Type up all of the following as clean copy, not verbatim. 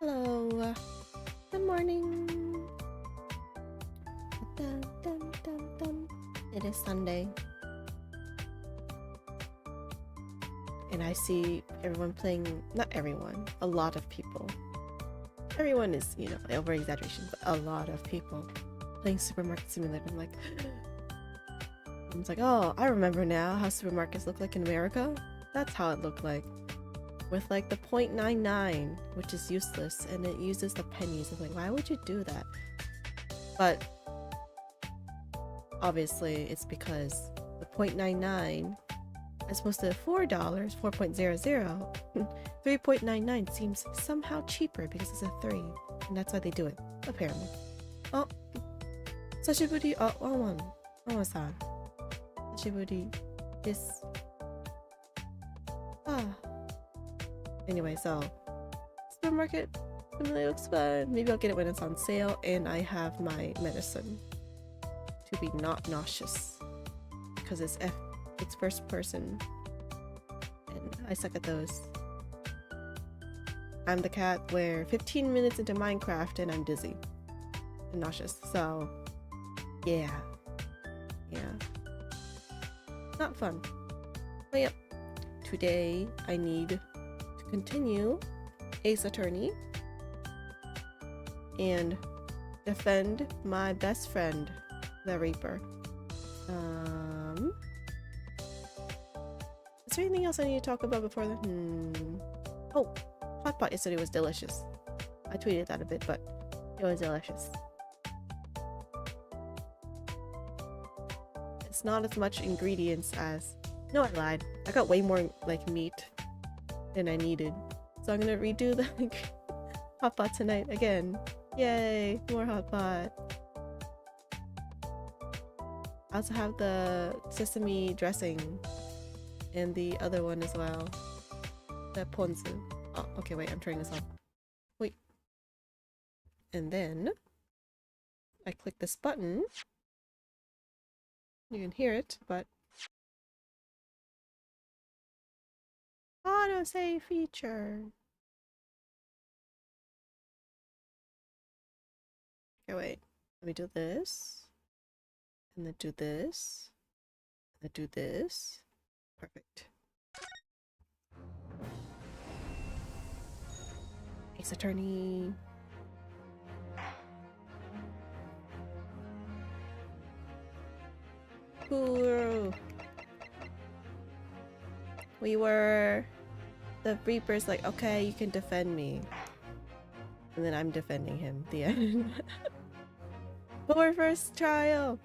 Hello. Good morning. Dun, dun, dun, dun. It is Sunday. And I see everyone playing, not everyone, a lot of people. Everyone is, you know, over exaggeration, but a lot of people playing Supermarket Simulator. I'm like, oh, I remember now how supermarkets look like in America. That's how it looked like. With like the 0.99, which is useless, and it uses the pennies. I'm like, why would you do that? But obviously it's because the 0.99 as opposed to $4, 4.00, 3.99 seems somehow cheaper because it's a 3, and that's why they do it, apparently. Oh, Sashiburi, Omo-san. Sashiburi, this. Anyway, so supermarket really looks fun. Maybe I'll get it when it's on sale and I have my medicine to be not nauseous because it's first person and I suck at those. I'm the cat where 15 minutes into Minecraft and I'm dizzy and nauseous, so yeah, not fun. But yep, today I need to continue Ace Attorney and defend my best friend, the Reaper. Is there anything else I need to talk about before that? Oh, hot pot yesterday was delicious. I tweeted that a bit, but it was delicious. It's not as much ingredients as... No, I lied. I got way more like meat than I needed. So I'm gonna redo the hot pot tonight again. Yay! More hot pot. I also have the sesame dressing and the other one as well. The ponzu. Oh, okay, wait, I'm turning this on. Wait. And then I click this button. You can hear it, but autosave feature. Okay, wait. Let me do this. And then do this. And then do this. Perfect. Ace Attorney. Ooh. The Reaper's like, okay, you can defend me. And then I'm defending him. The end. For first trial!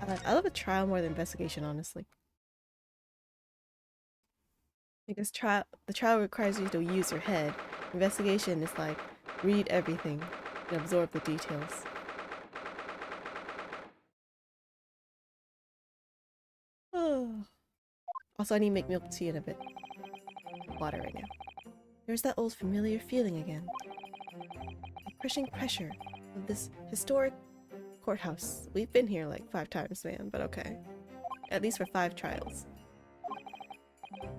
I love a trial more than investigation, honestly. Because the trial requires you to use your head. Investigation is like, read everything and absorb the details. Also, I need to make milk tea in a bit. Water right now. There's that old familiar feeling again. The crushing pressure of this historic courthouse. We've been here like 5 times, man, but okay. At least for 5 trials.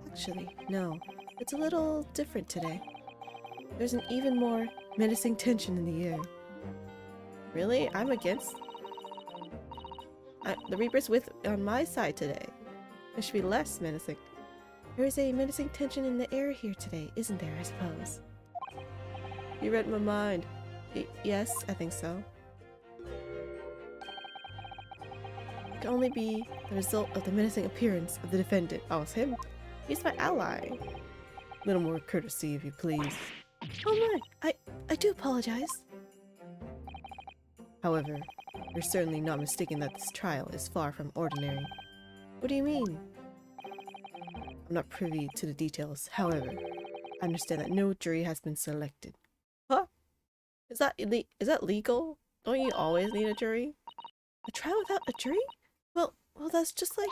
Actually, no. It's a little different today. There's an even more menacing tension in the air. Really? I'm against... the Reaper's on my side today. There should be less menacing. There is a menacing tension in the air here today, isn't there, I suppose? You read my mind. Yes, I think so. It can only be the result of the menacing appearance of the defendant. Oh, it's him? He's my ally. A little more courtesy, if you please. Oh my, I do apologize. However, you're certainly not mistaken that this trial is far from ordinary. What do you mean? I'm not privy to the details. However, I understand that no jury has been selected. Huh? Is that legal? Don't you always need a jury? A trial without a jury? Well, that's just like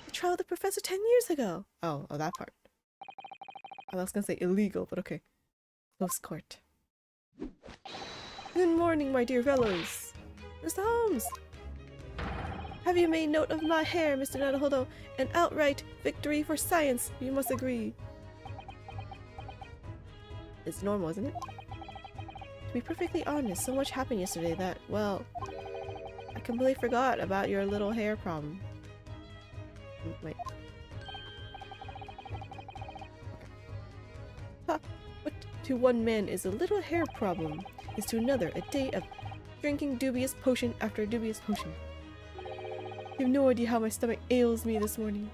the trial of the professor 10 years ago. Oh, that part. I was gonna say illegal, but okay. Close court. Good morning, my dear fellows. Mr. Holmes! Have you made note of my hair, Mr. Naruhodo? An outright victory for science, you must agree. It's normal, isn't it? To be perfectly honest, so much happened yesterday that, well, I completely forgot about your little hair problem. Wait. Ha! What to one man is a little hair problem is to another a day of drinking dubious potion after dubious potion. You have no idea how my stomach ails me this morning.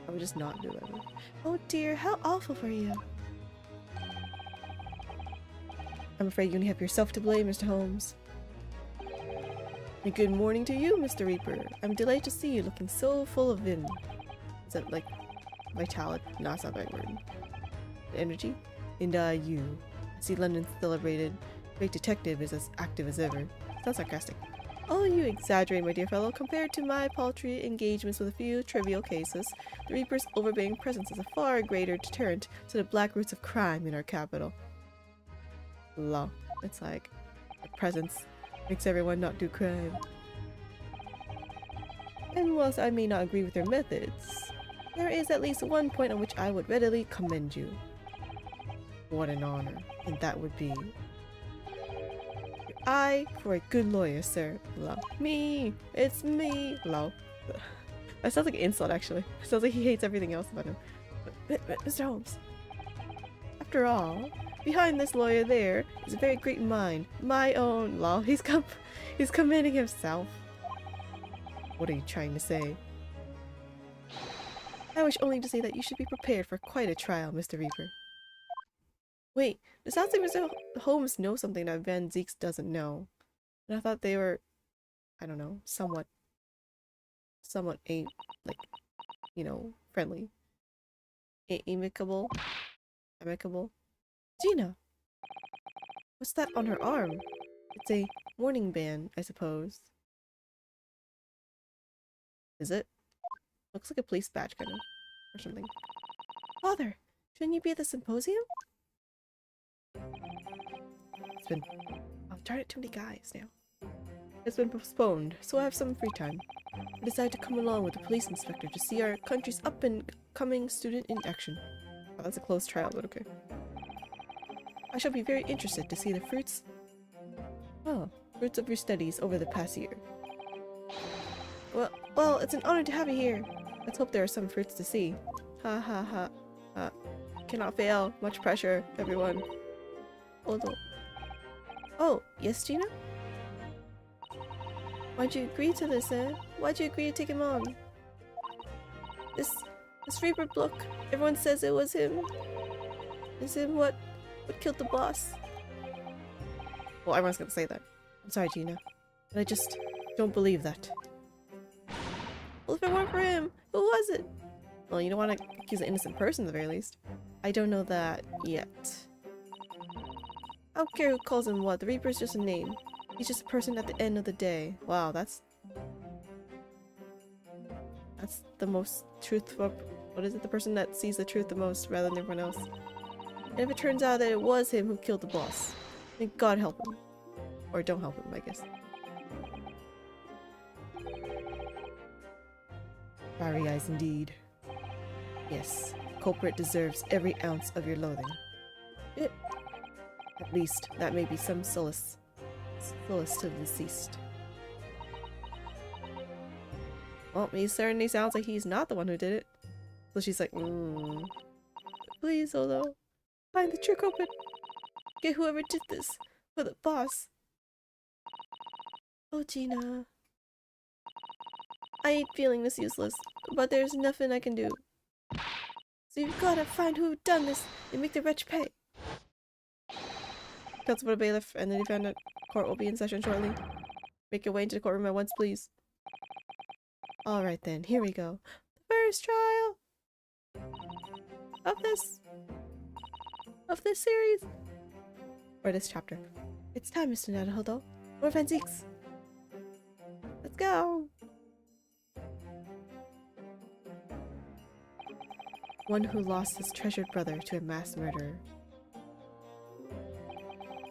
I would just not do that. Oh dear, how awful for you. I'm afraid you only have yourself to blame, Mr. Holmes. And good morning to you, Mr. Reaper. I'm delighted to see you looking so full of vim. Is that like vitality? No, it's not the right word. Energy? And you. I see London celebrated. Great Detective is as active as ever. Sounds sarcastic. Oh, you exaggerate, my dear fellow. Compared to my paltry engagements with a few trivial cases, the Reaper's overbearing presence is a far greater deterrent to the black roots of crime in our capital. Law. It's like a presence makes everyone not do crime. And whilst I may not agree with your methods, there is at least one point on which I would readily commend you. What an honor, and that would be your eye for a good lawyer, sir. Lol. Me! It's me! Lol. That sounds like an insult, actually. It sounds like he hates everything else about him. But, Mr. Holmes, after all, behind this lawyer there is a very great mind. My own. Lol. He's commending himself. What are you trying to say? I wish only to say that you should be prepared for quite a trial, Mr. Reaper. Wait, it sounds like Mr. Holmes knows something that Van Zeeks doesn't know. And I thought they were, I don't know, somewhat like, you know, friendly. Amicable? Gina! What's that on her arm? It's a warning band, I suppose. Is it? Looks like a police badge, kind of. Or something. Father! Shouldn't you be at the symposium? It's been... Oh, darn it, too many guys now. It's been postponed, so I have some free time. I decided to come along with the police inspector to see our country's up-and-coming student in action. Oh, that's a close trial, but okay. I shall be very interested to see the fruits of your studies over the past year. Well, it's an honor to have you here. Let's hope there are some fruits to see. Ha ha ha. Cannot fail. Much pressure, everyone. Although... Oh, yes, Gina? Why'd you agree to this, eh? Why'd you agree to take him on? This Reaper Block, everyone says it was him. Is him what killed the boss? Well, everyone's gonna say that. I'm sorry, Gina. But I just don't believe that. Well, if it weren't for him, who was it? Well, you don't want to accuse an innocent person at the very least. I don't know that yet. I don't care who calls him what. The Reaper's just a name. He's just a person at the end of the day. Wow, that's the most truthful. What is it? The person that sees the truth the most rather than everyone else. And if it turns out that it was him who killed the boss, then God help him. Or don't help him, I guess. Fiery eyes indeed. Yes, culprit deserves every ounce of your loathing. At least, that may be some solace to the deceased. Well, he certainly sounds like he's not the one who did it. So she's like, Please, Olo, find the true culprit. Get whoever did this for the boss. Oh, Gina. I hate feeling this useless, but there's nothing I can do. So you've gotta find who done this and make the wretch pay. Constable Bailiff and the defendant court will be in session shortly. Make your way into the courtroom at once, please. Alright then, here we go. The first trial of this series. Or this chapter. It's time, Mr. Nadahodo. More Van Zeeks. Let's go! One who lost his treasured brother to a mass murderer.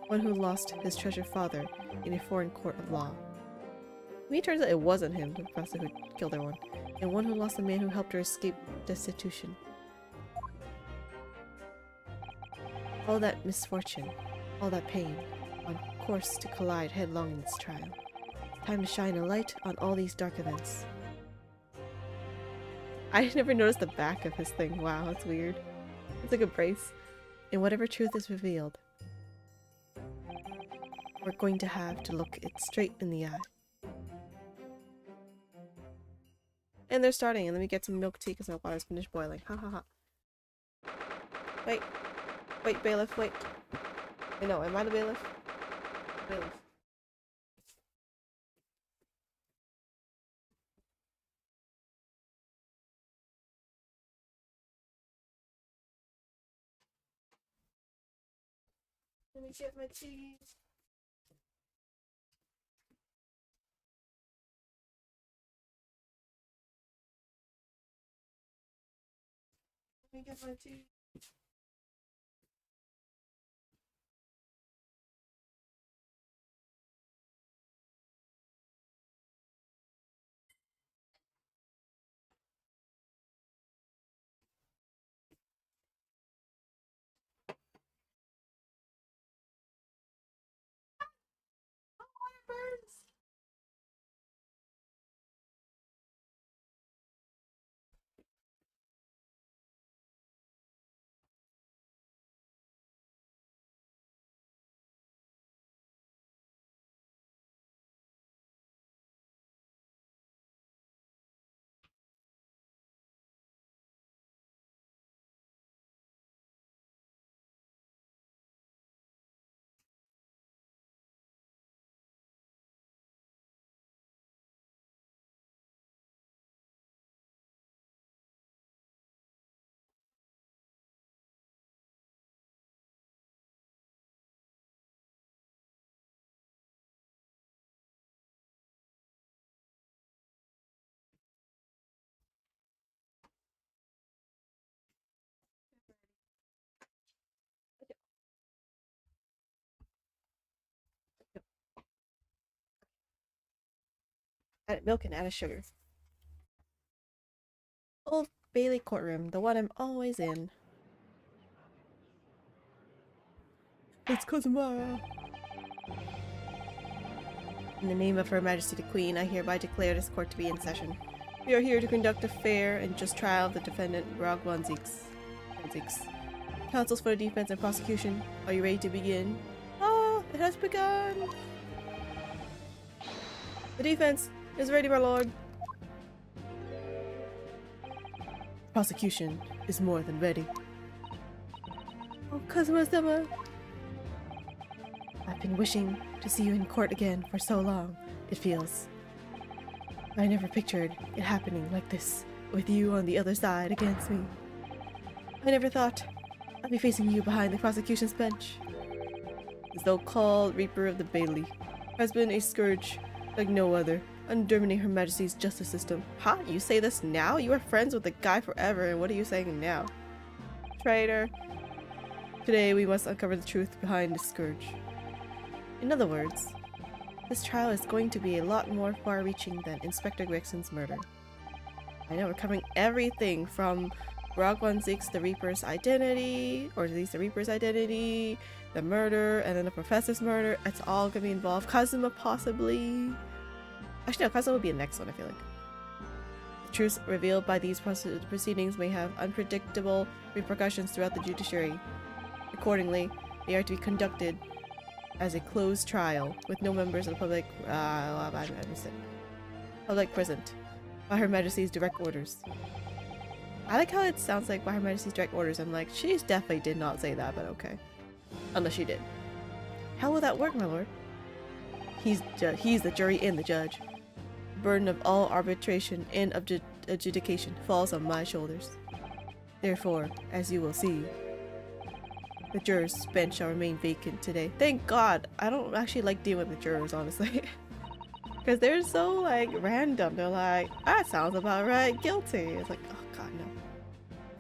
One who lost his treasured father in a foreign court of law. I mean, it turns out it wasn't him, the professor who killed everyone. And one who lost the man who helped her escape destitution. All that misfortune. All that pain, on course to collide headlong in this trial. Time to shine a light on all these dark events. I never noticed the back of his thing. Wow, that's weird. It's like a brace. And whatever truth is revealed, we're going to have to look it straight in the eye. And they're starting, and let me get some milk tea because my water's finished boiling. Ha ha ha. Wait. Wait, bailiff, wait. I know, am I the bailiff? Bailiff. Let me get my tea. Let me get my tea. Birds. Added milk and added sugar. Old Bailey courtroom, the one I'm always in. It's Kazuma. In the name of Her Majesty the Queen, I hereby declare this court to be in session. We are here to conduct a fair and just trial of the defendant, Vroid Asset. Counsels for the defense and prosecution, are you ready to begin? Ah, it has begun! The defense is ready, my lord. Prosecution is more than ready. Oh, Kazuma-sama! I've been wishing to see you in court again for so long, it feels. I never pictured it happening like this, with you on the other side against me. I never thought I'd be facing you behind the prosecution's bench. The so-called Reaper of the Bailey has been a scourge like no other, undermining Her Majesty's justice system. Huh? You say this now? You were friends with the guy forever, and what are you saying now? Traitor. Today we must uncover the truth behind this scourge. In other words, this trial is going to be a lot more far-reaching than Inspector Gregson's murder. I know we're covering everything from Vroid the Reaper's identity, or at least the Reaper's identity, the murder, and then the Professor's murder. It's all gonna be involved. Kazuma possibly. Actually, no, Kazuma would be the next one, I feel like. The truths revealed by these proceedings may have unpredictable repercussions throughout the judiciary. Accordingly, they are to be conducted as a closed trial with no members of the public present by Her Majesty's direct orders. I like how it sounds like by Her Majesty's direct orders. I'm like, she definitely did not say that, but okay. Unless she did. How will that work, my lord? He's the jury and the judge. The burden of all arbitration and adjudication falls on my shoulders. Therefore, as you will see, the jurors' bench shall remain vacant today. Thank God! I don't actually like dealing with the jurors, honestly. Because they're so, like, random. They're like, that sounds about right. Guilty. It's like, oh God, no.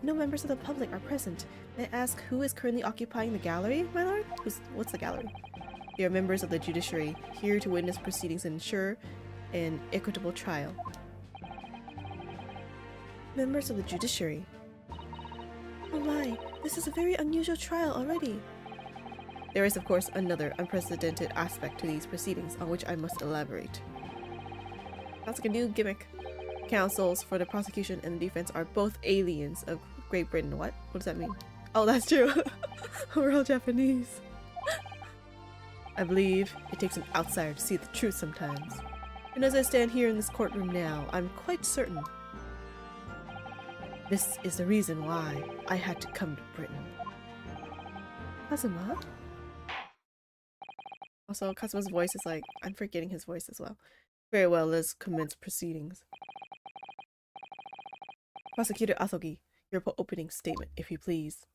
No members of the public are present. May I ask who is currently occupying the gallery, my lord? What's the gallery? They are members of the judiciary, here to witness proceedings and ensure an equitable trial. Members of the judiciary? Oh my, this is a very unusual trial already. There is, of course, another unprecedented aspect to these proceedings on which I must elaborate. That's like a new gimmick. Counsels for the prosecution and the defense are both aliens of Great Britain. What? What does that mean? Oh, that's true. We're all Japanese. I believe it takes an outsider to see the truth sometimes. And as I stand here in this courtroom now, I'm quite certain this is the reason why I had to come to Britain. Kazuma? Also, Kazuma's voice is like, I'm forgetting his voice as well. Very well, let's commence proceedings. Prosecutor Asogi, your opening statement, if you please.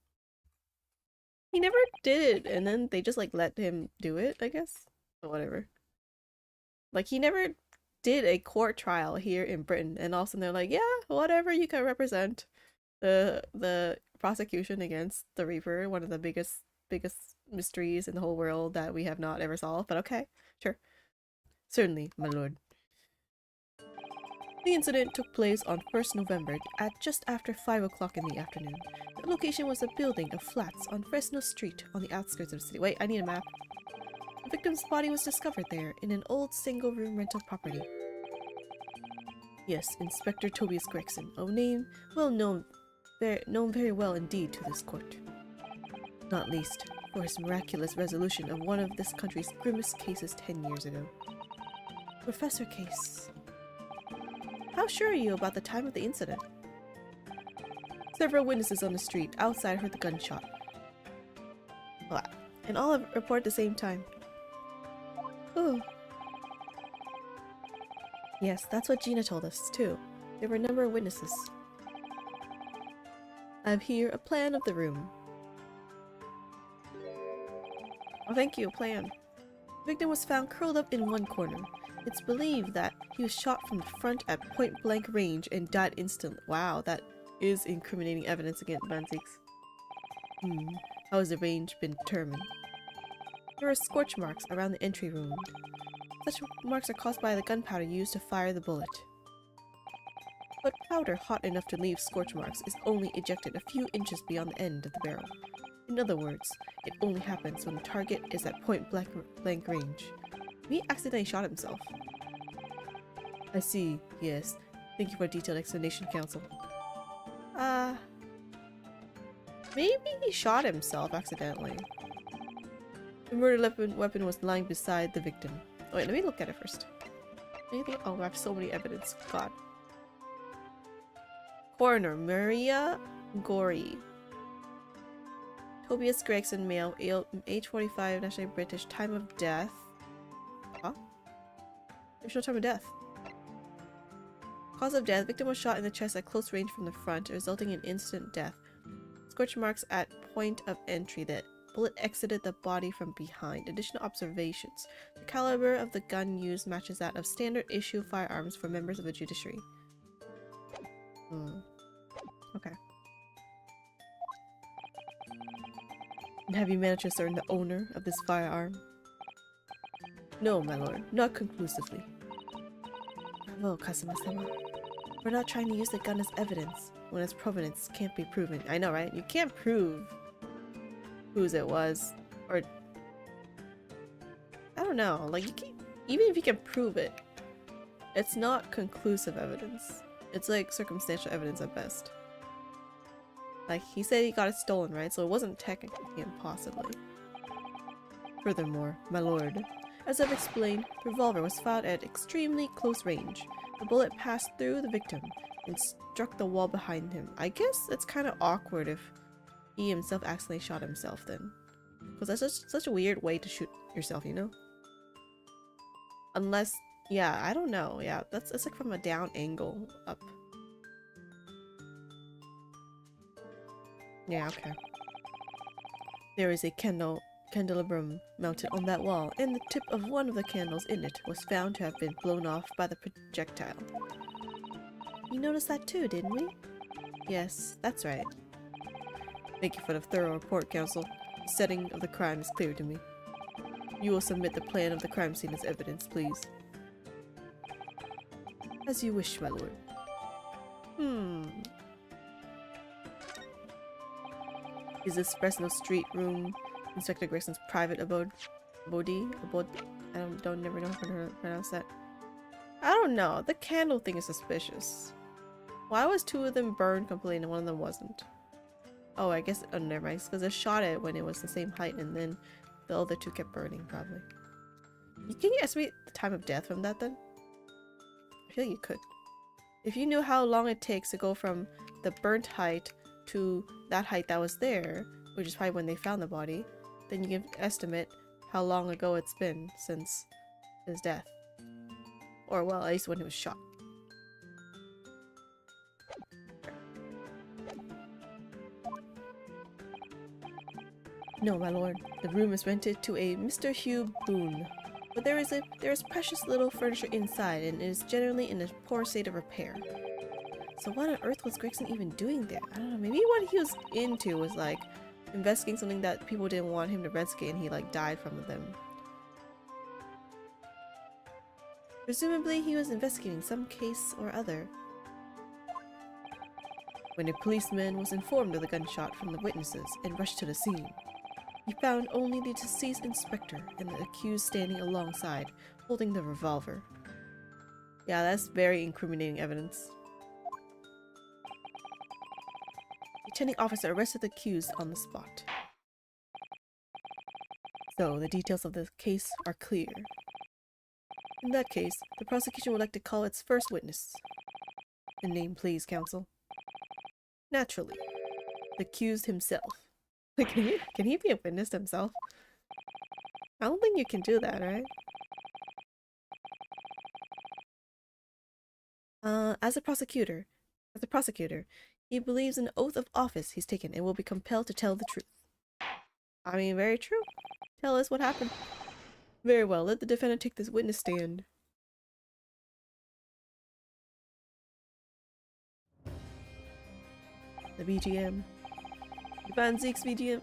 He never did, and then they just like let him do it, I guess? Or whatever. Like, he never did a court trial here in Britain, and all of a sudden they're like, yeah, whatever, you can represent the prosecution against the Reaper, one of the biggest mysteries in the whole world that we have not ever solved, but okay, sure. Certainly, my lord. The incident took place on 1st November at just after 5 o'clock in the afternoon. The location was a building of flats on Fresno Street on the outskirts of the city. Wait, I need a map. The victim's body was discovered there in an old single-room rental property. Yes, Inspector Tobias Gregson, a name known very well indeed to this court. Not least for his miraculous resolution of one of this country's grimmest cases 10 years ago. Professor Case. How sure are you about the time of the incident? Several witnesses on the street outside heard the gunshot. And all report at the same time. Oh. Yes, that's what Gina told us, too. There were a number of witnesses. I have here a plan of the room. Oh, thank you, a plan. The victim was found curled up in one corner. It's believed that he was shot from the front at point-blank range and died instantly. Wow, that is incriminating evidence against Banziks. How has the range been determined? There are scorch marks around the entry wound. Such marks are caused by the gunpowder used to fire the bullet. But powder hot enough to leave scorch marks is only ejected a few inches beyond the end of the barrel. In other words, it only happens when the target is at point-blank range. He accidentally shot himself. I see, yes. Thank you for a detailed explanation, counsel. Maybe he shot himself accidentally. The murder weapon was lying beside the victim. Oh, wait, let me look at it first. Anything? Oh, I have so many evidence. God. Coroner, Maria Gori. Tobias Gregson, male, age 45, nationality British, time of death. Huh? There's no time of death. Cause of death, victim was shot in the chest at close range from the front, resulting in instant death. Scorch marks at point of entry. The bullet exited the body from behind. Additional observations. The caliber of the gun used matches that of standard issue firearms for members of the judiciary. Okay. And have you managed to discern the owner of this firearm? No, my lord, not conclusively. Bravo, Kazuma-sama. We're not trying to use the gun as evidence when its provenance can't be proven. I know, right? You can't prove whose it was, or I don't know. Like, you can't, even if you can prove it, it's not conclusive evidence. It's like circumstantial evidence at best. Like, he said he got it stolen, right? So it wasn't technically impossibly. Furthermore, my lord, as I've explained, the revolver was fired at extremely close range. The bullet passed through the victim and struck the wall behind him. I guess it's kind of awkward if he himself accidentally shot himself then. Because that's just such a weird way to shoot yourself, you know? Unless, yeah, I don't know. Yeah, it's like from a down angle up. Yeah, okay. There is a candelabrum mounted on that wall, and the tip of one of the candles in it was found to have been blown off by the projectile. You noticed that too, didn't we? Yes, that's right. Thank you for the thorough report, counsel. The setting of the crime is clear to me. You will submit the plan of the crime scene as evidence, please. As you wish, my lord. Is this Fresno Street room Inspector Gregson's private abode. I don't never know how to pronounce that. I don't know. The candle thing is suspicious. Why was two of them burned completely and one of them wasn't? Oh, I guess, oh, never mind. Because I shot it when it was the same height and then the other two kept burning, probably. Can you estimate the time of death from that then? I feel like you could. If you knew how long it takes to go from the burnt height to that height that was there, which is probably when they found the body, then you can estimate how long ago it's been since his death. Or, well, at least when he was shot. No, my lord. The room is rented to a Mr. Hugh Boone. But there is precious little furniture inside, and it is generally in a poor state of repair. So what on earth was Gregson even doing there? I don't know, maybe what he was into was like investigating something that people didn't want him to investigate and he like died from them. Presumably he was investigating some case or other. When a policeman was informed of the gunshot from the witnesses and rushed to the scene, he found only the deceased inspector and the accused standing alongside, holding the revolver. Yeah, that's very incriminating evidence. The attending officer arrested the accused on the spot. So, the details of the case are clear. In that case, the prosecution would like to call its first witness. The name, please, counsel. Naturally, the accused himself. Can he be a witness himself? I don't think you can do that, right? As a prosecutor, he believes in the oath of office he's taken and will be compelled to tell the truth. I mean, very true. Tell us what happened. Very well, let the defendant take this witness stand. The BGM. Van Zeke's BGM.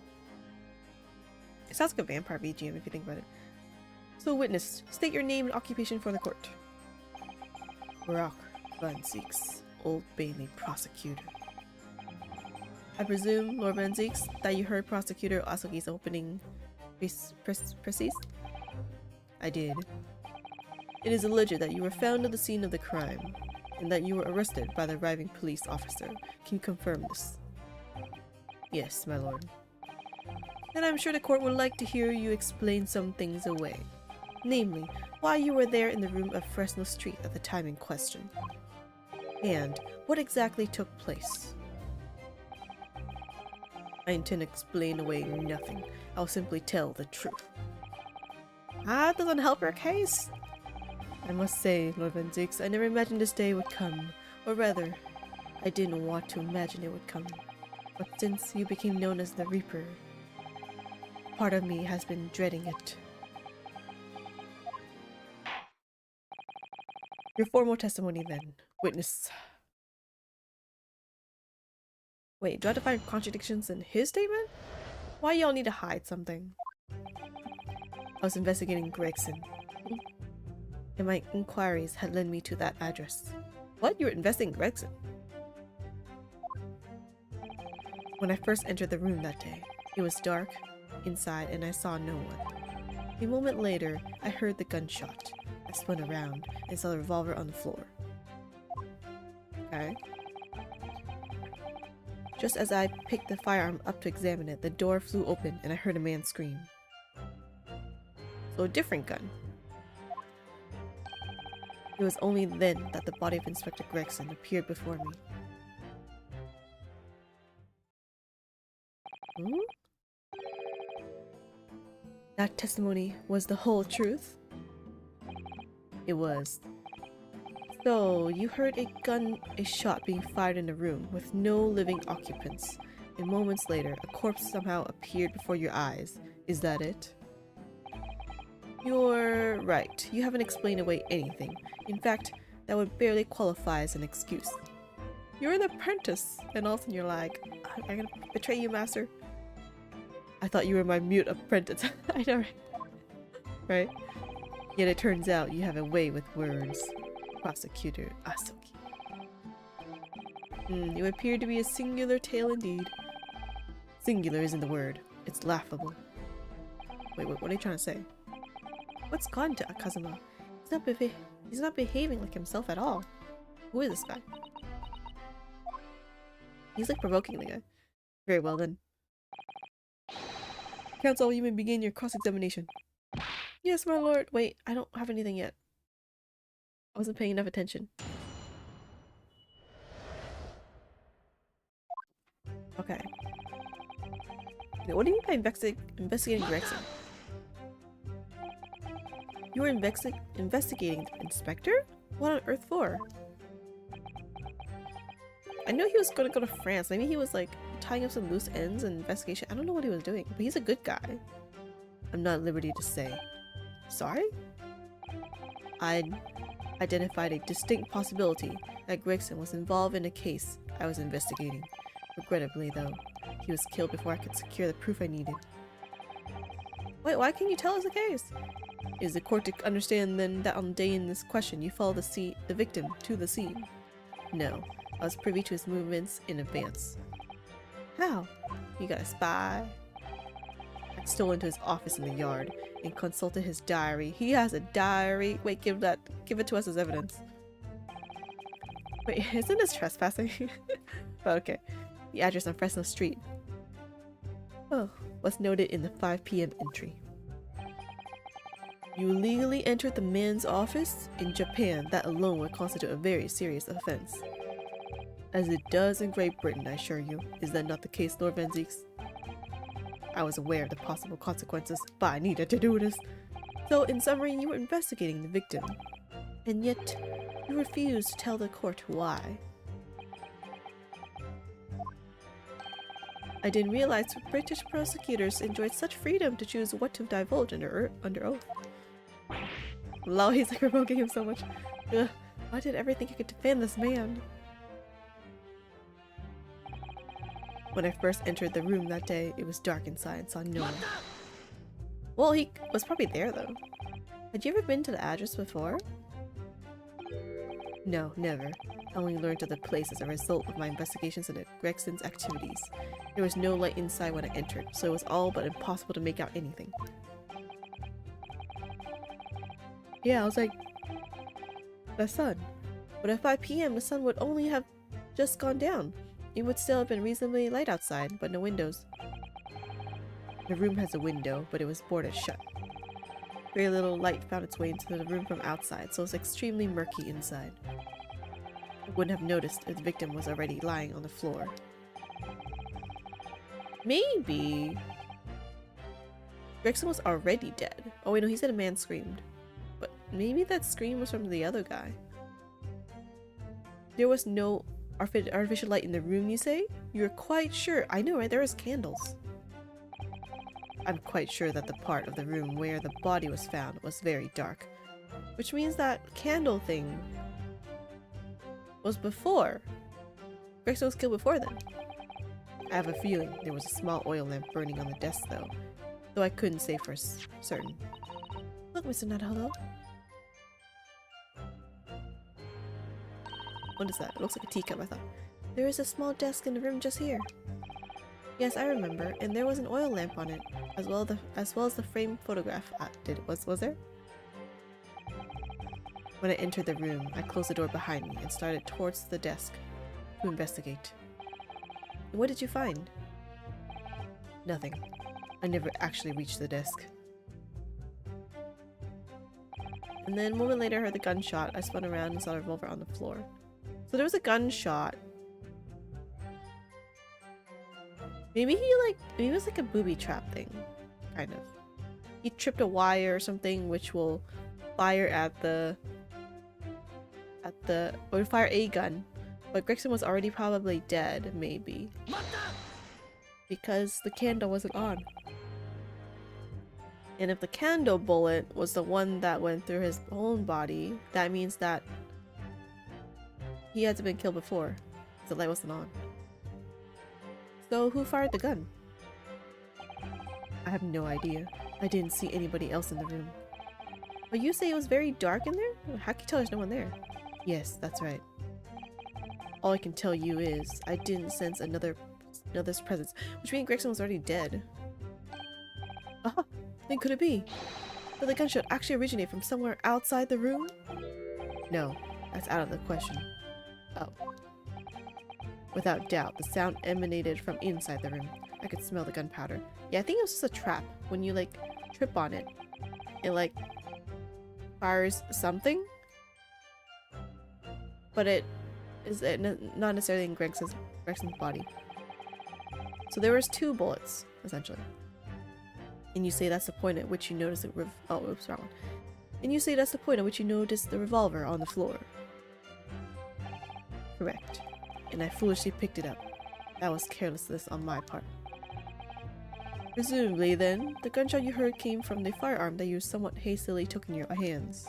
It sounds like a vampire BGM if you think about it. So, witness, state your name and occupation for the court. Brock Van Zeeks, Old Bailey prosecutor. I presume, Lord Van Zeeks, that you heard Prosecutor Asogi's opening precis? I did. It is alleged that you were found at the scene of the crime, and that you were arrested by the arriving police officer. Can you confirm this? Yes, my lord. Then I'm sure the court would like to hear you explain some things away. Namely, why you were there in the room of Fresno Street at the time in question. And what exactly took place. I intend to explain away nothing. I'll simply tell the truth. That doesn't help your case. I must say, Lord Van Zeeks, I never imagined this day would come. Or rather, I didn't want to imagine it would come. But since you became known as the Reaper, part of me has been dreading it. Your formal testimony then, witness. Wait, do I have to find contradictions in his statement? Why y'all need to hide something? I was investigating Gregson, and my inquiries had led me to that address. What? You were investigating Gregson? When I first entered the room that day, it was dark inside and I saw no one. A moment later, I heard the gunshot. I spun around and saw the revolver on the floor. Okay. Just as I picked the firearm up to examine it, the door flew open and I heard a man scream. So a different gun. It was only then that the body of Inspector Gregson appeared before me. That testimony was the whole truth? It was. So, you heard a shot being fired in the room with no living occupants, and moments later, a corpse somehow appeared before your eyes. Is that it? You're right. You haven't explained away anything. In fact, that would barely qualify as an excuse. You're an apprentice, and all of a sudden you're like, I'm gonna betray you, master. I thought you were my mute apprentice. I know, right? Yet it turns out you have a way with words. Prosecutor Asogi. You appear to be a singular tale indeed. Singular isn't the word. It's laughable. Wait, what are you trying to say? What's gone to Kazuma? He's not behaving like himself at all. Who is this guy? He's like provoking the guy. Very well then. Counsel, you may begin your cross-examination. Yes, my lord. Wait, I don't have anything yet. I wasn't paying enough attention. Okay. What do you mean by investigating Grexon? You were investigating the inspector? What on earth for? I know he was gonna go to France. Maybe he was like tying up some loose ends in investigation. I don't know what he was doing, but he's a good guy. I'm not at liberty to say. Sorry? I identified a distinct possibility that Grexon was involved in a case I was investigating. Regrettably, though, he was killed before I could secure the proof I needed. Wait, why can't you tell us the case? Is the court to understand then that on the day in this question you followed the victim to the scene? No, I was privy to his movements in advance. How? You got a spy? I stole into his office in the yard and consulted his diary. He has a diary? Wait, give it to us as evidence. Wait, isn't this trespassing? But okay. The address on Fresno Street. Oh, what's noted in the 5 p.m. entry. You illegally entered the man's office? In Japan, that alone would constitute a very serious offense. As it does in Great Britain, I assure you. Is that not the case, Lord Van Zieks? I was aware of the possible consequences, but I needed to do this. So, in summary, you were investigating the victim. And yet, you refused to tell the court why. I didn't realize British prosecutors enjoyed such freedom to choose what to divulge under oath. Lol, he's like provoking him so much. Ugh, why did everything I could defend this man? When I first entered the room that day, it was dark inside and saw no one. Well, he was probably there though. Had you ever been to the address before? No, never. I only learned of the place as a result of my investigations into Grexon's activities. There was no light inside when I entered, so it was all but impossible to make out anything. Yeah, I was like, the sun. But at 5 p.m. the sun would only have just gone down. It would still have been reasonably light outside, but no windows. The room has a window, but it was boarded shut. Very little light found its way into the room from outside, so it was extremely murky inside. I wouldn't have noticed if the victim was already lying on the floor. Maybe Grexon was already dead. Oh wait, no, he said a man screamed. But maybe that scream was from the other guy. There was no artificial light in the room, you say? You're quite sure? I know, right? There was candles. I'm quite sure that the part of the room where the body was found was very dark. Which means that candle thing was before. Grexon was killed before then. I have a feeling there was a small oil lamp burning on the desk though I couldn't say for certain. Look, Mr. Nadaholo. What is that? It looks like a teacup, I thought. There is a small desk in the room just here. Yes, I remember, and there was an oil lamp on it, as well as the framed photograph. Was there? When I entered the room, I closed the door behind me and started towards the desk to investigate. And what did you find? Nothing. I never actually reached the desk. And then a moment later I heard the gunshot. I spun around and saw a revolver on the floor. So there was a gunshot. Maybe it was like a booby trap thing. Kind of. He tripped a wire or something which will fire or fire a gun. But Grexon was already probably dead, maybe. Because the candle wasn't on. And if the candle bullet was the one that went through his own body, that means that he had to been killed before. The light wasn't on. So who fired the gun? I have no idea. I didn't see anybody else in the room. But you say it was very dark in there? How can you tell there's no one there? Yes, that's right. All I can tell you is I didn't sense another's presence, which means Grexon was already dead. Then could it be that the gunshot actually originated from somewhere outside the room? No, that's out of the question. Oh. Without doubt, the sound emanated from inside the room. I could smell the gunpowder. Yeah, I think it was just a trap. When you, like, trip on it, it, like, fires something. But it is not necessarily in Gregson's body. So there was 2 bullets, essentially. And you say that's the point at which you notice the oh, oops, wrong one. And you say that's the point at which you noticed the revolver on the floor. Correct. And I foolishly picked it up. That was carelessness on my part. Presumably, then, the gunshot you heard came from the firearm that you somewhat hastily took in your hands.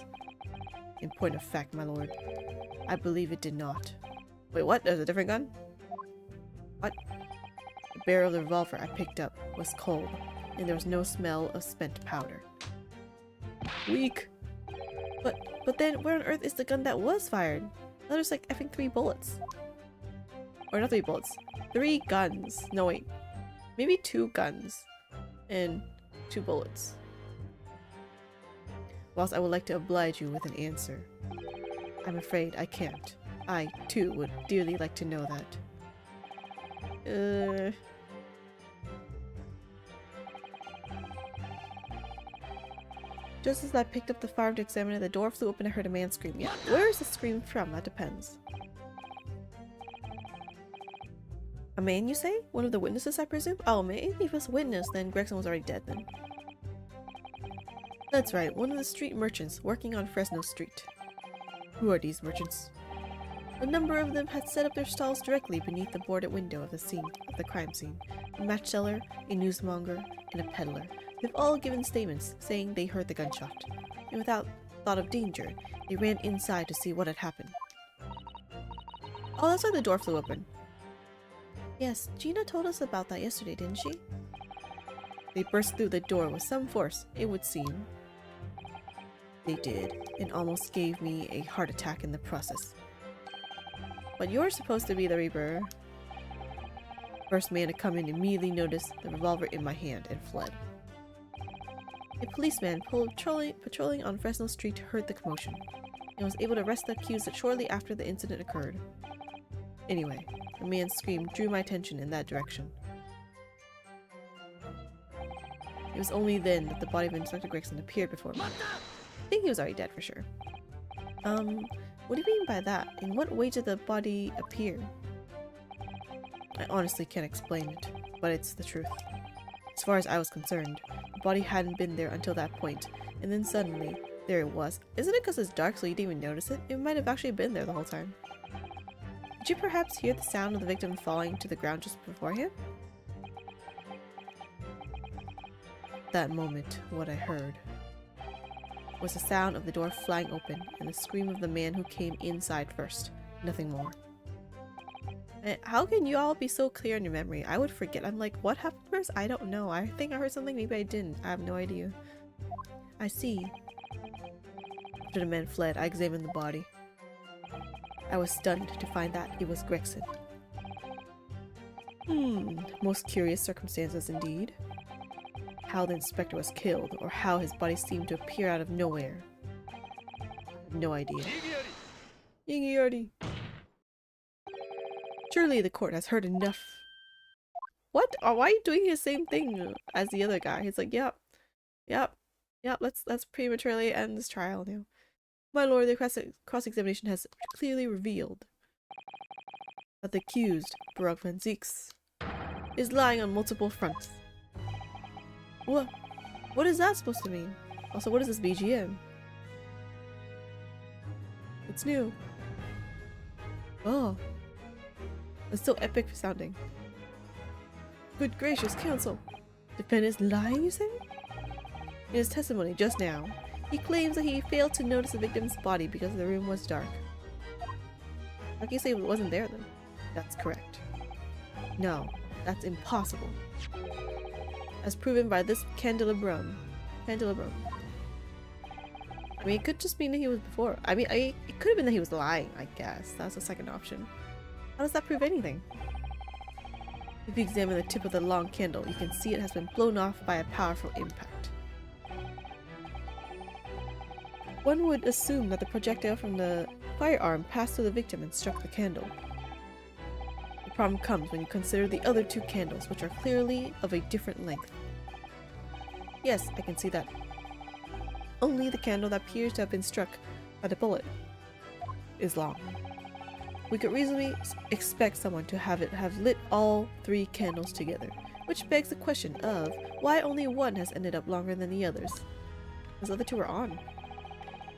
In point of fact, my lord, I believe it did not. Wait, what? There's a different gun? What? The barrel of the revolver I picked up was cold, and there was no smell of spent powder. Weak! But then, where on earth is the gun that was fired? Now there's like effing 3 bullets. Or not 3 bullets. 3 guns. No, wait. Maybe 2 guns. And 2 bullets. Whilst I would like to oblige you with an answer, I'm afraid I can't. I, too, would dearly like to know that. Just as I picked up the firearm to examine it, the door flew open and I heard a man scream. Yeah, where is the scream from? That depends. A man, you say? One of the witnesses, I presume? Oh, maybe if it was a witness, then Gregson was already dead then. That's right, one of the street merchants working on Fresno Street. Who are these merchants? A number of them had set up their stalls directly beneath the boarded window of the crime scene. A match seller, a newsmonger, and a peddler. They've all given statements saying they heard the gunshot, and without thought of danger, they ran inside to see what had happened. Oh, that's why the door flew open. Yes, Gina told us about that yesterday, didn't she? They burst through the door with some force, it would seem. They did, and almost gave me a heart attack in the process. But you're supposed to be the Reaper. First man to come in immediately noticed the revolver in my hand and fled. A policeman patrolling on Fresno Street heard the commotion and was able to arrest the accused shortly after the incident occurred. Anyway, the man's scream drew my attention in that direction. It was only then that the body of Inspector Gregson appeared before me. I think he was already dead for sure. What do you mean by that? In what way did the body appear? I honestly can't explain it, but it's the truth. As far as I was concerned, the body hadn't been there until that point, and then suddenly, there it was. Isn't it because it's dark so you didn't even notice it? It might have actually been there the whole time. Did you perhaps hear the sound of the victim falling to the ground just beforehand? That moment, what I heard was the sound of the door flying open and the scream of the man who came inside first. Nothing more. How can you all be so clear in your memory? I would forget. I'm like, what happened first? I don't know. I think I heard something, maybe I didn't. I have no idea. I see. After the man fled, I examined the body. I was stunned to find that it was Gregson. Most curious circumstances indeed. How the inspector was killed, or how his body seemed to appear out of nowhere. I have no idea. Yingiardi. Surely the court has heard enough. What? Oh, why are you doing the same thing as the other guy? He's like, yep, let's prematurely end this trial now. My lord, the cross-examination has clearly revealed that the accused, Barak Van Zieks, is lying on multiple fronts. What is that supposed to mean? Also, what is this BGM? It's new. Oh. It's so epic sounding. Good gracious, counsel. Defendant's lying, you say? In his testimony just now, he claims that he failed to notice the victim's body because the room was dark. How can you say it wasn't there then? That's correct. No, that's impossible. As proven by this candelabrum. I mean, it could just mean that he was before. I mean, it could have been that he was lying, I guess. That's the second option. How does that prove anything? If you examine the tip of the long candle, you can see it has been blown off by a powerful impact. One would assume that the projectile from the firearm passed through the victim and struck the candle. The problem comes when you consider the other two candles, which are clearly of a different length. Yes, I can see that. Only the candle that appears to have been struck by the bullet is long. We could reasonably expect someone to have lit all three candles together, which begs the question of why only one has ended up longer than the others. Those other two were on.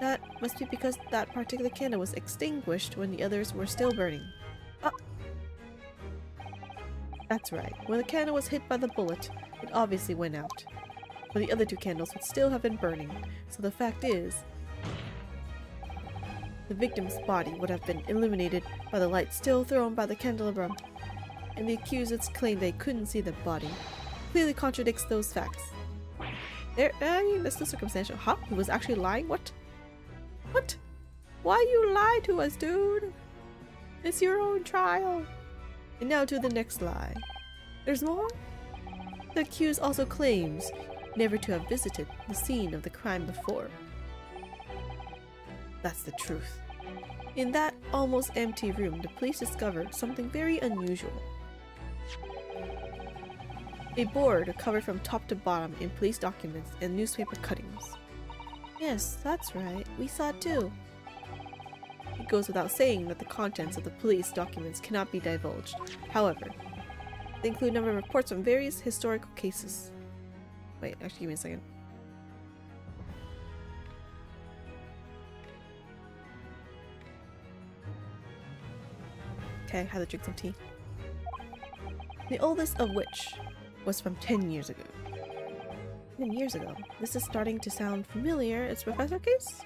That must be because that particular candle was extinguished when the others were still burning. Ah! That's right. When the candle was hit by the bullet, it obviously went out. But the other two candles would still have been burning, so the fact is, the victim's body would have been illuminated by the light still thrown by the candelabrum, and the accused's claim they couldn't see the body clearly contradicts those facts. That's still circumstantial. Huh? He was actually lying? What? What? Why you lie to us, dude? It's your own trial. And now to the next lie. There's more? The accused also claims never to have visited the scene of the crime before. That's the truth. In that almost empty room, the police discovered something very unusual. A board covered from top to bottom in police documents and newspaper cuttings. Yes, that's right. We saw it too. It goes without saying that the contents of the police documents cannot be divulged. However, they include a number of reports from various historical cases. Wait, actually give me a second. Okay, I had to drink some tea. The oldest of which was from 10 years ago. 10 years ago? This is starting to sound familiar. It's Professor case?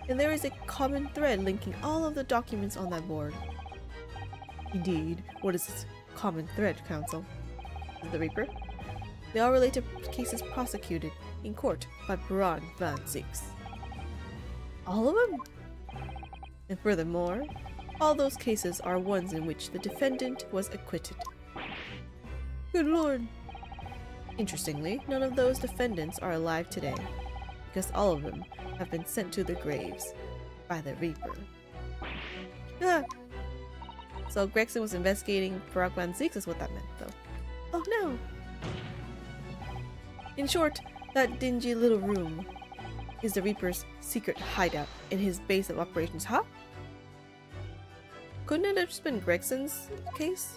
And there is a common thread linking all of the documents on that board. Indeed, what is this common thread, Counsel? Is it the Reaper? They all relate to cases prosecuted in court by Broad Van Zieks. All of them? And furthermore, all those cases are ones in which the defendant was acquitted. Good lord! Interestingly, none of those defendants are alive today, because all of them have been sent to their graves by the Reaper. Ah! So Gregson was investigating Brock Van Zieks is what that meant, though. Oh no! In short, that dingy little room is the Reaper's secret hideout in his base of operations. Huh? Couldn't it have just been Gregson's case?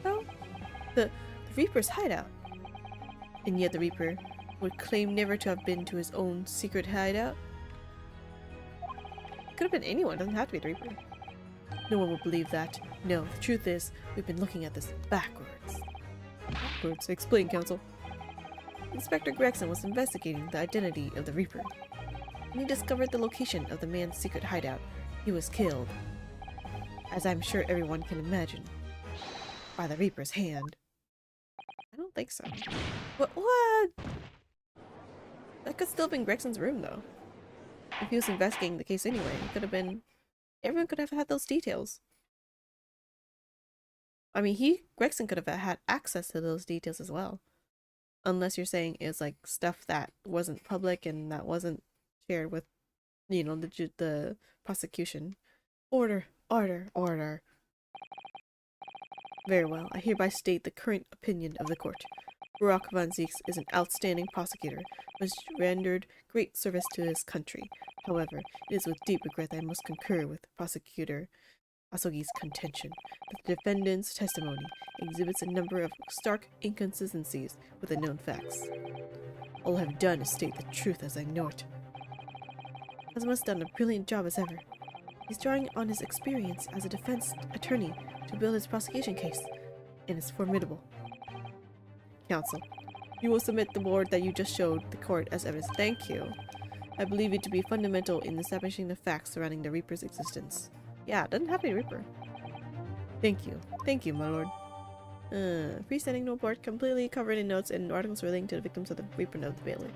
No? The Reaper's hideout. And yet the Reaper would claim never to have been to his own secret hideout? It could have been anyone, it doesn't have to be the Reaper. No one will believe that. No, the truth is, we've been looking at this backwards. Backwards? Explain, Counsel. Inspector Gregson was investigating the identity of the Reaper. When he discovered the location of the man's secret hideout, he was killed. As I'm sure everyone can imagine. By the Reaper's hand. I don't think so. What? That could still have been Gregson's room, though. If he was investigating the case anyway, it could have been... Everyone could have had those details. I mean, Gregson could have had access to those details as well. Unless you're saying it's like stuff that wasn't public and that wasn't shared with, you know, the prosecution. Order, order, order. Very well, I hereby state the current opinion of the court. Brock Van Zieks is an outstanding prosecutor who has rendered great service to his country. However, it is with deep regret that I must concur with Prosecutor Asogi's contention that the defendant's testimony exhibits a number of stark inconsistencies with the known facts. All I have done is state the truth as I know it. Kazuma has done a brilliant job as ever. He's drawing on his experience as a defense attorney to build his prosecution case, and it's formidable. Counsel, you will submit the board that you just showed the court as evidence. Thank you. I believe it to be fundamental in establishing the facts surrounding the Reaper's existence. Yeah, it doesn't have to be Reaper. Thank you. Thank you, my lord. Freestanding note board completely covered in notes and articles relating to the victims of the Reaper of the Bailey.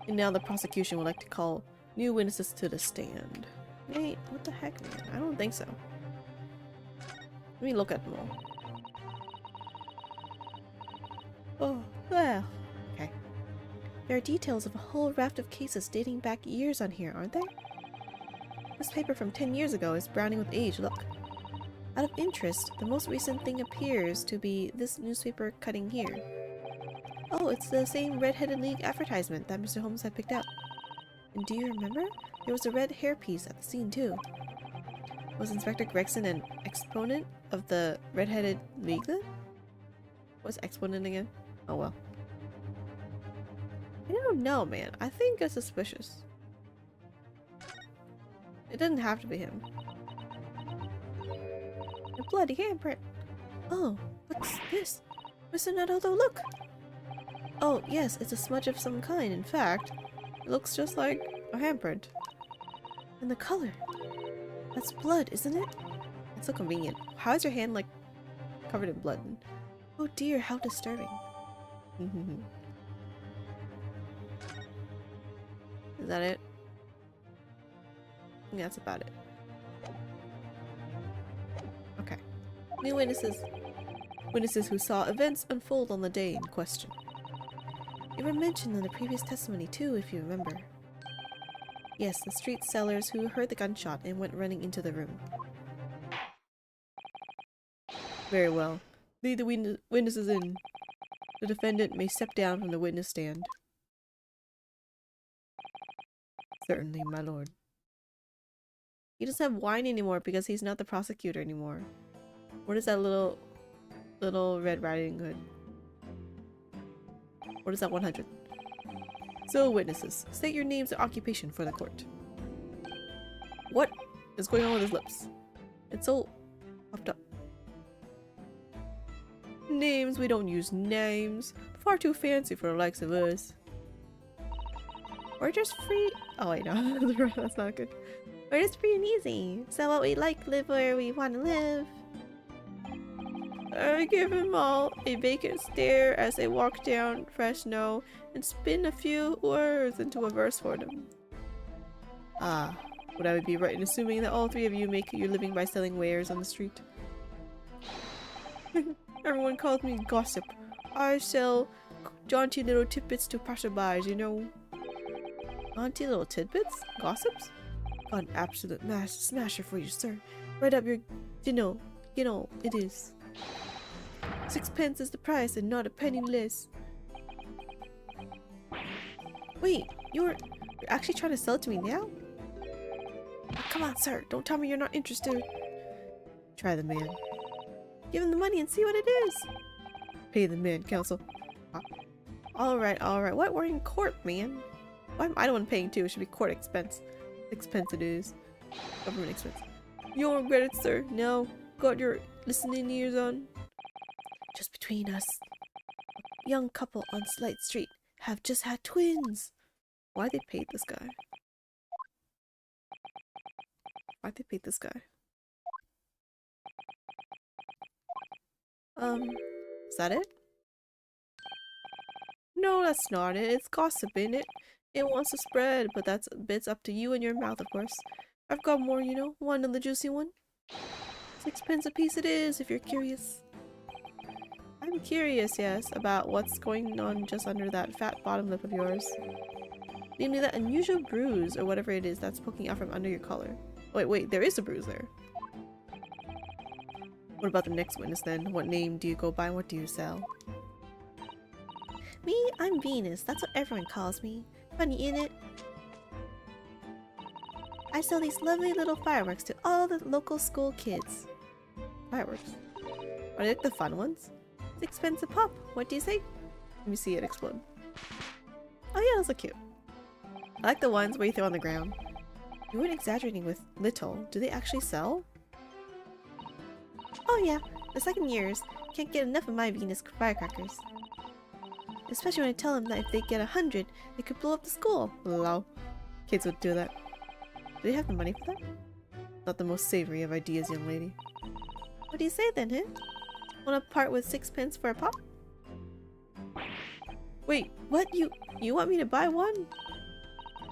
And now the prosecution would like to call new witnesses to the stand. Wait, what the heck, man? I don't think so. Let me look at them all. Oh, well. Okay. There are details of a whole raft of cases dating back years on here, aren't there? This paper from 10 years ago is browning with age, look. Out of interest, the most recent thing appears to be this newspaper cutting here. Oh, it's the same Red-Headed League advertisement that Mr. Holmes had picked out. And do you remember? There was a red hairpiece at the scene too. Was Inspector Gregson an exponent of the Red-Headed League then? What's exponent again? Oh well. I don't know, man. I think it's suspicious. It doesn't have to be him. A bloody handprint. Oh, what's this? Mr. Nuttall, look! Oh, yes, it's a smudge of some kind. In fact, it looks just like a handprint. And the color. That's blood, isn't it? That's so convenient. How is your hand, like, covered in blood? Oh dear, how disturbing. Is that it? I think that's about it. Okay. New witnesses. Witnesses who saw events unfold on the day in question. You were mentioned in the previous testimony too, if you remember. Yes, the street sellers who heard the gunshot and went running into the room. Very well. Lead the witnesses in. The defendant may step down from the witness stand. Certainly, my lord. He doesn't have wine anymore because he's not the prosecutor anymore. What is that little Red Riding Hood? What is that 100? So, witnesses, state your names and occupation for the court. What is going on with his lips? It's so puffed up. Names? We don't use names. Far too fancy for the likes of us. We're just free. Oh wait, no, that's not good. We're just free and easy. So what we like, live where we want to live. I give them all a vacant stare as they walk down Fresno and spin a few words into a verse for them. Ah, would I be right in assuming that all three of you make your living by selling wares on the street? Everyone calls me gossip. I sell jaunty little tidbits to passerbys, you know. Jaunty little tidbits? Gossips? Got an absolute smasher for you, sir. Right up your, you know, it is. 6 pence is the price and not a penny less. Wait, you're actually trying to sell it to me now? Oh, come on, sir. Don't tell me you're not interested. Try the man. Give him the money and see what it is. Pay the man, counsel. Alright. What? We're in court, man. Why am I the one paying too? It should be court expense. 6 pence it is. Government expense. You won't regret it, sir. No. Got your listening ears on. Just between us. A young couple on Slight Street have just had twins. Why they paid this guy? Why'd they paid this guy? Is that it? No, that's not it. It's gossip, ain't it? It wants to spread, but that's bits up to you and your mouth, of course. I've got more, you know. Want another juicy one? 6 pence a piece it is, if you're curious. I'm curious, yes, about what's going on just under that fat bottom lip of yours. Namely that unusual bruise, or whatever it is that's poking out from under your collar. Wait, there is a bruise there. What about the next witness then? What name do you go by and what do you sell? Me? I'm Venus. That's what everyone calls me. Funny, innit? I sell these lovely little fireworks to all the local school kids. Fireworks? Are they like the fun ones? 6 pence a pop. What do you say? Let me see it explode. Oh yeah, those look cute. I like the ones where you throw on the ground. You weren't exaggerating with little. Do they actually sell? Oh yeah, the second years can't get enough of my Venus firecrackers. Especially when I tell them that if they get 100, they could blow up the school. Lol. Kids would do that. Do they have the money for that? Not the most savory of ideas, young lady. What do you say then, huh? Wanna part with 6 pence for a pop? Wait, what? You want me to buy one?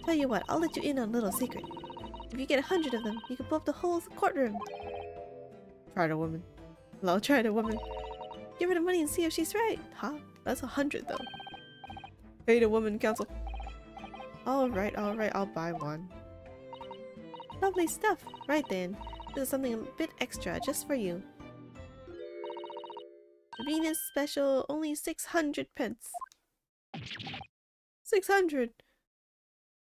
Tell you what, I'll let you in on a little secret. If you get 100 of them, you can blow up the whole courtroom. Try it, a woman. Lol, try it, a woman. Give her the money and see if she's right. Huh? That's 100 though. Pay the woman council. Alright, I'll buy one. Lovely stuff. Right then. This is something a bit extra just for you. The Venus special, only 600 pence. 600!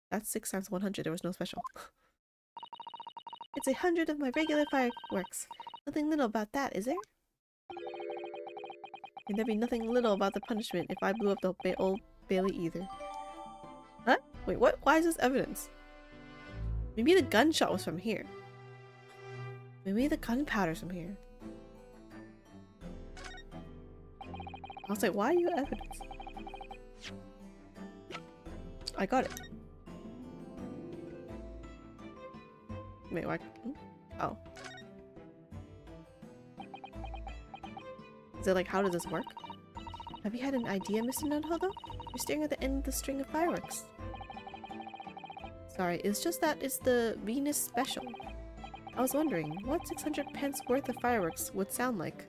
That's 6 times 100, there was no special. It's 100 of my regular fireworks. Nothing little about that, is there? And there'd be nothing little about the punishment if I blew up the old Bailey either. Huh? Wait, what? Why is this evidence? Maybe the gunshot was from here. Maybe the gunpowder's from here. I was like, why are you evidence? I got it. Wait, why? Oh. Is it like, how does this work? Have you had an idea, Mr. Nunhodo? You're staring at the end of the string of fireworks. Sorry, it's just that it's the Venus special. I was wondering, what 600 pence worth of fireworks would sound like?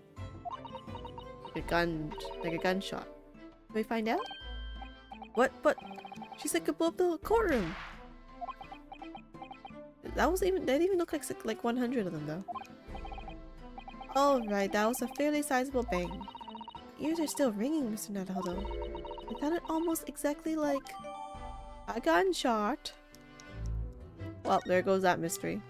Like a gunshot. Can we find out? What? But she said could blow up the courtroom. That didn't even look like 100 of them though. Alright, that was a fairly sizable bang. Ears are still ringing, Mr. Nunhodo. It sounded almost exactly like a gunshot. Well, there goes that mystery.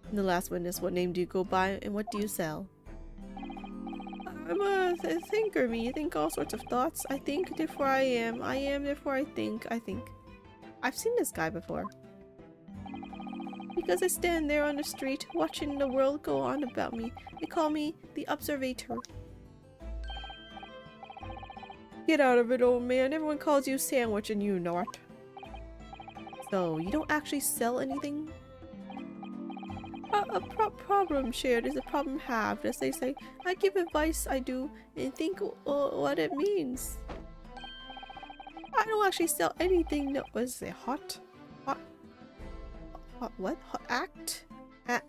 And the last witness, what name do you go by and what do you sell? I'm a thinker, me. I think all sorts of thoughts. I think, therefore I am. I am, therefore I think. I've seen this guy before. Because I stand there on the street, watching the world go on about me. They call me the Observator. Get out of it, old man. Everyone calls you Sandwich and you know it. So, you don't actually sell anything? A problem shared is a problem halved, as they say. I give advice, I do, and think what it means. I don't actually sell anything that was a hot what? Hot act? I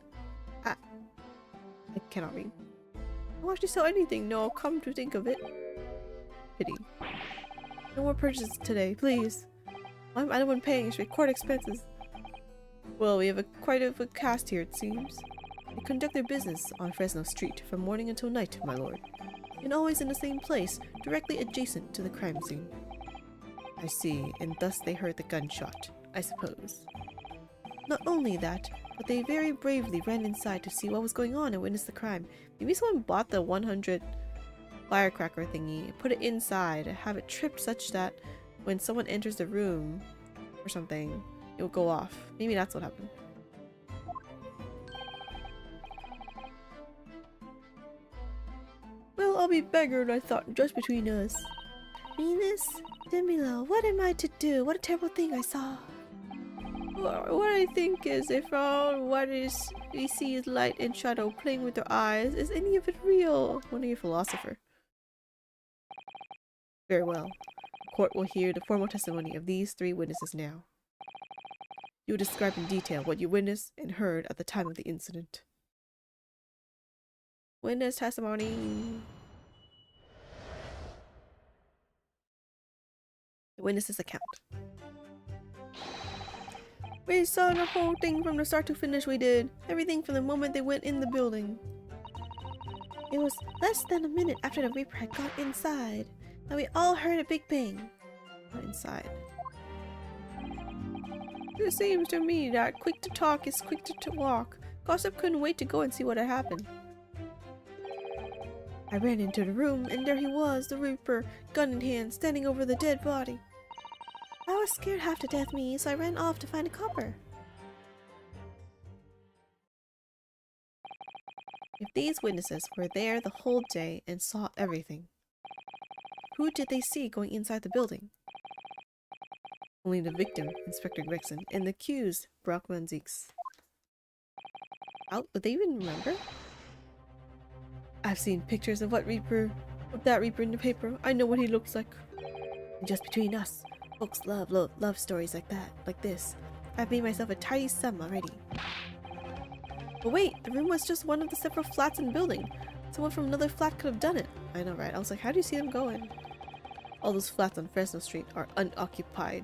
cannot read. I don't actually sell anything, no, come to think of it. Pity. No more purchases today, please. I'm the one paying for court expenses. Well, we have quite a cast here, it seems. They conduct their business on Fresno Street from morning until night, my lord. And always in the same place, directly adjacent to the crime scene. I see, and thus they heard the gunshot, I suppose. Not only that, but they very bravely ran inside to see what was going on and witness the crime. Maybe someone bought the 100 firecracker thingy, put it inside, have it tripped such that when someone enters the room or something, it will go off. Maybe that's what happened. Well, I'll be beggared, I thought, just between us. Venus, Demilo, what am I to do? What a terrible thing I saw. What I think is, if all what is we see is light and shadow playing with their eyes, is any of it real? One of your philosopher. Very well. The court will hear the formal testimony of these three witnesses now. You will describe in detail what you witnessed and heard at the time of the incident. Witness testimony. The witness's account. We saw the whole thing from the start to finish, we did. Everything from the moment they went in the building. It was less than a minute after the Reaper had got inside that we all heard a big bang. Inside. It seems to me that quick to talk is quick to walk. Gossip couldn't wait to go and see what had happened. I ran into the room, and there he was, the Reaper, gun in hand, standing over the dead body. I was scared half to death, me, so I ran off to find a copper. If these witnesses were there the whole day and saw everything, who did they see going inside the building? Only the victim, Inspector Gregson, and the accused, Brock Van Zeeks. Would they even remember? I've seen pictures of that Reaper in the paper. I know what he looks like. And just between us, folks love stories like that, like this. I've made myself a tidy sum already. But wait, the room was just one of the several flats in the building. Someone from another flat could have done it. I know, right? I was like, how do you see them going? All those flats on Fresno Street are unoccupied.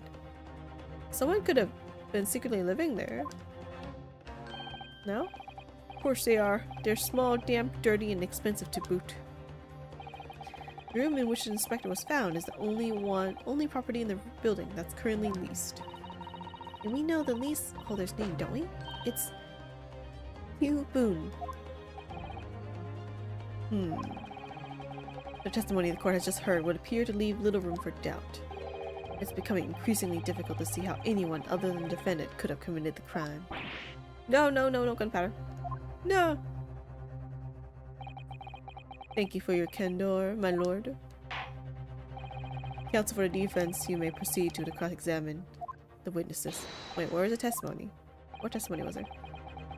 Someone could have been secretly living there. No? Of course they are. They're small, damp, dirty, and expensive to boot. The room in which the inspector was found is the only property in the building that's currently leased. And we know the leaseholder's name, don't we? It's Hugh Boone. The testimony the court has just heard would appear to leave little room for doubt. It's becoming increasingly difficult to see how anyone other than the defendant could have committed the crime. No, gunpowder. No! Thank you for your candor, my lord. Counsel for the defense, you may proceed to cross-examine the witnesses. Wait, where is the testimony? What testimony was there?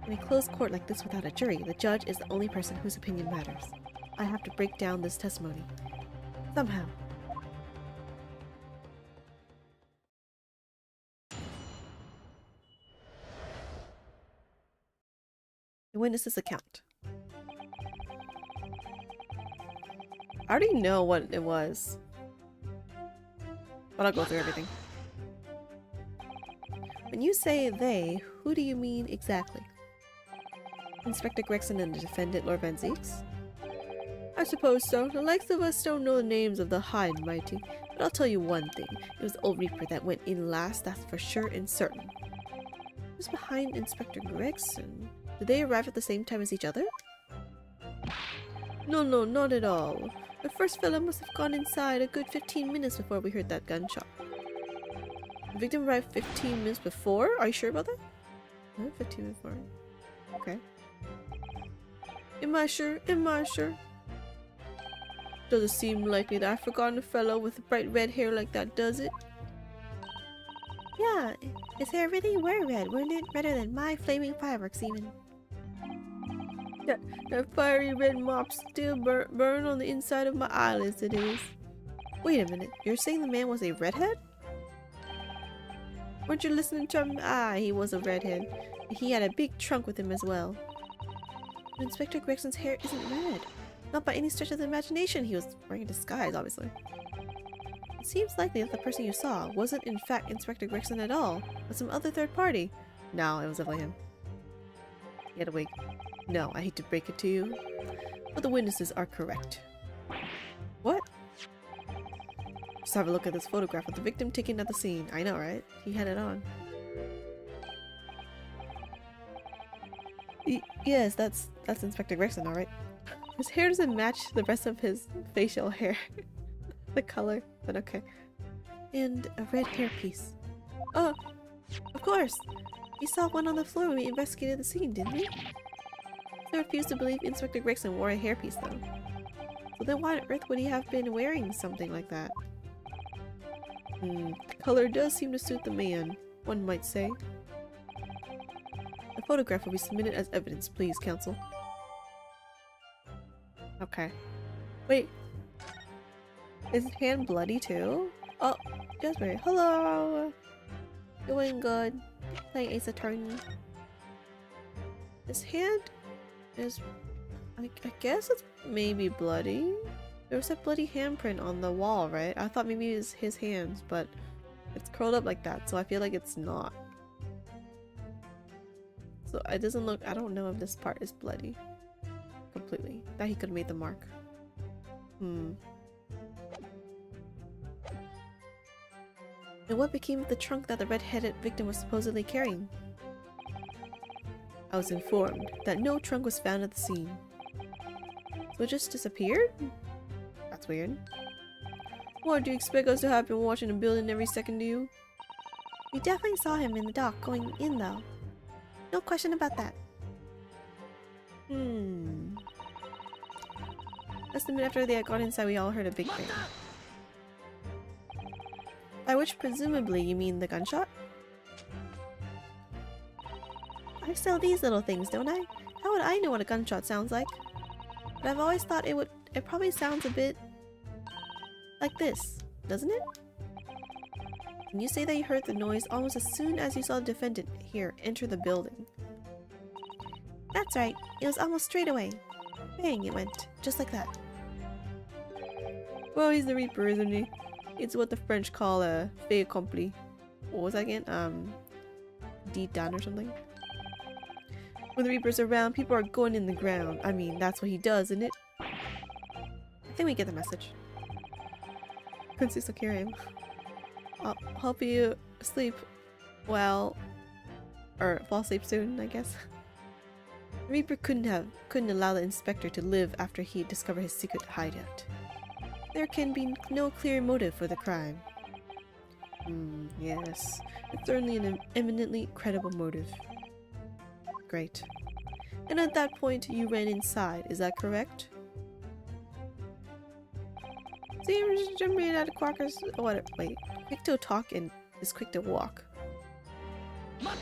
In a closed court like this without a jury, the judge is the only person whose opinion matters. I have to break down this testimony. Somehow. The witness's account. I already know what it was, but I'll go through everything. When you say they, who do you mean exactly? Inspector Gregson and the defendant, Lord Van Zeeks? I suppose so. The likes of us don't know the names of the high and mighty, but I'll tell you one thing. It was the old Reaper that went in last, that's for sure and certain. Who's behind Inspector Gregson? Did they arrive at the same time as each other? No, not at all. The first fella must have gone inside a good 15 minutes before we heard that gunshot. The victim arrived 15 minutes before? Are you sure about that? 15 minutes before. Okay. Am I sure? Does it seem likely that I've forgotten a fellow with bright red hair like that, does it? Yeah, his hair really were red, weren't it? Redder than my flaming fireworks even. That fiery red mop still burn on the inside of my eyelids, it is. Wait a minute, you're saying the man was a redhead? Weren't you listening to him? Ah, he was a redhead. And he had a big trunk with him as well. But Inspector Gregson's hair isn't red. Not by any stretch of the imagination. He was wearing a disguise, obviously. It seems likely that the person you saw wasn't in fact Inspector Gregson at all, but some other third party. No, it was definitely him. He had a wig. No, I hate to break it to you, but the witnesses are correct. What? Just have a look at this photograph of the victim taken at the scene. I know, right? He had it on. Yes, that's Inspector Gregson, alright. His hair doesn't match the rest of his facial hair. The color, but okay. And a red hairpiece. Oh, of course! We saw one on the floor when we investigated the scene, didn't we? I refuse to believe Inspector Gregson wore a hairpiece, though. So then why on earth would he have been wearing something like that? The color does seem to suit the man, one might say. The photograph will be submitted as evidence, please, counsel. Okay. Wait. Is his hand bloody too? Oh, Jasmine. Hello! Doing good. Playing Ace Attorney. His hand is... I guess it's maybe bloody? There was a bloody handprint on the wall, right? I thought maybe it was his hands, but it's curled up like that, so I feel like it's not. So it doesn't look... I don't know if this part is bloody. Completely. That he could have made the mark. And what became of the trunk that the red-headed victim was supposedly carrying? I was informed that no trunk was found at the scene. So it just disappeared? That's weird. What, do you expect us to have been watching the building every second, do you? We definitely saw him in the dock going in, though. No question about that. Less than a minute after they had gone inside, we all heard a big bang. By which presumably you mean the gunshot? I sell these little things, don't I? How would I know what a gunshot sounds like? But I've always thought it probably sounds a bit like this, doesn't it? And you say that you heard the noise almost as soon as you saw the defendant here enter the building. That's right, it was almost straight away. Bang, it went, just like that. Well, he's the Reaper, isn't he? It's what the French call a fait accompli. What was that again? Deed done or something? When the Reaper's around, people are going in the ground. I mean, that's what he does, isn't it? I think we get the message. Princess will carry him. I'll help you sleep well, or fall asleep soon, I guess. The Reaper couldn't allow the inspector to live after he discovered his secret hideout. There can be no clear motive for the crime. Yes. It's certainly an eminently credible motive. Great. And at that point, you ran inside, is that correct? See, jumping out of quackers. What? Wait. Quick to talk and is quick to walk.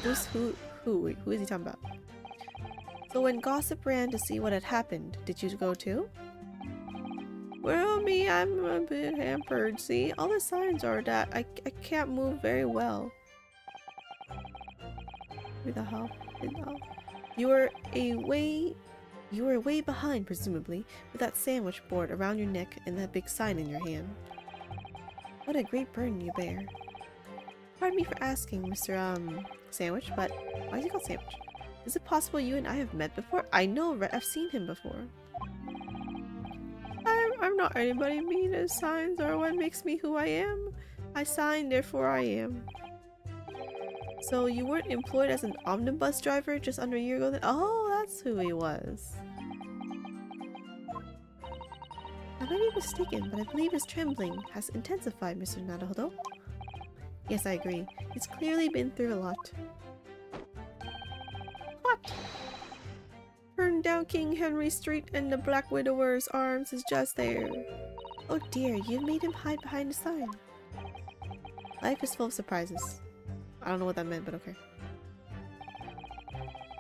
Who is he talking about? So when Gossip ran to see what had happened, did you go too? Well, me, I'm a bit hampered. See, all the signs are that I can't move very well. Who the hell? You were way behind, presumably, with that sandwich board around your neck and that big sign in your hand. What a great burden you bear. Pardon me for asking, Mr. Sandwich, but why is he called Sandwich? Is it possible you and I have met before? I know, I've seen him before. I'm not anybody. Me, the signs are what makes me who I am. I sign, therefore I am. So you weren't employed as an omnibus driver just under a year ago then? Oh, that's who he was. I might be mistaken, but I believe his trembling has intensified, Mr. Naruhodo. Yes, I agree. He's clearly been through a lot. What? Turn down King Henry Street and the Black Widower's arms is just there. Oh dear, you've made him hide behind a sign. Life is full of surprises. I don't know what that meant, but okay.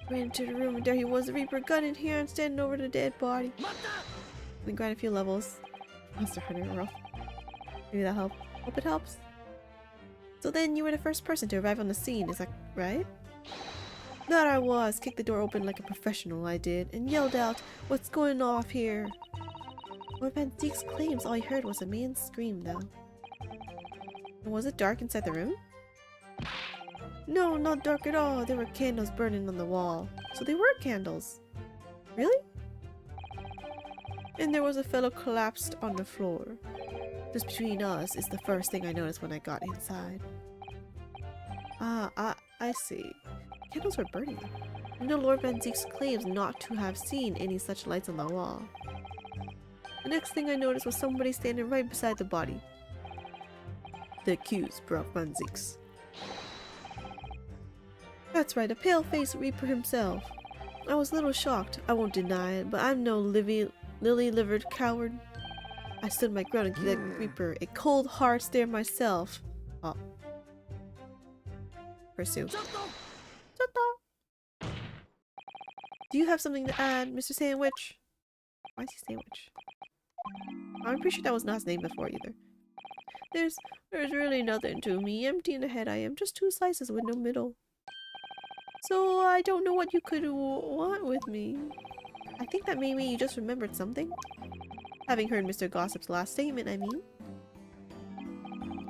Ran into the room and there he was, the Reaper, gun in hand, standing over the dead body. We grind a few levels. Monster Hunter rough. Maybe that helped. Hope it helps. So then you were the first person to arrive on the scene, is that right? That I was. Kicked the door open like a professional, I did, and yelled out, "What's going off here?" Lord Van Zeke's claims all he heard was a man's scream, though. And was it dark inside the room? No, not dark at all. There were candles burning on the wall. So they were candles. Really? And there was a fellow collapsed on the floor. Just between us is the first thing I noticed when I got inside. Ah, I see. Candles were burning. You know Lord Van Zeke's claims not to have seen any such lights on the wall. The next thing I noticed was somebody standing right beside the body. The accused, Brock Van Zeke's. That's right, a pale-faced Reaper himself. I was a little shocked, I won't deny it, but I'm no lily-livered coward. I stood my ground and gave that Reaper a cold hard stare myself. Oh. Pursue. Do you have something to add, Mr. Sandwich? Why is he Sandwich? I'm pretty sure that was not his name before either. There's really nothing to me. Empty in the head I am. Just two slices with no middle. So I don't know what you could want with me. I think that maybe you just remembered something. Having heard Mr. Gossip's last statement, I mean.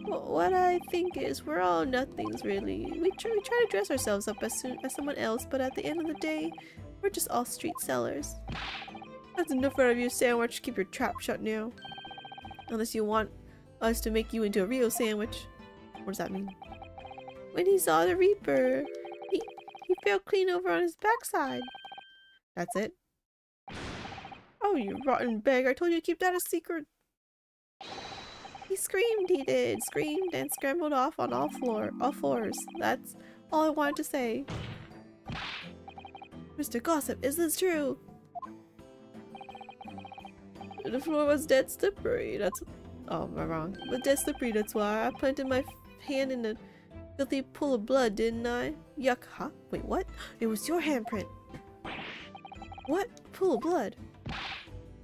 Well, what I think is we're all nothings, really. We try to dress ourselves up as someone else, but at the end of the day, we're just all street sellers. That's enough out of you, Sandwich. Keep your trap shut now. Unless you want us to make you into a real sandwich. What does that mean? When he saw the Reaper, he fell clean over on his backside. That's it? Oh, you rotten bag. I told you to keep that a secret. He screamed, he did. Screamed and scrambled off on all fours. That's all I wanted to say. Mr. Gossip, is this true? The floor was dead slippery. That's... Oh, am I wrong? But dead slippery, that's why. I planted my hand in a filthy pool of blood, didn't I? Yuck, huh? Wait, what? It was your handprint. What? Pool of blood?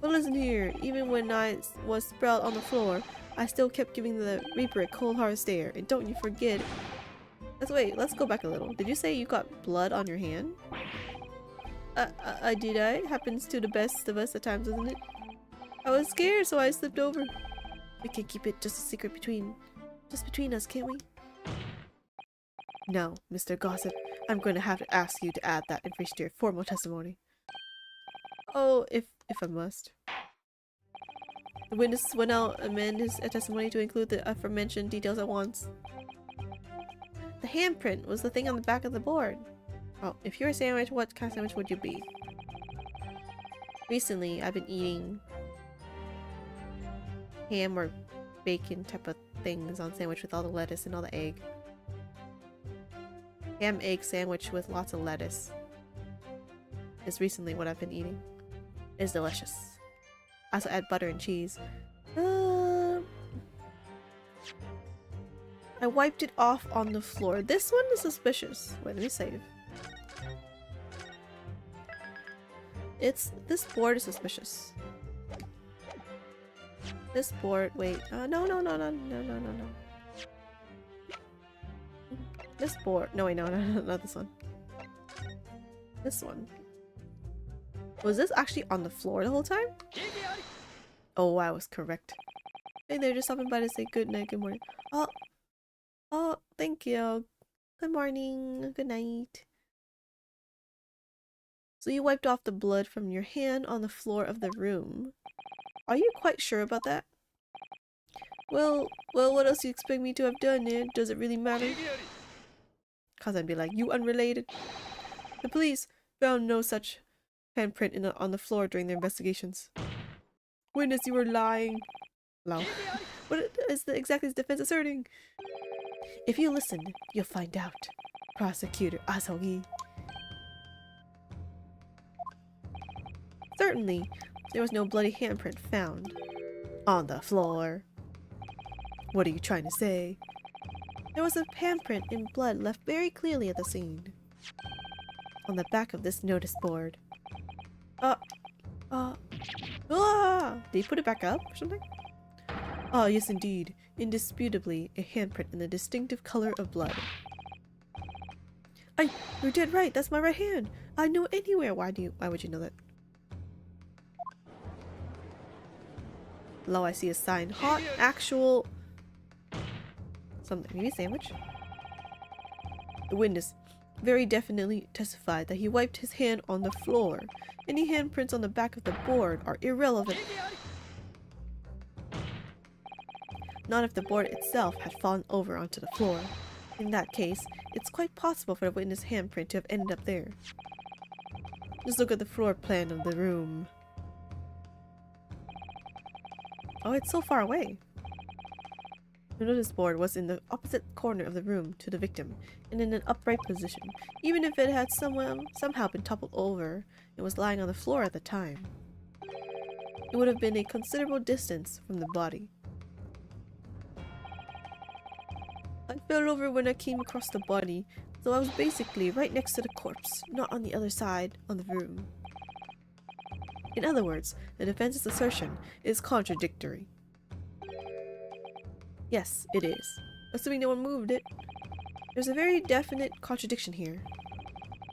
But listen here, even when I was sprawled on the floor, I still kept giving the Reaper a cold hard stare, and don't you forget it. Let's go back a little. Did you say you got blood on your hand? I did. It happens to the best of us at times, doesn't it? I was scared, so I slipped over. We can keep it just a secret between us, can't we? No, Mr. Gossip. I'm going to have to ask you to add that information to your formal testimony. Oh, if I must. The witness will now amend his testimony to include the aforementioned details at once. The handprint was the thing on the back of the board. Oh, if you're a sandwich, what kind of sandwich would you be? Recently, I've been eating ham or bacon type of things on sandwich with all the lettuce and all the egg. Ham egg sandwich with lots of lettuce is recently what I've been eating. It's delicious. I also add butter and cheese. I wiped it off on the floor. This one is suspicious. Wait, let me save. This board is suspicious. This board, wait, no. This board, no wait, no, not this one. This one. Was this actually on the floor the whole time? Oh, I was correct. Hey there, just stopping by to say good night, good morning. Oh, thank you. Good morning, good night. So you wiped off the blood from your hand on the floor of the room. Are you quite sure about that? Well, what else do you expect me to have done, man? Does it really matter? Cause I'd be like, you unrelated. The police found no such handprint on the floor during their investigations. Witness, you were lying. Hello. What is exactly his defense asserting? If you listen, you'll find out. Prosecutor Asogi. Certainly, there was no bloody handprint found on the floor. What are you trying to say? There was a handprint in blood left very clearly at the scene. On the back of this notice board. Did he put it back up or something? Ah, yes indeed. Indisputably, a handprint in the distinctive color of blood. You're dead right, that's my right hand. I know anywhere. Why would you know that? Below I see a sign. Hot, actual... something. Maybe sandwich? The witness very definitely testified that he wiped his hand on the floor. Any handprints on the back of the board are irrelevant. Not if the board itself had fallen over onto the floor. In that case, it's quite possible for the witness' handprint to have ended up there. Just look at the floor plan of the room. Oh, it's so far away. The notice board was in the opposite corner of the room to the victim, and in an upright position. Even if it had somehow been toppled over, it was lying on the floor at the time. It would have been a considerable distance from the body. I fell over when I came across the body, so I was basically right next to the corpse, not on the other side of the room. In other words, the defense's assertion is contradictory. Yes, it is. Assuming no one moved it. There's a very definite contradiction here,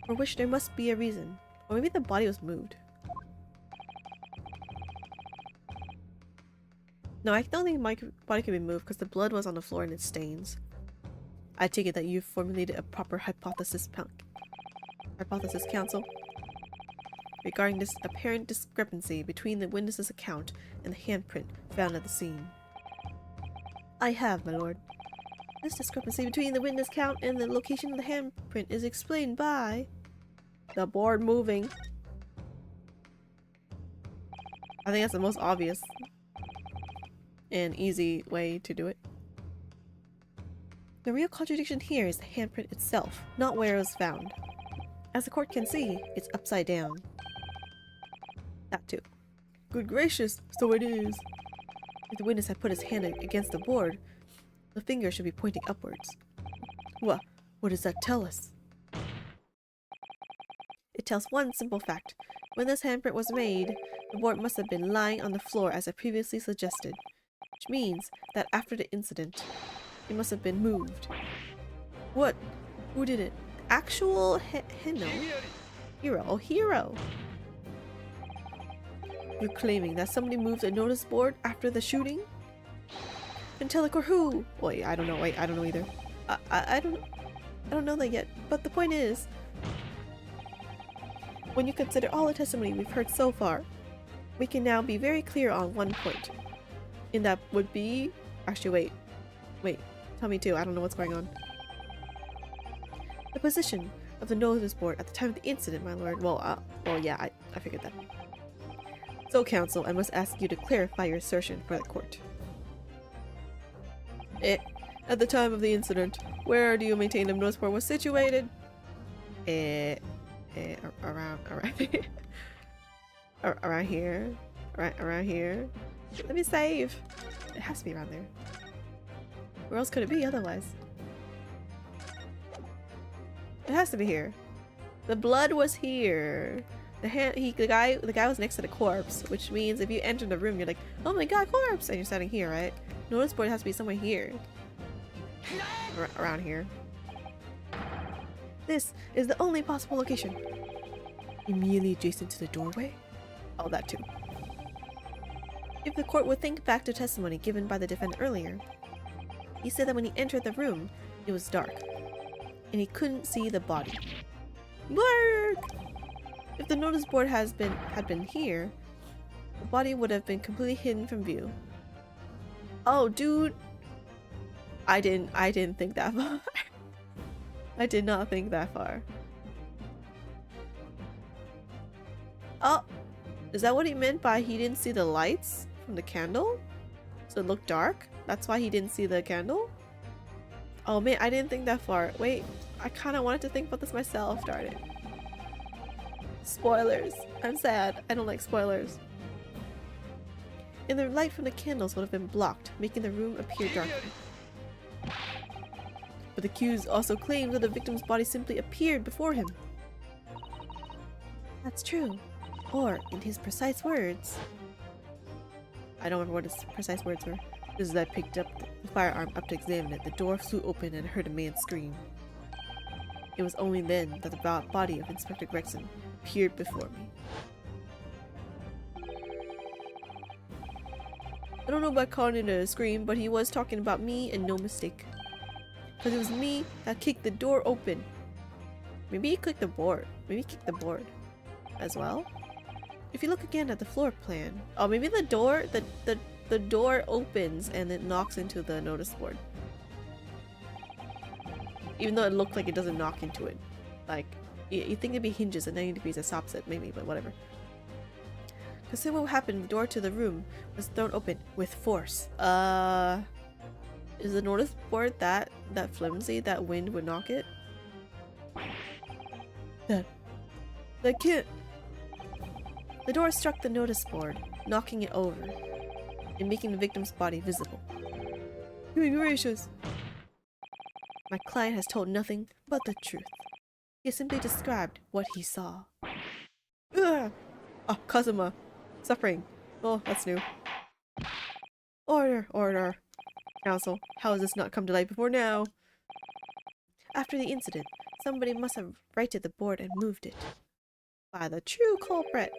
for which there must be a reason. Or maybe the body was moved. No, I don't think my body could be moved because the blood was on the floor and it stains. I take it that you've formulated a proper hypothesis, counsel, regarding this apparent discrepancy between the witness's account and the handprint found at the scene. I have, my lord. This discrepancy between the witness count and the location of the handprint is explained by the board moving. I think that's the most obvious and easy way to do it. The real contradiction here is the handprint itself, not where it was found. As the court can see, it's upside down. That too. Good gracious, so it is. If the witness had put his hand against the board, the finger should be pointing upwards. What does that tell us? It tells one simple fact. When this handprint was made, the board must have been lying on the floor as I previously suggested, which means that after the incident, it must have been moved. What? Who did it? Actual Hero. You're claiming that somebody moved a notice board after the shooting? And tell the court who? Wait, I don't know. Wait, I don't know either. I don't know that yet. But the point is, when you consider all the testimony we've heard so far, we can now be very clear on one point. And that would be... Actually, wait. Tell me too. I don't know what's going on. The position of the notice board at the time of the incident, my lord. Well, yeah, I figured that. So, counsel, I must ask you to clarify your assertion for the court. At the time of the incident, where do you maintain the notice board was situated? Around here. Around here. Around here. Let me save. It has to be around there. Where else could it be otherwise? It has to be here. The blood was here. The guy was next to the corpse, which means if you enter the room, you're like, oh my god, corpse! And you're standing here, right? Notice board has to be somewhere here. Around here. This is the only possible location. Immediately adjacent to the doorway? Oh, that too. If the court would think back to testimony given by the defendant earlier, he said that when he entered the room, it was dark, and he couldn't see the body. Work! If the notice board had been here, the body would have been completely hidden from view. Oh, dude! I didn't think that far. I did not think that far. Oh! Is that what he meant by he didn't see the lights from the candle? So it looked dark? That's why he didn't see the candle? Oh man, I didn't think that far. Wait, I kind of wanted to think about this myself, darn it. Spoilers. I'm sad. I don't like spoilers. And the light from the candles would have been blocked, making the room appear darker. But the accused also claimed that the victim's body simply appeared before him. That's true. Or, in his precise words... I don't remember what his precise words were. Just as I picked up the firearm up to examine it, the door flew open and I heard a man scream. It was only then that the body of Inspector Gregson appeared before me. I don't know about calling it a scream, but he was talking about me and no mistake. Because it was me that kicked the door open. Maybe he clicked the board. Maybe he kicked the board as well. If you look again at the floor plan, oh, maybe the door, the door opens and it knocks into the notice board. Even though it looked like it doesn't knock into it. Like, you think it'd be hinges at 90 degrees that stops it, maybe, but whatever. Because then what happened, the door to the room was thrown open with force. Is the notice board that flimsy that wind would knock it? That can't. The door struck the notice board, knocking it over, and making the victim's body visible. Good gracious! My client has told nothing but the truth. He has simply described what he saw. Ugh! Oh, Kazuma. Suffering. Oh, that's new. Order, order. Counsel, how has this not come to light before now? After the incident, somebody must have righted the board and moved it. By the true culprit!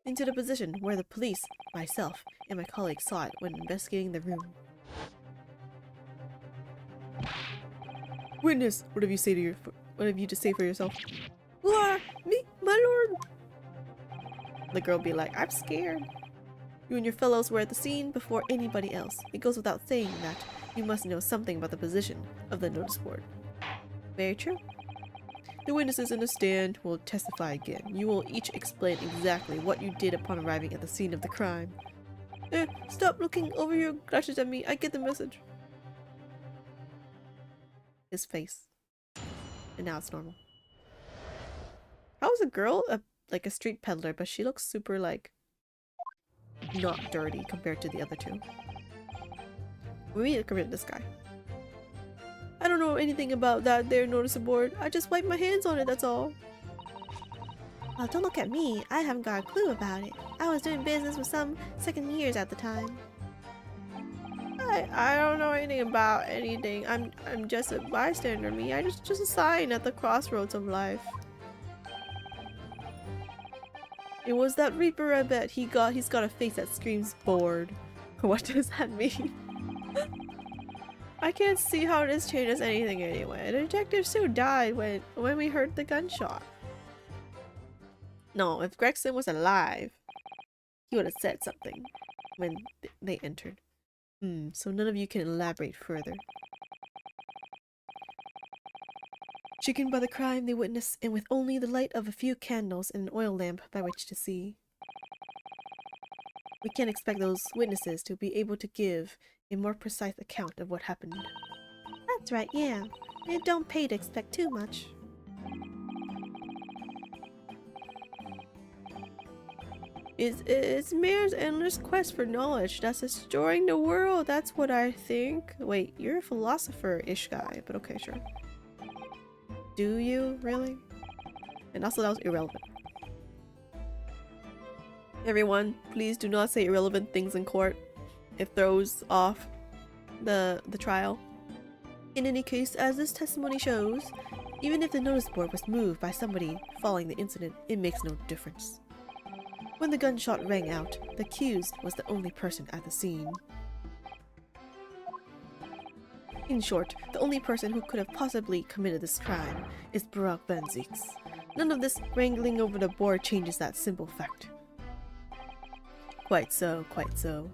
Into the position where the police, myself, and my colleagues saw it when investigating the room. Witness, what have you to say for yourself? Me, my lord. The girl be like, I'm scared. You and your fellows were at the scene before anybody else. It goes without saying that you must know something about the position of the notice board. Very true. The witnesses in the stand will testify again. You will each explain exactly what you did upon arriving at the scene of the crime. Stop looking over your glasses at me. I get the message. His face. And now it's normal. How is a girl like a street peddler, but she looks super like not dirty compared to the other two? We need to commit this guy. I don't know anything about that there notice board. I just wiped my hands on it, that's all. Well, don't look at me. I haven't got a clue about it. I was doing business with some second years at the time. I don't know anything about anything. I'm just a bystander, me. I just a sign at the crossroads of life. It was that Reaper, I bet. He's got a face that screams bored. What does that mean? I can't see how this changes anything anyway. The detective still died when we heard the gunshot. No, if Gregson was alive, he would have said something when they entered. So none of you can elaborate further. Shaken by the crime they witnessed, and with only the light of a few candles and an oil lamp by which to see. We can't expect those witnesses to be able to give a more precise account of what happened. That's right, yeah. It don't pay to expect too much. It's man's endless quest for knowledge that's destroying the world. That's what I think. Wait, you're a philosopher-ish guy, but okay, sure. Do you? Really? And also that was irrelevant. Everyone, please do not say irrelevant things in court. It throws off the trial. In any case, as this testimony shows, even if the notice board was moved by somebody following the incident, it makes no difference. When the gunshot rang out, the accused was the only person at the scene. In short, the only person who could have possibly committed this crime is Barak Van Zieks. None of this wrangling over the board changes that simple fact. Quite so, quite so.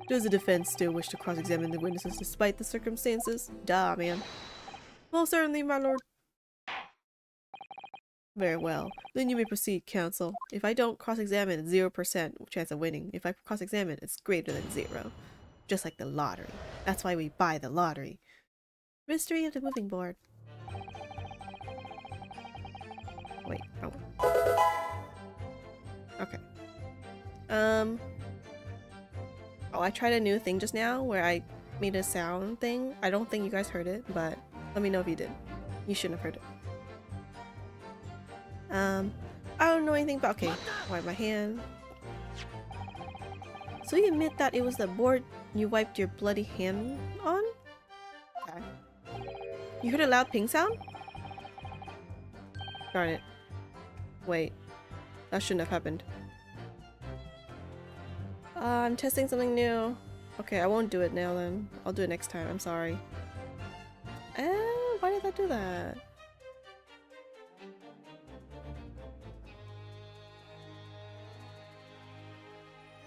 Does the defense still wish to cross-examine the witnesses despite the circumstances? Duh, man. Most certainly, my lord. Very well. Then you may proceed, counsel. If I don't cross-examine, it's 0% chance of winning. If I cross-examine, it's greater than 0. Just like the lottery. That's why we buy the lottery. Mystery of the moving board. Wait, oh. Okay. Oh, I tried a new thing just now where I made a sound thing. I don't think you guys heard it, but let me know if you did. You shouldn't have heard it. I don't know anything about— okay, wipe my hand. So you admit that it was the board you wiped your bloody hand on? Okay. You heard a loud ping sound? Darn it. Wait. That shouldn't have happened. I'm testing something new. Okay, I won't do it now then. I'll do it next time. I'm sorry. Why did I do that?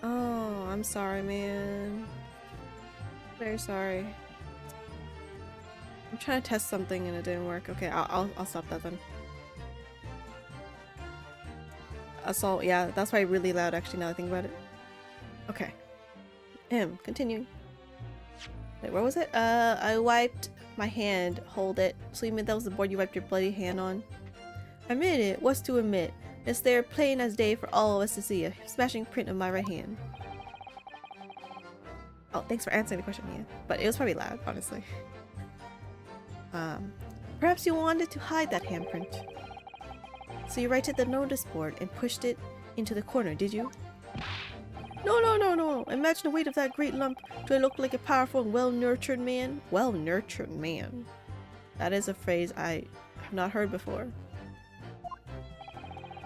Oh, I'm sorry, man. Very sorry. I'm trying to test something and it didn't work. Okay, I'll stop that then. Assault, yeah, that's why really loud actually now that I think about it. Okay. Continuing. Wait, where was it? I wiped my hand. Hold it. So you meant that was the board you wiped your bloody hand on? I admit it. What's to admit? It's there plain as day for all of us to see. A smashing print of my right hand. Oh, thanks for answering the question, Mia. But it was probably loud, honestly. Perhaps you wanted to hide that handprint. So you righted the notice board and pushed it into the corner, did you? No, no, no, no. Imagine the weight of that great lump. Do I look like a powerful and well-nurtured man? Well-nurtured man. That is a phrase I have not heard before.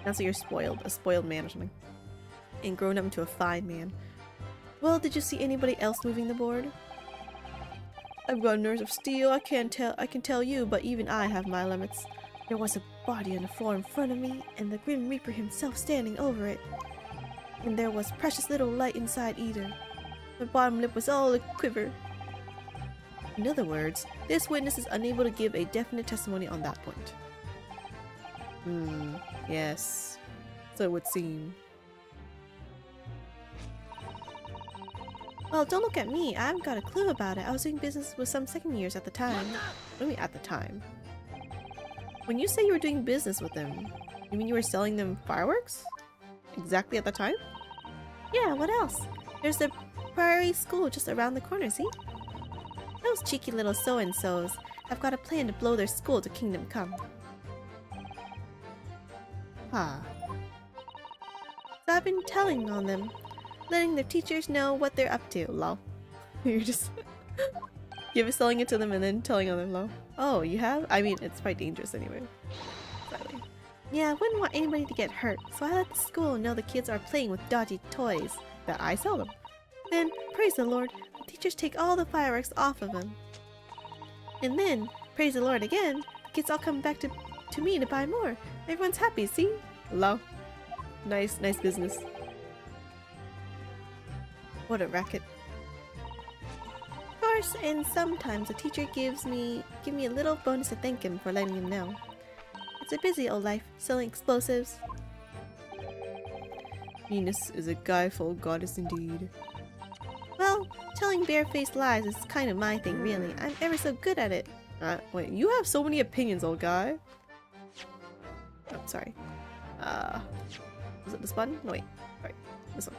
That's like you're spoiled. A spoiled man or something. And grown up into a fine man. Well, did you see anybody else moving the board? I've got nerves of steel. I can tell you, but even I have my limits. There was a body on the floor in front of me, and the Grim Reaper himself standing over it. And there was precious little light inside either. My bottom lip was all a quiver. In other words, this witness is unable to give a definite testimony on that point. Yes. So it would seem. Well, don't look at me. I haven't got a clue about it. I was doing business with some second years at the time. What do you mean at the time? When you say you were doing business with them, you mean you were selling them fireworks? Exactly at the time? Yeah, what else? There's the Prairie School just around the corner, see? Those cheeky little so-and-sos have got a plan to blow their school to Kingdom Come. Ah. So I've been telling on them, letting their teachers know what they're up to, lol. You're just selling it to them and then telling on them, lol. Oh, you have? I mean, it's quite dangerous anyway. Sadly. Yeah, I wouldn't want anybody to get hurt, so I let the school know the kids are playing with dodgy toys that I sell them. Then, praise the Lord, the teachers take all the fireworks off of him. And then, praise the Lord again, the kids all come back to me to buy more. Everyone's happy, see? Hello. Nice business. What a racket. Of course, and sometimes a teacher give me a little bonus to thank him for letting him know. It's a busy old life, selling explosives. Venus is a guileful goddess indeed. Well, telling barefaced lies is kind of my thing, really. I'm ever so good at it. Wait, you have so many opinions, old guy. Oh, sorry. Was it this button? No, wait. Right. This one.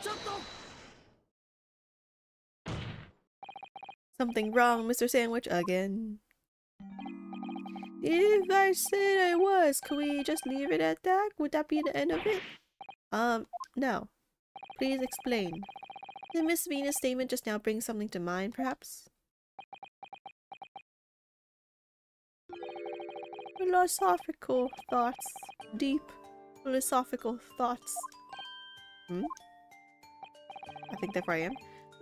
Something wrong, Mr. Sandwich, again. If I said I was, could we just leave it at that? Would that be the end of it? No. Please explain. Did Miss Venus' statement just now bring something to mind, perhaps? Philosophical thoughts. Deep philosophical thoughts. I think that's where I am.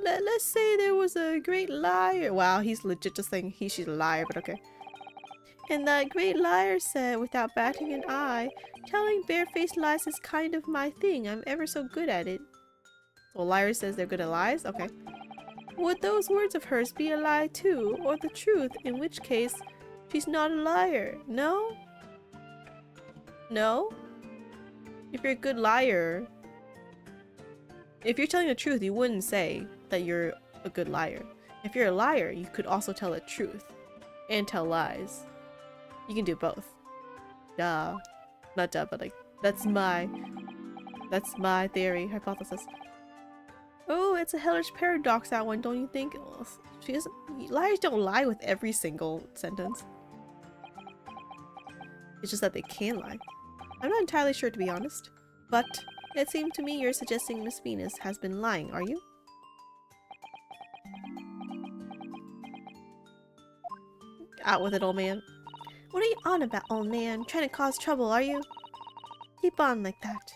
Let's say there was a great liar. Wow, he's legit just saying she's a liar, but okay. And that great liar said, without batting an eye, telling barefaced lies is kind of my thing. I'm ever so good at it. So a liar says they're good at lies? Okay. Would those words of hers be a lie too, or the truth, in which case she's not a liar? No? No? If you're a good liar, if you're telling the truth, you wouldn't say that you're a good liar. If you're a liar, you could also tell the truth and tell lies. You can do both. Duh. Not duh, but like, that's my theory, hypothesis. Oh, it's a hellish paradox, that one, don't you think? She doesn't, liars don't lie with every single sentence. It's just that they can lie. I'm not entirely sure, to be honest. But it seemed to me you're suggesting Miss Venus has been lying, are you? Out with it, old man. What are you on about, old man? Trying to cause trouble, are you? Keep on like that.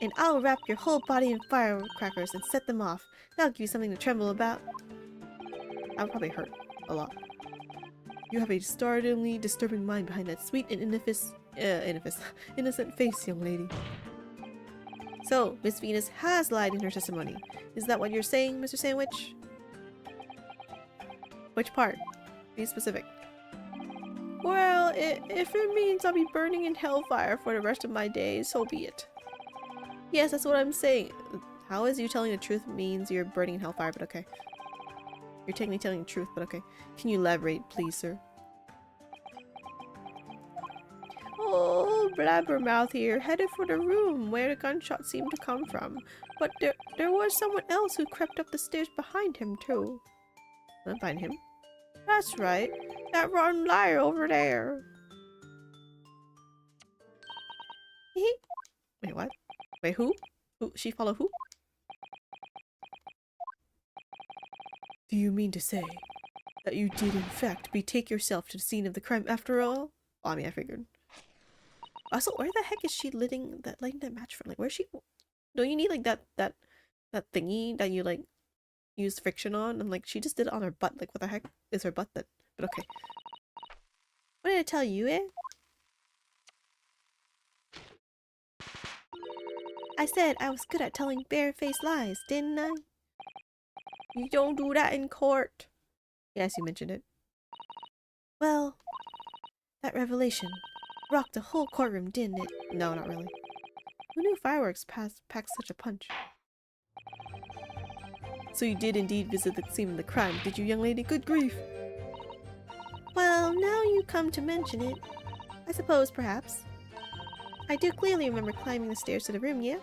And I'll wrap your whole body in firecrackers and set them off. That'll give you something to tremble about. That would probably hurt a lot. You have a startlingly disturbing mind behind that sweet and innocent face, young lady. So, Miss Venus has lied in her testimony. Is that what you're saying, Mr. Sandwich? Which part? Be specific. Well, if it means I'll be burning in hellfire for the rest of my days, so be it. Yes, that's what I'm saying. How is you telling the truth means you're burning in hellfire, but okay. You're technically telling the truth, but okay. Can you elaborate, please, sir? Oh, blabbermouth here, headed for the room where the gunshot seemed to come from. But there was someone else who crept up the stairs behind him, too. Behind him? That's right. That rotten liar over there. Wait, what? Wait, who? Who? She followed who? Do you mean to say that you did in fact betake yourself to the scene of the crime after all? Well, I mean, I figured. Also, where the heck is she lighting that match from? Like, where's she? Don't you need like that thingy that you like use friction on? And like, she just did it on her butt. Like, what the heck is her butt then? But okay. What did I tell you, eh? I said I was good at telling barefaced lies, didn't I? You don't do that in court. Yes, you mentioned it. Well, that revelation rocked the whole courtroom, didn't it? No, not really. Who knew fireworks packed such a punch? So you did indeed visit the scene of the crime, did you, young lady? Good grief! Well, now you come to mention it. I suppose, perhaps. I do clearly remember climbing the stairs to the room, yeah?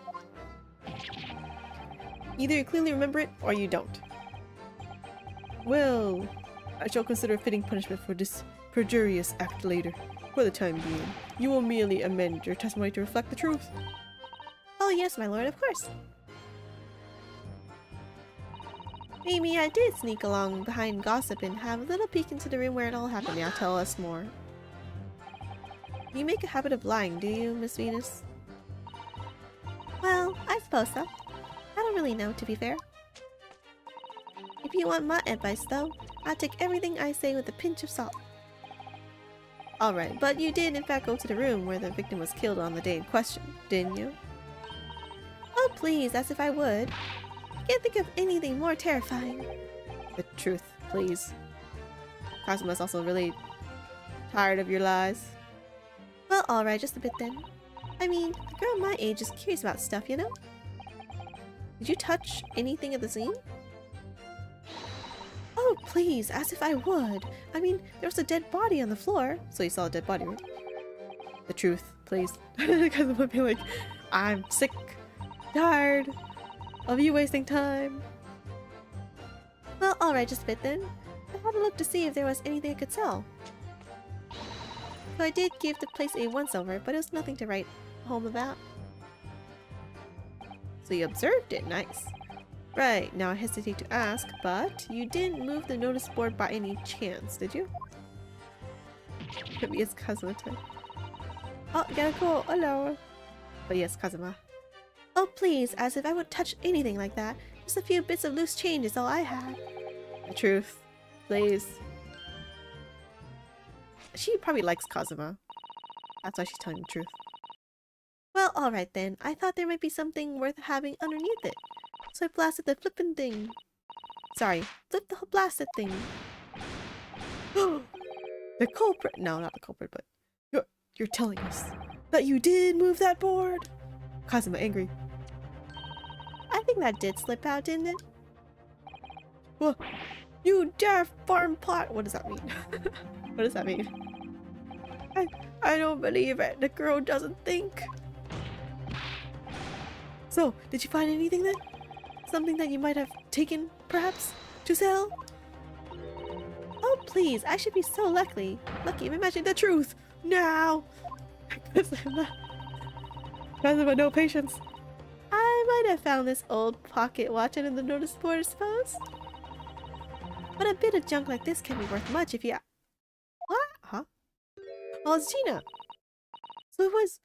Either you clearly remember it, or you don't. Well, I shall consider a fitting punishment for this perjurious act later. For the time being, you will merely amend your testimony to reflect the truth. Oh yes, my lord, of course. Maybe I did sneak along behind gossip and have a little peek into the room where it all happened. Now tell us more. You make a habit of lying, do you, Miss Venus? Well, I suppose so. I don't really know, to be fair. If you want my advice, though, I'll take everything I say with a pinch of salt. Alright, but you did in fact go to the room where the victim was killed on the day in question, didn't you? Oh please, as if I would. I can't think of anything more terrifying. The truth, please. Kazuma's also really tired of your lies. Well, alright, just a bit then. I mean, a girl my age is curious about stuff, you know? Did you touch anything at the scene? Oh, please, as if I would. I mean, there was a dead body on the floor. So you saw a dead body, right? The truth, please. Because it would be like, I'm sick, tired of you wasting time. Well, alright, just a bit then. I had a look to see if there was anything I could sell. So I did give the place a once-over, but it was nothing to write home about. So you observed it, nice. Right, now I hesitate to ask, but you didn't move the notice board by any chance, did you? Maybe it's Kazuma time. Oh, gotta go, hello. But yes, Kazuma. Oh please, as if I would touch anything like that. Just a few bits of loose change is all I had. The truth, please. She probably likes Kazuma. That's why she's telling the truth. Well, alright then. I thought there might be something worth having underneath it. So I blasted the flippin' thing. Sorry, flip the blasted thing. The culprit. No, not the culprit, but you're telling us that you did move that board. Kazuma angry. I think that did slip out, didn't it? Well, you daft farm pot. What does that mean? What does that mean? I don't believe it. The girl doesn't think. So, did you find anything then? Something that you might have taken, perhaps, to sell? Oh please, I should be so lucky. Imagine the truth now. Kazuma, no patience. I might have found this old pocket watch under the notice board, I suppose. But a bit of junk like this can be worth much if you... What? Huh? Oh, it's Gina. So it was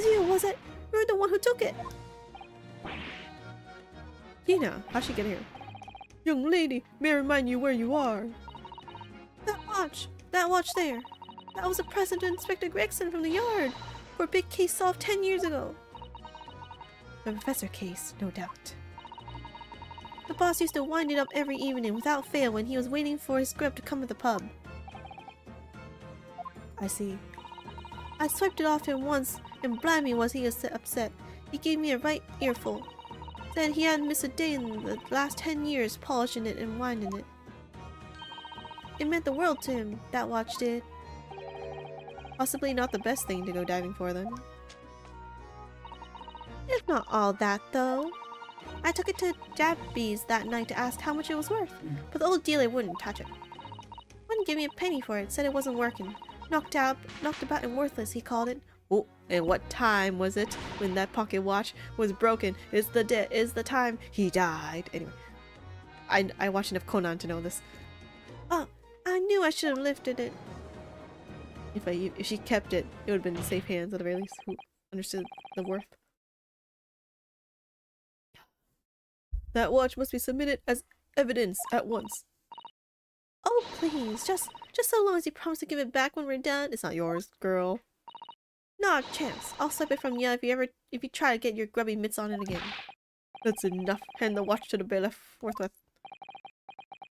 you, was it? You were the one who took it. Gina, how'd she get here? Young lady, may I remind you where you are? That watch there. That was a present to Inspector Gregson from the yard for a big case solved 10 years ago. The professor case, no doubt. The boss used to wind it up every evening without fail when he was waiting for his grub to come to the pub. I see. I swiped it off him once, and blimey was he upset. He gave me a right earful. Said he hadn't missed a day in the last 10 years polishing it and winding it. It meant the world to him, that watch did. Possibly not the best thing to go diving for then. It's not all that though. I took it to Jabby's that night to ask how much it was worth, but the old dealer wouldn't touch it. Wouldn't give me a penny for it, said it wasn't working. Knocked about and worthless, he called it. Oh, and what time was it when that pocket watch was broken? Is the time he died. Anyway, I watched enough Conan to know this. Oh, I knew I should have lifted it. If she kept it, it would have been in safe hands at the very least. Who understood the worth? That watch must be submitted as evidence at once. Oh please, just so long as you promise to give it back when we're done. It's not yours, girl. Not a chance. I'll swipe it from you if you try to get your grubby mitts on it again. That's enough. Hand the watch to the bailiff forthwith.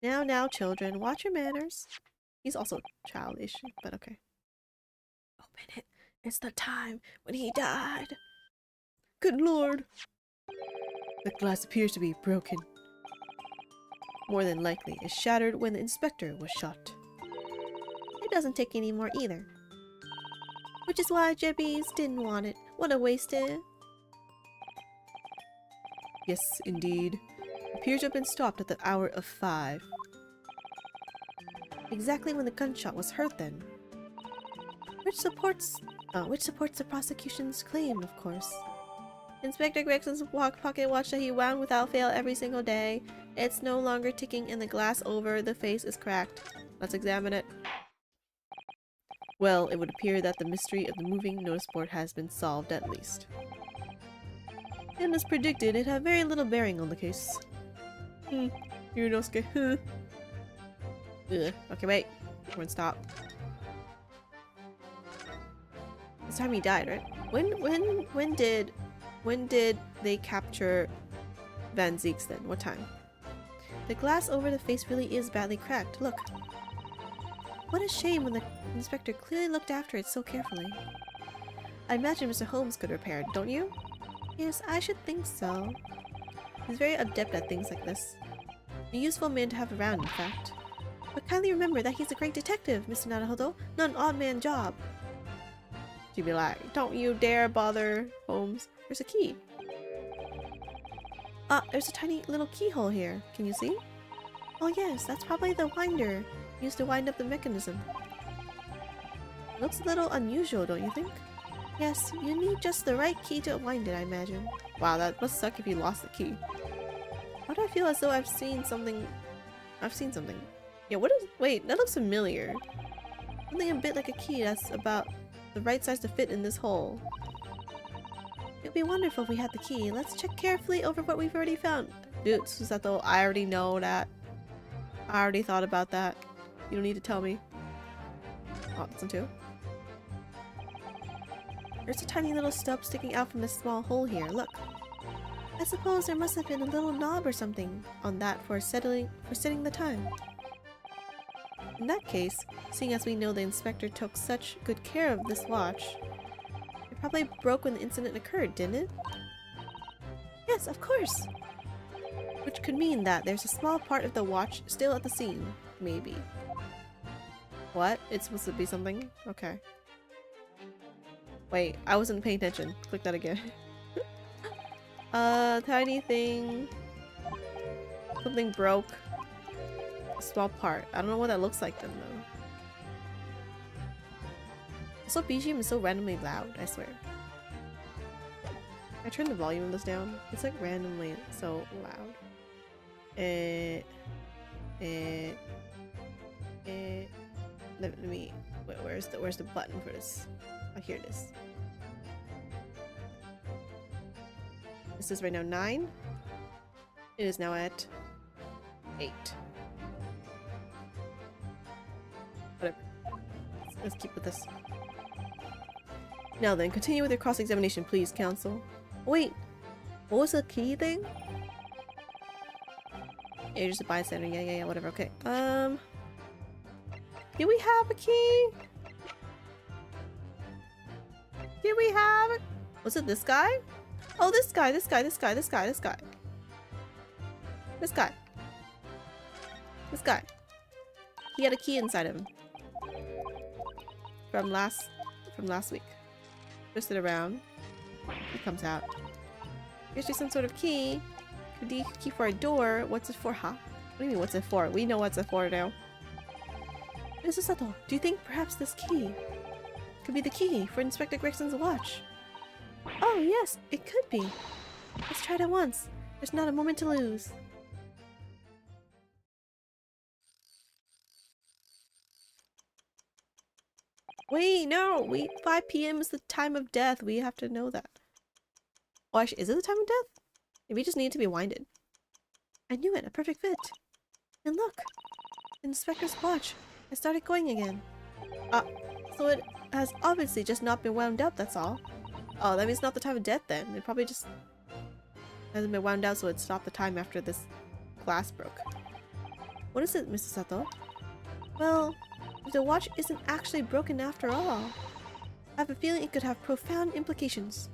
Now, children, watch your manners. He's also childish, but okay. Open it. It's the time when he died. Good lord. The glass appears to be broken. More than likely, it shattered when the inspector was shot. It doesn't take any more either. Which is why Jebbies didn't want it. What a waste, eh? Yes, indeed. Appears to have been stopped at the hour of 5. Exactly when the gunshot was heard then. Which supports the prosecution's claim, of course. Inspector Gregson's pocket watch that he wound without fail every single day. It's no longer ticking and the glass over the face is cracked. Let's examine it. Well, it would appear that the mystery of the moving notice board has been solved at least. And as predicted, it had very little bearing on the case. Yunosuke. Ugh. Okay, wait. Everyone stop. This time he died, right? When did they capture Van Zieks then? What time? The glass over the face really is badly cracked. Look. What a shame when the inspector clearly looked after it so carefully. I imagine Mr. Holmes could repair it, don't you? Yes, I should think so. He's very adept at things like this. A useful man to have around, in fact. But kindly remember that he's a great detective, Mr. Naruhodo, not an odd man job. She'd be like, don't you dare bother, Holmes. There's a key. There's a tiny little keyhole here. Can you see? Oh yes, that's probably the winder used to wind up the mechanism. Looks a little unusual, don't you think? Yes, you need just the right key to wind it, I imagine. Wow, that must suck if you lost the key. Why do I feel as though I've seen something? Yeah, what is- wait, that looks familiar. Something a bit like a key that's about the right size to fit in this hole. It'd be wonderful if we had the key. Let's check carefully over what we've already found. Dude, Susato, I already know that. I already thought about that. You don't need to tell me. Oh, this one too. There's a tiny little stub sticking out from this small hole here. Look. I suppose there must have been a little knob or something on that for setting the time. In that case, seeing as we know the inspector took such good care of this watch, it probably broke when the incident occurred, didn't it? Yes, of course! Which could mean that there's a small part of the watch still at the scene, maybe. What? It's supposed to be something? Okay. Wait, I wasn't paying attention. Click that again. Tiny thing. Something broke. A small part. I don't know what that looks like then though. Also, BGM is so randomly loud, I swear. I turned the volume of this down. It's like randomly so loud. Let me. Wait, where's the button for this? Oh, here it is. This is right now 9. It is now at 8. Whatever. Let's keep with this. Now then, continue with your cross-examination, please, counsel. Wait, what was the key thing? Yeah, you're just a bystander. Yeah, whatever. Okay. Do we have a key? Do we have it? Was it this guy? Oh, this guy. This guy. He had a key inside of him. From last week. Twist it around. He comes out. Here's just some sort of key. Could be a key for a door. What's it for, huh? What do you mean, what's it for? We know what's it for now. Susato, do you think perhaps this key could be the key for Inspector Gregson's watch? Oh yes, it could be. Let's try it at once. There's not a moment to lose. Wait, no! 5 p.m. is the time of death. We have to know that. Oh, actually, is it the time of death? Maybe it just needed to be winded. I knew it, a perfect fit. And look! The Inspector's watch. I started going again. So it has obviously just not been wound up, that's all. Oh, that means it's not the time of death then. It probably just hasn't been wound out, so it stopped the time after this glass broke. What is it, Mr. Sato? Well, the watch isn't actually broken after all. I have a feeling it could have profound implications.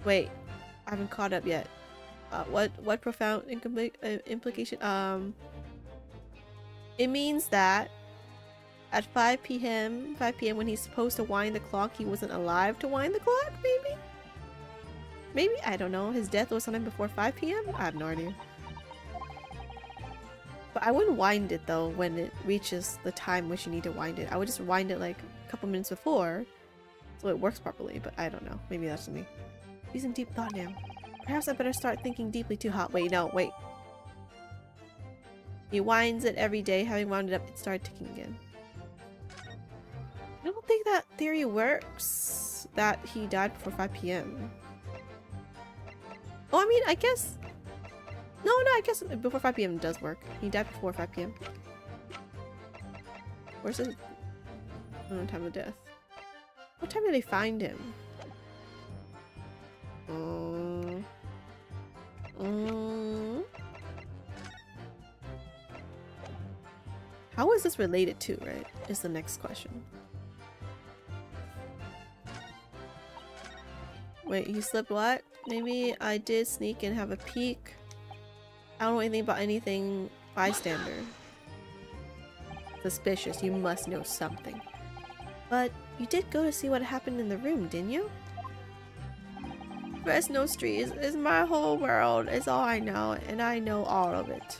Wait, I haven't caught up yet. What profound implication? It means that at 5 p.m. when he's supposed to wind the clock, he wasn't alive to wind the clock, maybe? Maybe? I don't know. His death was sometime before 5 p.m.? I have no idea. But I wouldn't wind it though when it reaches the time which you need to wind it. I would just wind it like a couple minutes before so it works properly, but I don't know. Maybe that's me. He's in deep thought now. Perhaps I better start thinking deeply too hot. Wait, no, wait. He winds it every day. Having wound it up, it started ticking again. I don't think that theory works. That he died before 5 p.m. Oh, I mean, I guess... No, I guess before 5 p.m. does work. He died before 5 p.m. Where's his time of death? What time did they find him? How is this related to, right? Is the next question. Wait, he slept what? Maybe I did sneak and have a peek. I don't know anything about anything bystander. Suspicious, you must know something. But you did go to see what happened in the room, didn't you? Fresno Street is my whole world. It's all I know, and I know all of it.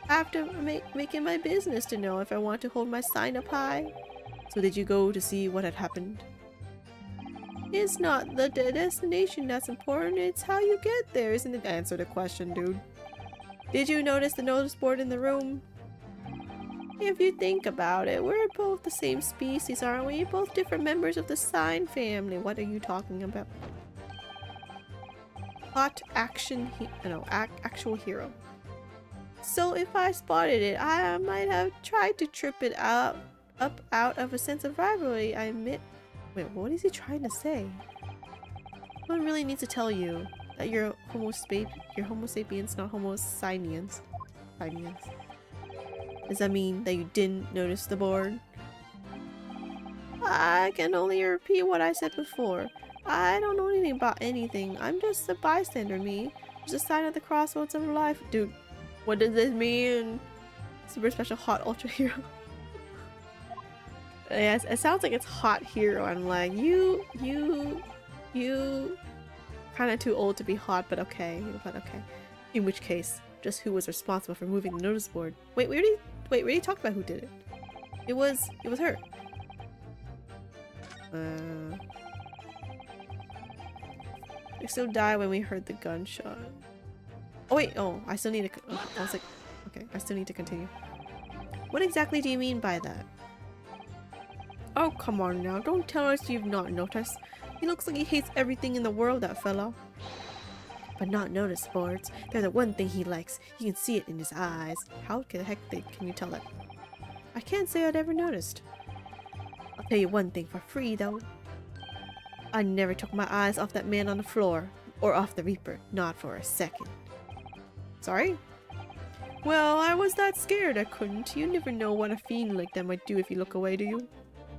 I have to make it my business to know if I want to hold my sign up high. So did you go to see what had happened? It's not the destination that's important, it's how you get there, isn't it? Answer the question, dude. Did you notice the notice board in the room? If you think about it, we're both the same species, aren't we? Both different members of the sign family. What are you talking about? Hot action actual hero. So if I spotted it, I might have tried to trip it up out of a sense of rivalry, I admit. Wait, what is he trying to say? No one really needs to tell you that you're Homo sapiens, not Homo simians. Does that mean that you didn't notice the board? I can only repeat what I said before. I don't know anything about anything. I'm just a bystander, me. Just a sign at the crossroads of life. Dude, what does this mean? Super special hot ultra hero. Yes, it sounds like it's hot hero. I'm like, you kind of too old to be hot, but okay. In which case, just who was responsible for moving the notice board? Wait, we already talked about who did it. It was her. We still died when we heard the gunshot. Oh wait, I still need to. I was like, okay, I still need to continue. What exactly do you mean by that? Oh, come on now, don't tell us you've not noticed. He looks like he hates everything in the world, that fella. But not notice boards. They're the one thing he likes. You can see it in his eyes. How the heck can you tell that? I can't say I'd ever noticed. I'll tell you one thing for free, though. I never took my eyes off that man on the floor. Or off the Reaper. Not for a second. Sorry? Well, I was that scared I couldn't. You never know what a fiend like that might do if you look away, do you?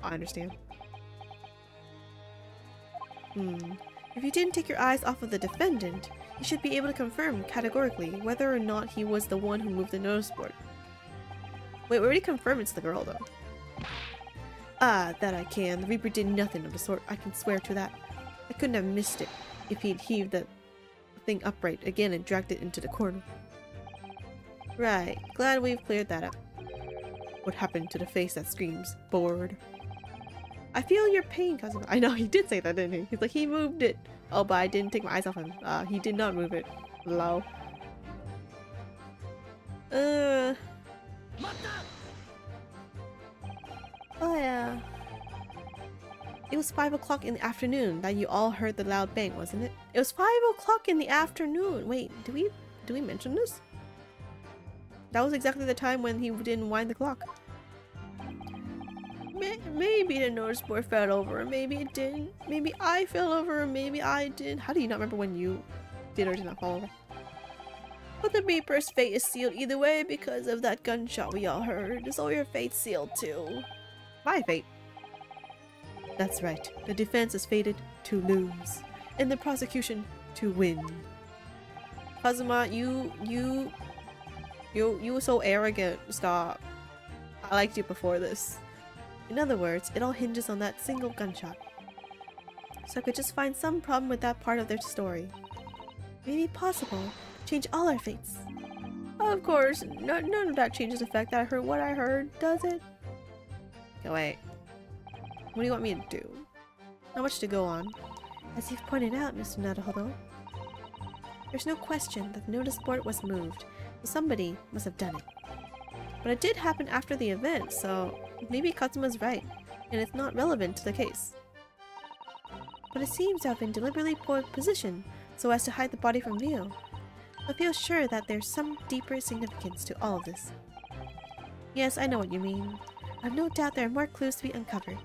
I understand. If you didn't take your eyes off of the defendant, you should be able to confirm categorically whether or not he was the one who moved the notice board. Wait, we already confirmed it's the girl, though. Ah, that I can. The Reaper did nothing of the sort. I can swear to that. I couldn't have missed it if he'd heaved the thing upright again and dragged it into the corner. Right. Glad we've cleared that up. What happened to the face that screams, bored? I feel your pain, Kazuma. I know, he did say that, didn't he? He's like, he moved it. Oh, but I didn't take my eyes off him. He did not move it. Lol. Oh yeah. It was 5 o'clock in the afternoon that you all heard the loud bang, wasn't it? It was 5 o'clock in the afternoon. Wait, do we mention this? That was exactly the time when he didn't wind the clock. Maybe the notice board fell over, maybe it didn't. Maybe I fell over, maybe I didn't. How do you not remember when you did or did not fall over? But the Reaper's fate is sealed either way because of that gunshot we all heard. So your fate's sealed too. My fate? That's right. The defense is fated to lose, and the prosecution to win. Kazuma, you were so arrogant. Stop. I liked you before this. In other words, it all hinges on that single gunshot. So I could just find some problem with that part of their story. Maybe possible to change all our fates. Of course, none of that changes the fact that I heard what I heard, does it? Okay, wait. What do you want me to do? Not much to go on. As you've pointed out, Mr. Naruhodo, there's no question that the notice board was moved, so somebody must have done it. But it did happen after the event, so maybe Katsuma's right, and it's not relevant to the case. But it seems to have been deliberately positioned so as to hide the body from view. I feel sure that there's some deeper significance to all of this. Yes, I know what you mean. I've no doubt there are more clues to be uncovered.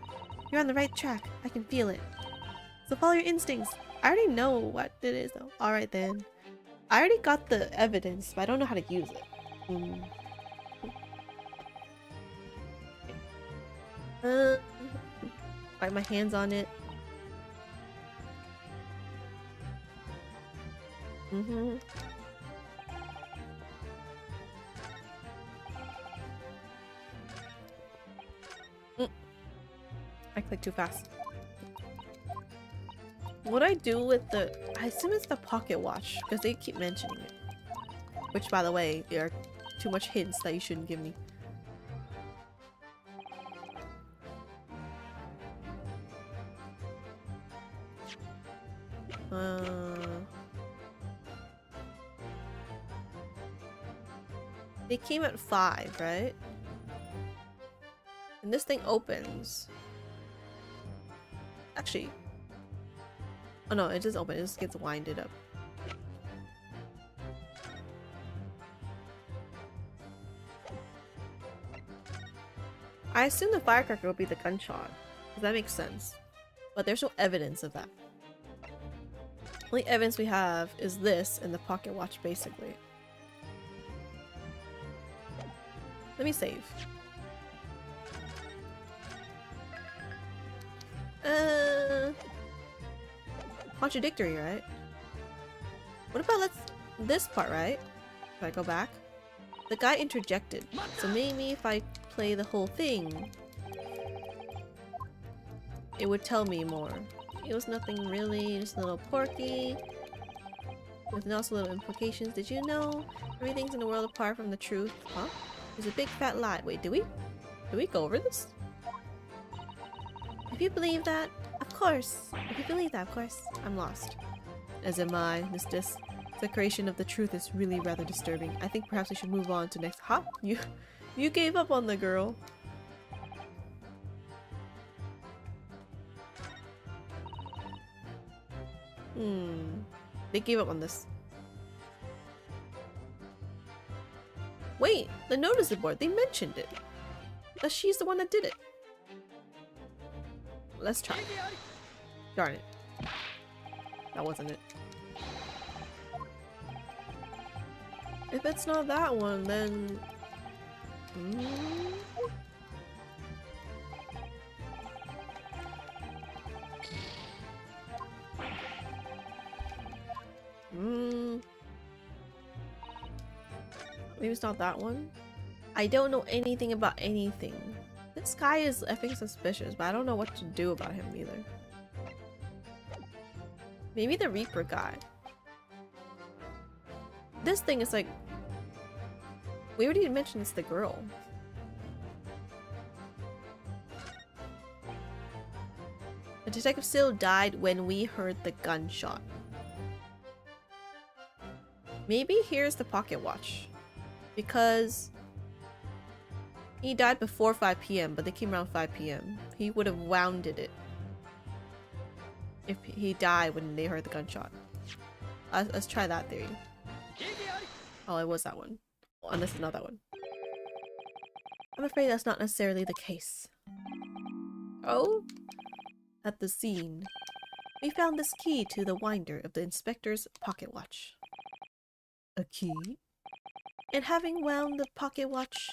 You're on the right track. I can feel it. So follow your instincts. I already know what it is though. Alright then. I already got the evidence, but I don't know how to use it. Wipe my hands on it. I clicked too fast. What I do with the... I assume it's the pocket watch, because they keep mentioning it. Which, by the way, are too much hints that you shouldn't give me. They came at 5, right? And this thing opens. Actually. Oh no, it just opens. It just gets winded up. I assume the firecracker will be the gunshot. Because that makes sense. But there's no evidence of that. Only evidence we have is this and the pocket watch, basically. Let me save. Contradictory, right? What about this part, right? If I go back? The guy interjected. So maybe if I play the whole thing, it would tell me more. It was nothing really, just a little porky. With also little implications. Did you know everything's in the world apart from the truth? Huh? There's a big fat lie. Wait, did we go over this? If you believe that, of course. If you believe that, of course. I'm lost. As am I, Miss Dis. The creation of the truth is really rather disturbing. I think perhaps we should move on to next. Huh? You gave up on the girl. They gave up on this. Wait, the notice board, they mentioned it. That she's the one that did it. Let's try. Darn it. That wasn't it. If it's not that one, then... Maybe it's not that one? I don't know anything about anything. This guy is effing suspicious, but I don't know what to do about him either. Maybe the Reaper guy. This thing is like... We already mentioned it's the girl. The detective still died when we heard the gunshot. Maybe here's the pocket watch. Because he died before 5 p.m, but they came around 5 p.m. He would have wounded it if he died when they heard the gunshot. Let's try that theory. Oh, it was that one. Well, unless it's not that one. I'm afraid that's not necessarily the case. Oh? At the scene, we found this key to the winder of the inspector's pocket watch. A key? And having wound the pocket watch,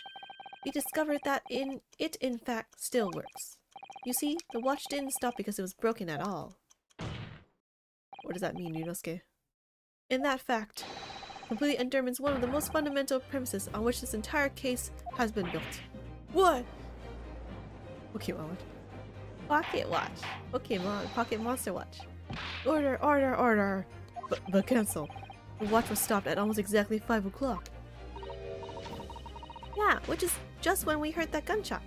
we discovered that it in fact still works. You see, the watch didn't stop because it was broken at all. What does that mean, Yunosuke? In that fact, completely undermines one of the most fundamental premises on which this entire case has been built. What? Pokemon. Pocket watch. Pokemon. Pocket monster watch. Order, order, order. But cancel. The watch was stopped at almost exactly 5 o'clock. Yeah, which is just when we heard that gunshot.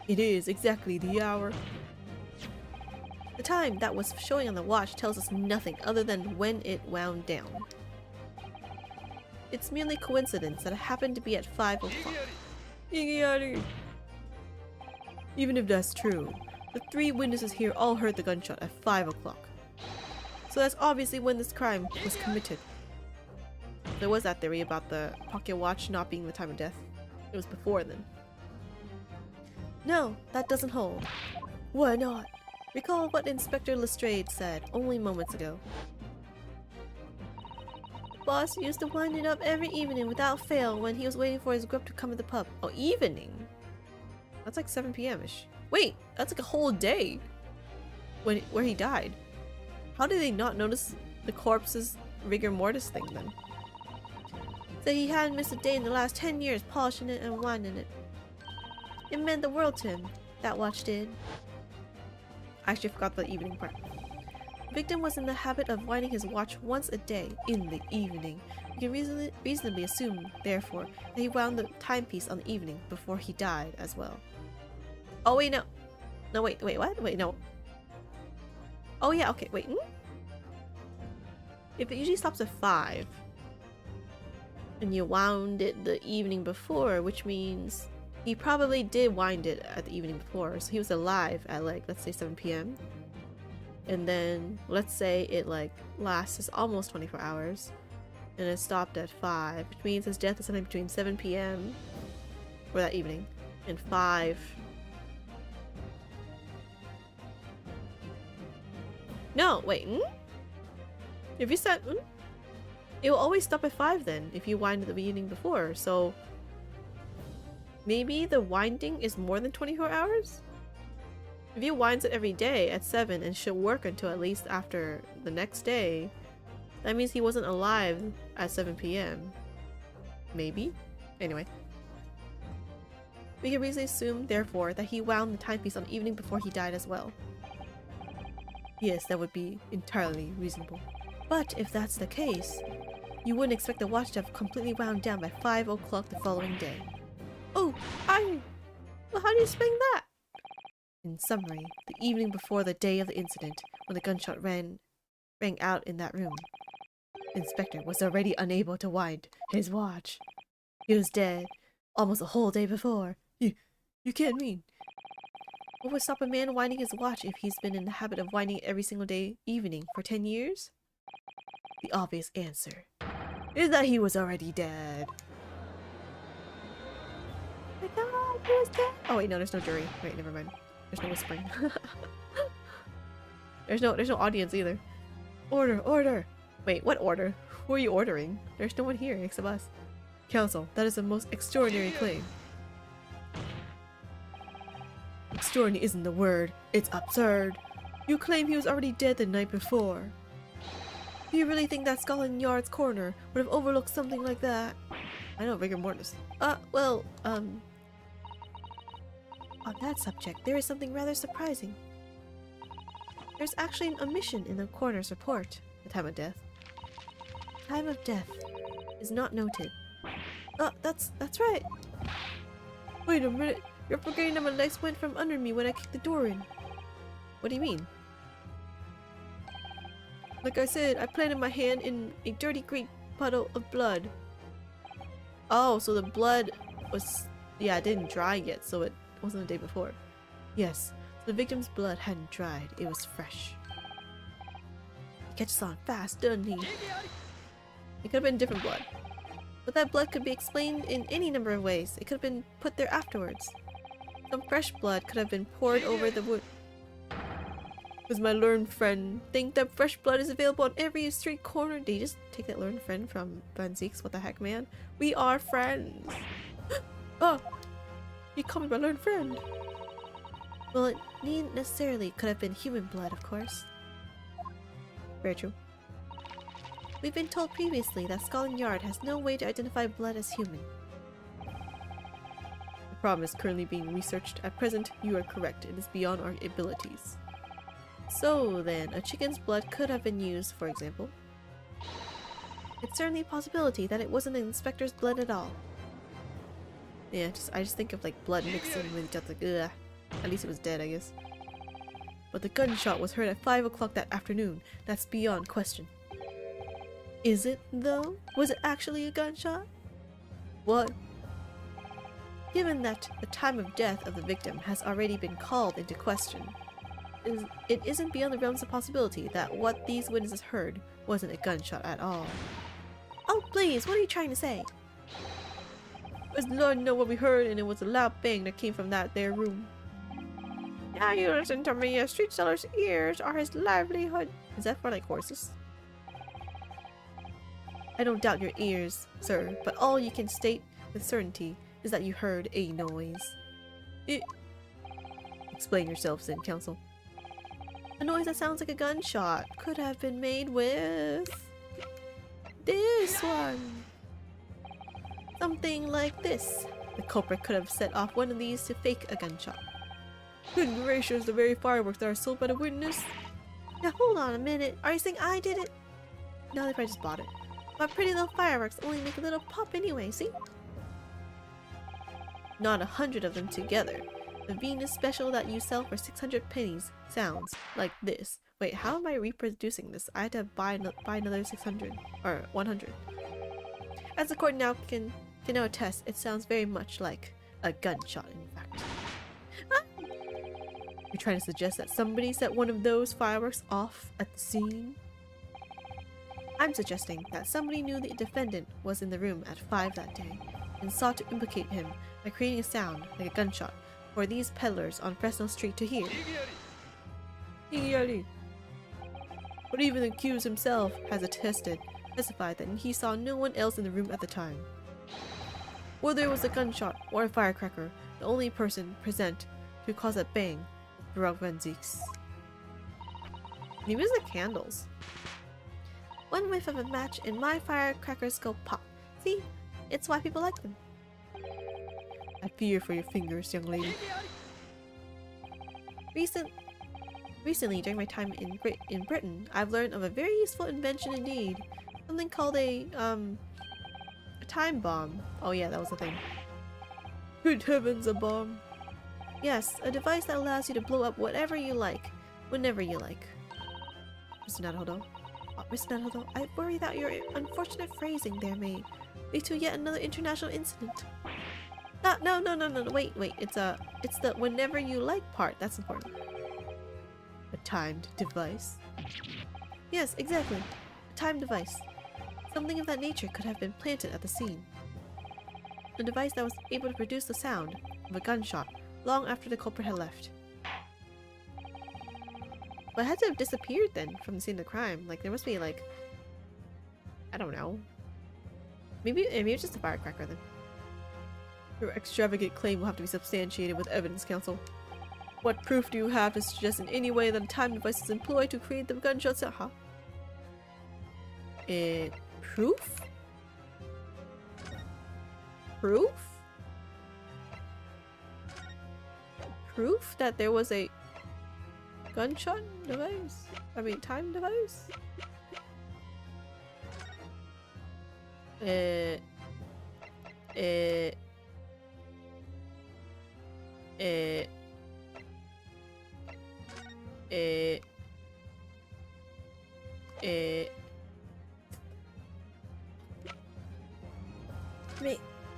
It is exactly the hour. The time that was showing on the watch tells us nothing other than when it wound down. It's merely coincidence that it happened to be at 5 o'clock. Even if that's true, the 3 witnesses here all heard the gunshot at 5 o'clock. So that's obviously when this crime was committed. There was that theory about the pocket watch not being the time of death. It was before then. No, that doesn't hold. Why not? Recall what Inspector Lestrade said only moments ago. The boss used to wind it up every evening without fail when he was waiting for his group to come to the pub. Oh, evening? That's like 7 p.m.-ish. Wait, that's like a whole day where he died. How did they not notice the corpse's rigor mortis thing then? That he hadn't missed a day in the last 10 years polishing it and winding it. It meant the world to him. That watch did. I actually forgot the evening part. The victim was in the habit of winding his watch once a day in the evening. You can reasonably assume, therefore, that he wound the timepiece on the evening before he died as well. Oh wait, no. No, wait, what? Wait, no. Oh yeah, okay, wait. If it usually stops at 5, and you wound it the evening before, which means he probably did wind it at the evening before, so he was alive at like, let's say 7 p.m. And then, let's say it like lasts almost 24 hours, and it stopped at 5, which means his death is sometime between 7 p.m. or that evening, and 5. No, wait, If you said, it will always stop at 5 then, if you wind at the evening before, so maybe the winding is more than 24 hours? If he winds it every day at 7 and should work until at least after the next day, that means he wasn't alive at 7 p.m. Maybe? Anyway. We can reasonably assume, therefore, that he wound the timepiece on the evening before he died as well. Yes, that would be entirely reasonable. But if that's the case, you wouldn't expect the watch to have completely wound down by 5 o'clock the following day. Oh, well, how do you explain that? In summary, the evening before the day of the incident, when the gunshot rang out in that room, the inspector was already unable to wind his watch. He was dead almost a whole day before. You can't mean. What would stop a man winding his watch if he's been in the habit of winding it every single day evening for 10 years? The obvious answer is that he was already dead. My God, he was dead. Oh wait, no, there's no jury. Wait, never mind. There's no whispering. There's no audience either. Order. Wait, what order? Who are you ordering? There's no one here except us. Counsel, that is the most extraordinary claim. Extraordinary isn't the word. It's absurd. You claim he was already dead the night before. Do you really think that Scotland Yard's coroner would have overlooked something like that? I know, rigor mortis. On that subject, there is something rather surprising. There's actually an omission in the coroner's report. The time of death. Time of death is not noted. That's right. Wait a minute. You're forgetting that my legs went from under me when I kicked the door in. What do you mean? Like I said, I planted my hand in a dirty green puddle of blood. Oh, so the blood was... yeah, it didn't dry yet, so it wasn't the day before. Yes, so the victim's blood hadn't dried, it was fresh. He catches on fast, doesn't he? It could have been different blood. But that blood could be explained in any number of ways. It could have been put there afterwards. Some fresh blood could have been poured over the wood. Does my learned friend think that fresh blood is available on every street corner? Did you just take that learned friend from Van Zeeks? What the heck, man? We are friends! Oh! You call me my learned friend! Well, it needn't necessarily could have been human blood, of course. Very true. We've been told previously that Scotland Yard has no way to identify blood as human. The problem is currently being researched. At present, you are correct. It is beyond our abilities. So then, a chicken's blood could have been used, for example. It's certainly a possibility that it wasn't an inspector's blood at all. Yeah, I just think of like blood mixing with each other, like, ugh. At least it was dead, I guess. But the gunshot was heard at 5 o'clock that afternoon. That's beyond question. Is it, though? Was it actually a gunshot? What? Given that the time of death of the victim has already been called into question, it isn't beyond the realms of possibility that what these witnesses heard wasn't a gunshot at all. Oh please, what are you trying to say? As Lord know what we heard, and it was a loud bang that came from that there room. Now you listen to me, a street seller's ears are his livelihood. Is that for like horses? I don't doubt your ears, sir, but all you can state with certainty is that you heard a noise. Explain yourselves then, counsel. A noise that sounds like a gunshot could have been made with this one. Something like this. The culprit could have set off one of these to fake a gunshot. Good gracious, the very fireworks that are sold by the witness. Now hold on a minute. Are you saying I did it? No, if I just bought it. My pretty little fireworks only make a little pop anyway, see? Not 100 of them together. The Venus special that you sell for 600 pennies sounds like this. Wait, how am I reproducing this? I had to buy another 600 or 100. As the court now can now attest, it sounds very much like a gunshot, in fact. Ah! You're trying to suggest that somebody set one of those fireworks off at the scene? I'm suggesting that somebody knew the defendant was in the room at 5 that day and sought to implicate him by creating a sound like a gunshot for these peddlers on Fresno Street to hear. But even the accused himself has testified that he saw no one else in the room at the time. Whether it was a gunshot or a firecracker, the only person present to cause that bang was Vroid. Maybe it's the candles. One whiff of a match and my firecrackers go pop. See? It's why people like them. I fear for your fingers, young lady. Recently, during my time in Britain, I've learned of a very useful invention indeed. Something called a time bomb. Oh yeah, that was the thing. Good heavens, a bomb. Yes, a device that allows you to blow up whatever you like, whenever you like. Mr. Naruhodo. Oh, Mr. Naruhodo, I worry that your unfortunate phrasing there may lead to yet another international incident. No, wait, it's the whenever you like part, that's important. A timed device? Yes, exactly. A timed device. Something of that nature could have been planted at the scene. A device that was able to produce the sound of a gunshot long after the culprit had left. But it had to have disappeared then from the scene of the crime. Like, there must be like, I don't know. Maybe it's just a firecracker then. Your extravagant claim will have to be substantiated with evidence, counsel. What proof do you have to suggest in any way that a time device is employed to create the gunshot sound? Huh? Proof? Proof? Proof that there was a gunshot device? I mean, time device?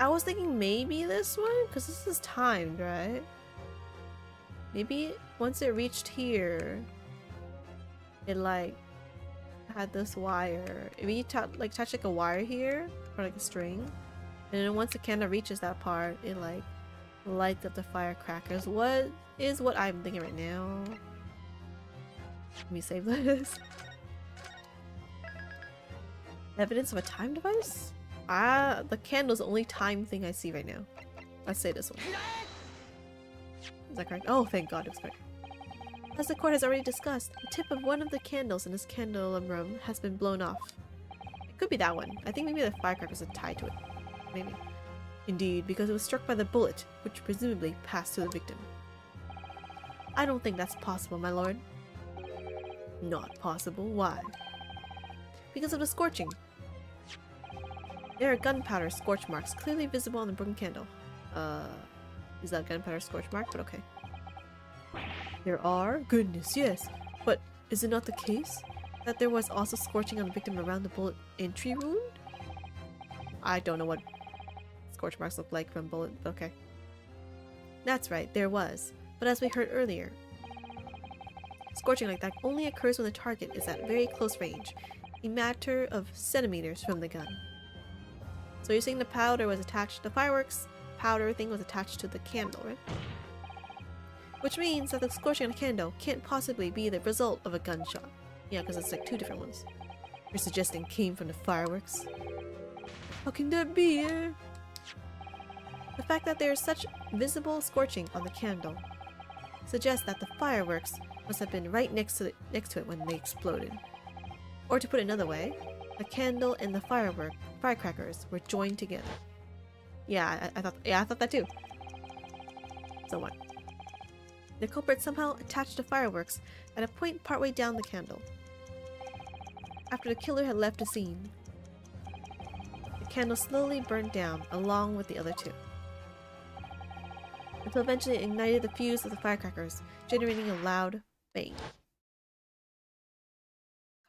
I was thinking maybe this one, because this is timed, right? Maybe once it reached here, it like had this wire. Maybe you touch like a wire here, or like a string, and then once the candle reaches that part, it like lights up the firecrackers. What is what I'm thinking right now? Let me save this. Evidence of a time device? Ah, the candle's the only time thing I see right now. Let's say this one. Is that correct? Oh, thank God it was correct. As the court has already discussed, the tip of one of the candles in this candelabrum has been blown off. It could be that one. I think maybe the firecrackers are tied to it. Maybe. Indeed, because it was struck by the bullet, which presumably passed to the victim. I don't think that's possible, my lord. Not possible. Why? Because of the scorching. There are gunpowder scorch marks clearly visible on the broken candle. Is that gunpowder scorch mark? But okay. There are? Goodness, yes. But is it not the case that there was also scorching on the victim around the bullet entry wound? I don't know what scorch marks look like from bullet, but okay. That's right, there was. But as we heard earlier, Scorching like that only occurs when the target is at very close range, a matter of centimeters from the gun. So you're saying the powder was attached, the fireworks powder thing was attached to the candle, right? Which means that the scorching on a candle can't possibly be the result of a gunshot. Yeah, because it's like two different ones. You're suggesting came from the fireworks? How can that be, eh? The fact that there is such visible scorching on the candle suggests that the fireworks must have been right next to it when they exploded. Or to put it another way, the candle and the firecrackers were joined together. Yeah, I thought that too. So what? The culprit somehow attached the fireworks at a point partway down the candle. After the killer had left the scene, the candle slowly burned down along with the other two, until eventually it ignited the fuse of the firecrackers, generating a loud bang.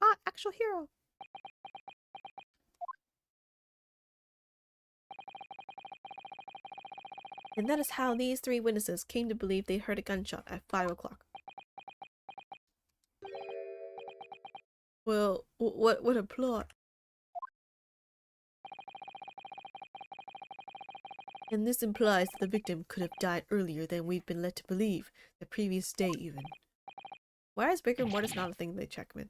Ah, actual hero! And that is how these three witnesses came to believe they heard a gunshot at 5 o'clock. Well, what a plot. And this implies that the victim could have died earlier than we've been led to believe, the previous day even. Why is rigor mortis not a thing they check with?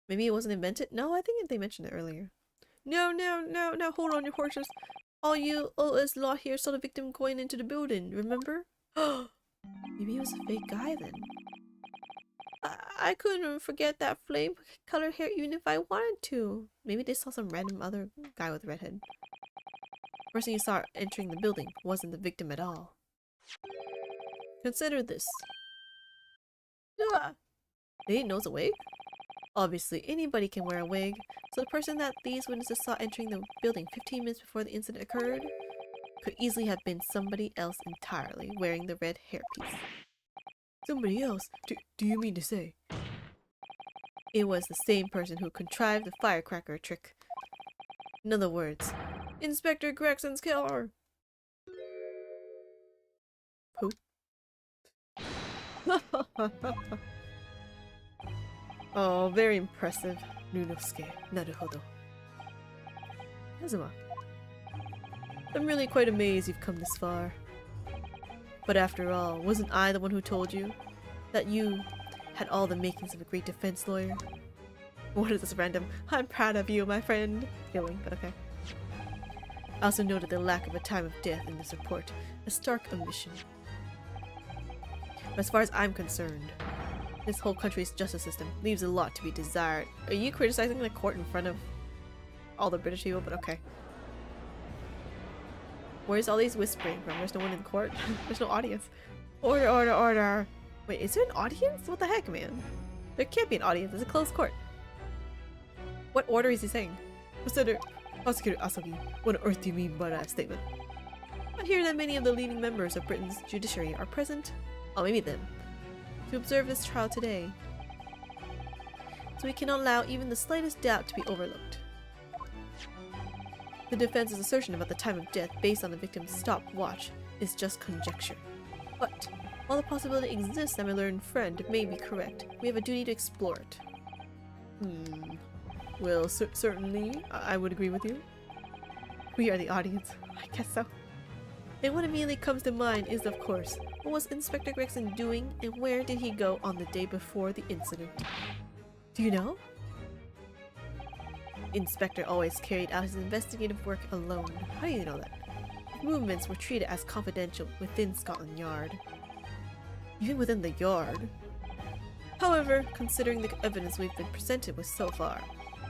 Maybe it wasn't invented? No, I think they mentioned it earlier. No, hold on your horses. All you OS law here saw the victim going into the building, remember? Maybe he was a fake guy then. I couldn't forget that flame colored hair even if I wanted to. Maybe they saw some random other guy with a red head. Person you saw entering the building wasn't the victim at all. Consider this. They didn't know it's a wig? Obviously, anybody can wear a wig, so the person that these witnesses saw entering the building 15 minutes before the incident occurred could easily have been somebody else entirely wearing the red hairpiece. Somebody else? Do you mean to say? It was the same person who contrived the firecracker trick. In other words, Inspector Gregson's killer! Who? Oh, very impressive. Nunosuke, naruhodo. Kazuma. I'm really quite amazed you've come this far. But after all, wasn't I the one who told you that you had all the makings of a great defense lawyer? What is this random, I'm proud of you, my friend, feeling, but okay. I also noted the lack of a time of death in this report, a stark omission. But as far as I'm concerned, this whole country's justice system leaves a lot to be desired. Are you criticizing the court in front of all the British people? But okay. Where's all these whispering from? There's no one in court. There's no audience. Order, order, order. Wait, is there an audience? What the heck, man? There can't be an audience. It's a closed court. What order is he saying? Prosecutor Asogi, what on earth do you mean by that statement? I hear that many of the leading members of Britain's judiciary are present. Oh, maybe them. To observe this trial today. So we cannot allow even the slightest doubt to be overlooked. The defense's assertion about the time of death based on the victim's stopwatch is just conjecture. But, while the possibility exists that my learned friend may be correct, we have a duty to explore it. Well, certainly, I would agree with you. We are the audience. I guess so. And what immediately comes to mind is, of course, what was Inspector Gregson doing and where did he go on the day before the incident? Do you know? Inspector always carried out his investigative work alone. How do you know that? His movements were treated as confidential within Scotland Yard. Even within the yard? However, considering the evidence we've been presented with so far,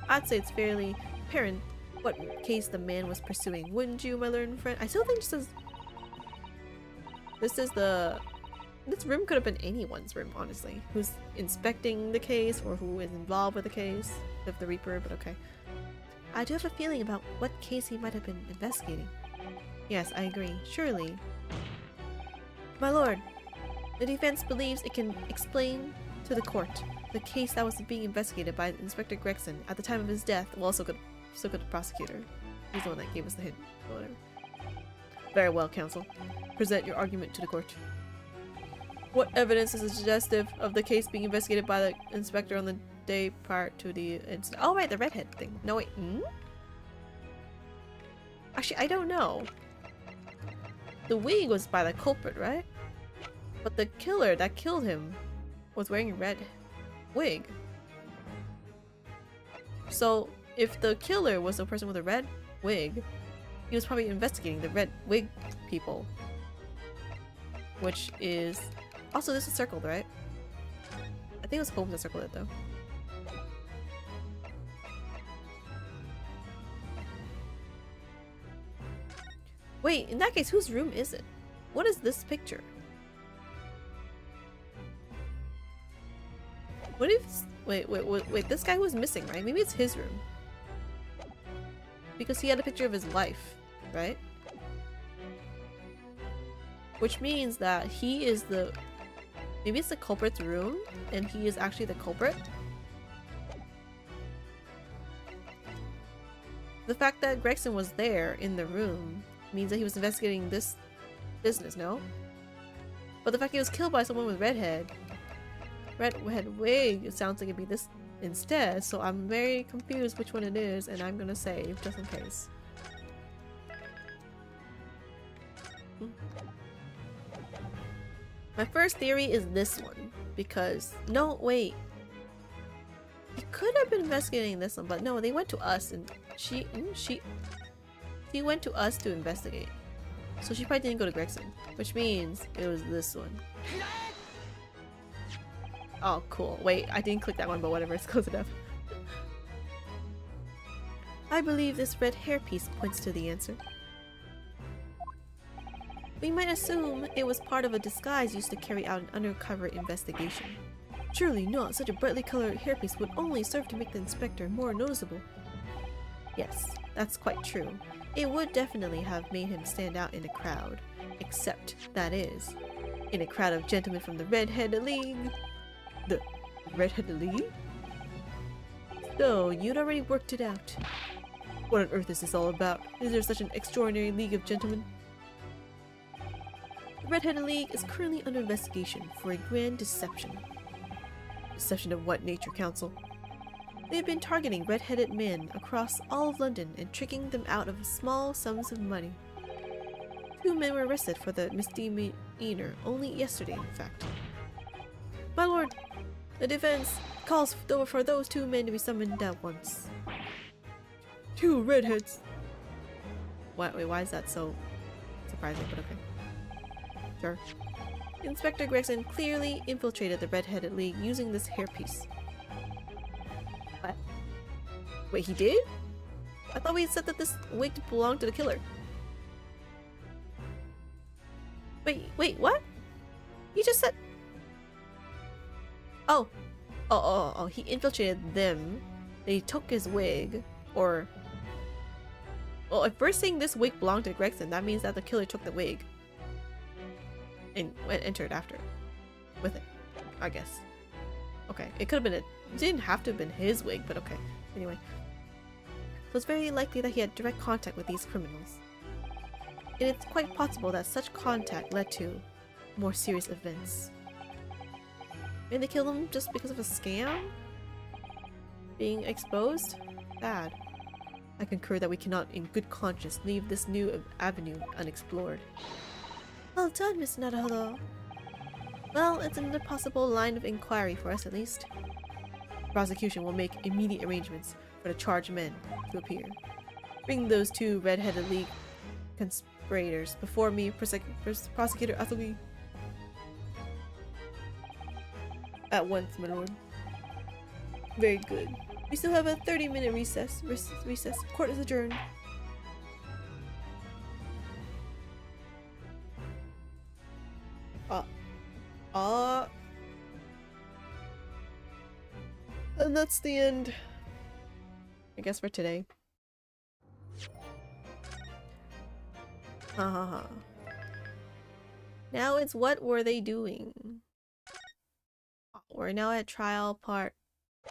I'd say it's fairly apparent what case the man was pursuing, wouldn't you, my learned friend? I still think this room could have been anyone's room, honestly. Who's inspecting the case or who is involved with the case of the Reaper, but okay. I do have a feeling about what case he might have been investigating. Yes, I agree. Surely. My lord, the defense believes it can explain to the court the case that was being investigated by Inspector Gregson at the time of his death. Well, so could the prosecutor. He's the one that gave us the hint. Whatever. Very well, counsel. Present your argument to the court. What evidence is suggestive of the case being investigated by the inspector on the day prior to the incident? Oh right, the redhead thing. No wait, Actually, I don't know. The wig was by the culprit, right? But the killer that killed him was wearing a red wig. So if the killer was the person with a red wig, he was probably investigating the red wig people. Which is... Also, this is circled, right? I think it was Holmes that circled it, though. Wait, in that case, whose room is it? What is this picture? What if... Wait, this guy was missing, right? Maybe it's his room. Because he had a picture of his wife, right? Which means that he is the... Maybe it's the culprit's room, and he is actually the culprit? The fact that Gregson was there in the room means that he was investigating this business, no? But the fact he was killed by someone with redhead wig, it sounds like it'd be this instead, so I'm very confused which one it is, and I'm gonna save just in case. My first theory is this one, because... No, wait. He could have been investigating this one, but no, they went to us and she went to us to investigate. So she probably didn't go to Gregson, which means it was this one. Oh, cool. Wait, I didn't click that one, but whatever, it's close enough. I believe this red hairpiece points to the answer. We might assume it was part of a disguise used to carry out an undercover investigation. Surely not, such a brightly colored hairpiece would only serve to make the inspector more noticeable. Yes, that's quite true. It would definitely have made him stand out in a crowd. Except, that is, in a crowd of gentlemen from the Red-Headed League. The Red-Headed League? So, you'd already worked it out. What on earth is this all about? Is there such an extraordinary league of gentlemen? The Red-Headed League is currently under investigation for a grand deception. Deception of what nature, Council? They have been targeting red-headed men across all of London and tricking them out of small sums of money. 2 men were arrested for the misdemeanor only yesterday, in fact. My lord, the defense calls for those 2 men to be summoned at once. 2 redheads! Wait, why is that so surprising, but okay. Sure. Inspector Gregson clearly infiltrated the Red-Headed League using this hairpiece. What? Wait, he did? I thought we said that this wig belonged to the killer. Wait, what? You just said... Oh, he infiltrated them. They took his wig, or... Well, if we're saying this wig belonged to Gregson, that means that the killer took the wig. And entered after. With it, I guess. Okay, it could have been it didn't have to have been his wig, but okay. Anyway. So it's very likely that he had direct contact with these criminals. And it's quite possible that such contact led to more serious events. Maybe they killed him just because of a scam? Being exposed? Bad. I concur that we cannot in good conscience leave this new avenue unexplored. Well done, Miss Naruhodo. Well, it's another possible line of inquiry for us at least. The prosecution will make immediate arrangements for the charged men to appear. Bring those 2 Red-Headed League conspirators before me, Prosecutor Athelby. At once, my lord. Very good. We still have a 30-minute recess. Court is adjourned. And that's the end, I guess, for today. Now it's what were they doing? We're now at trial part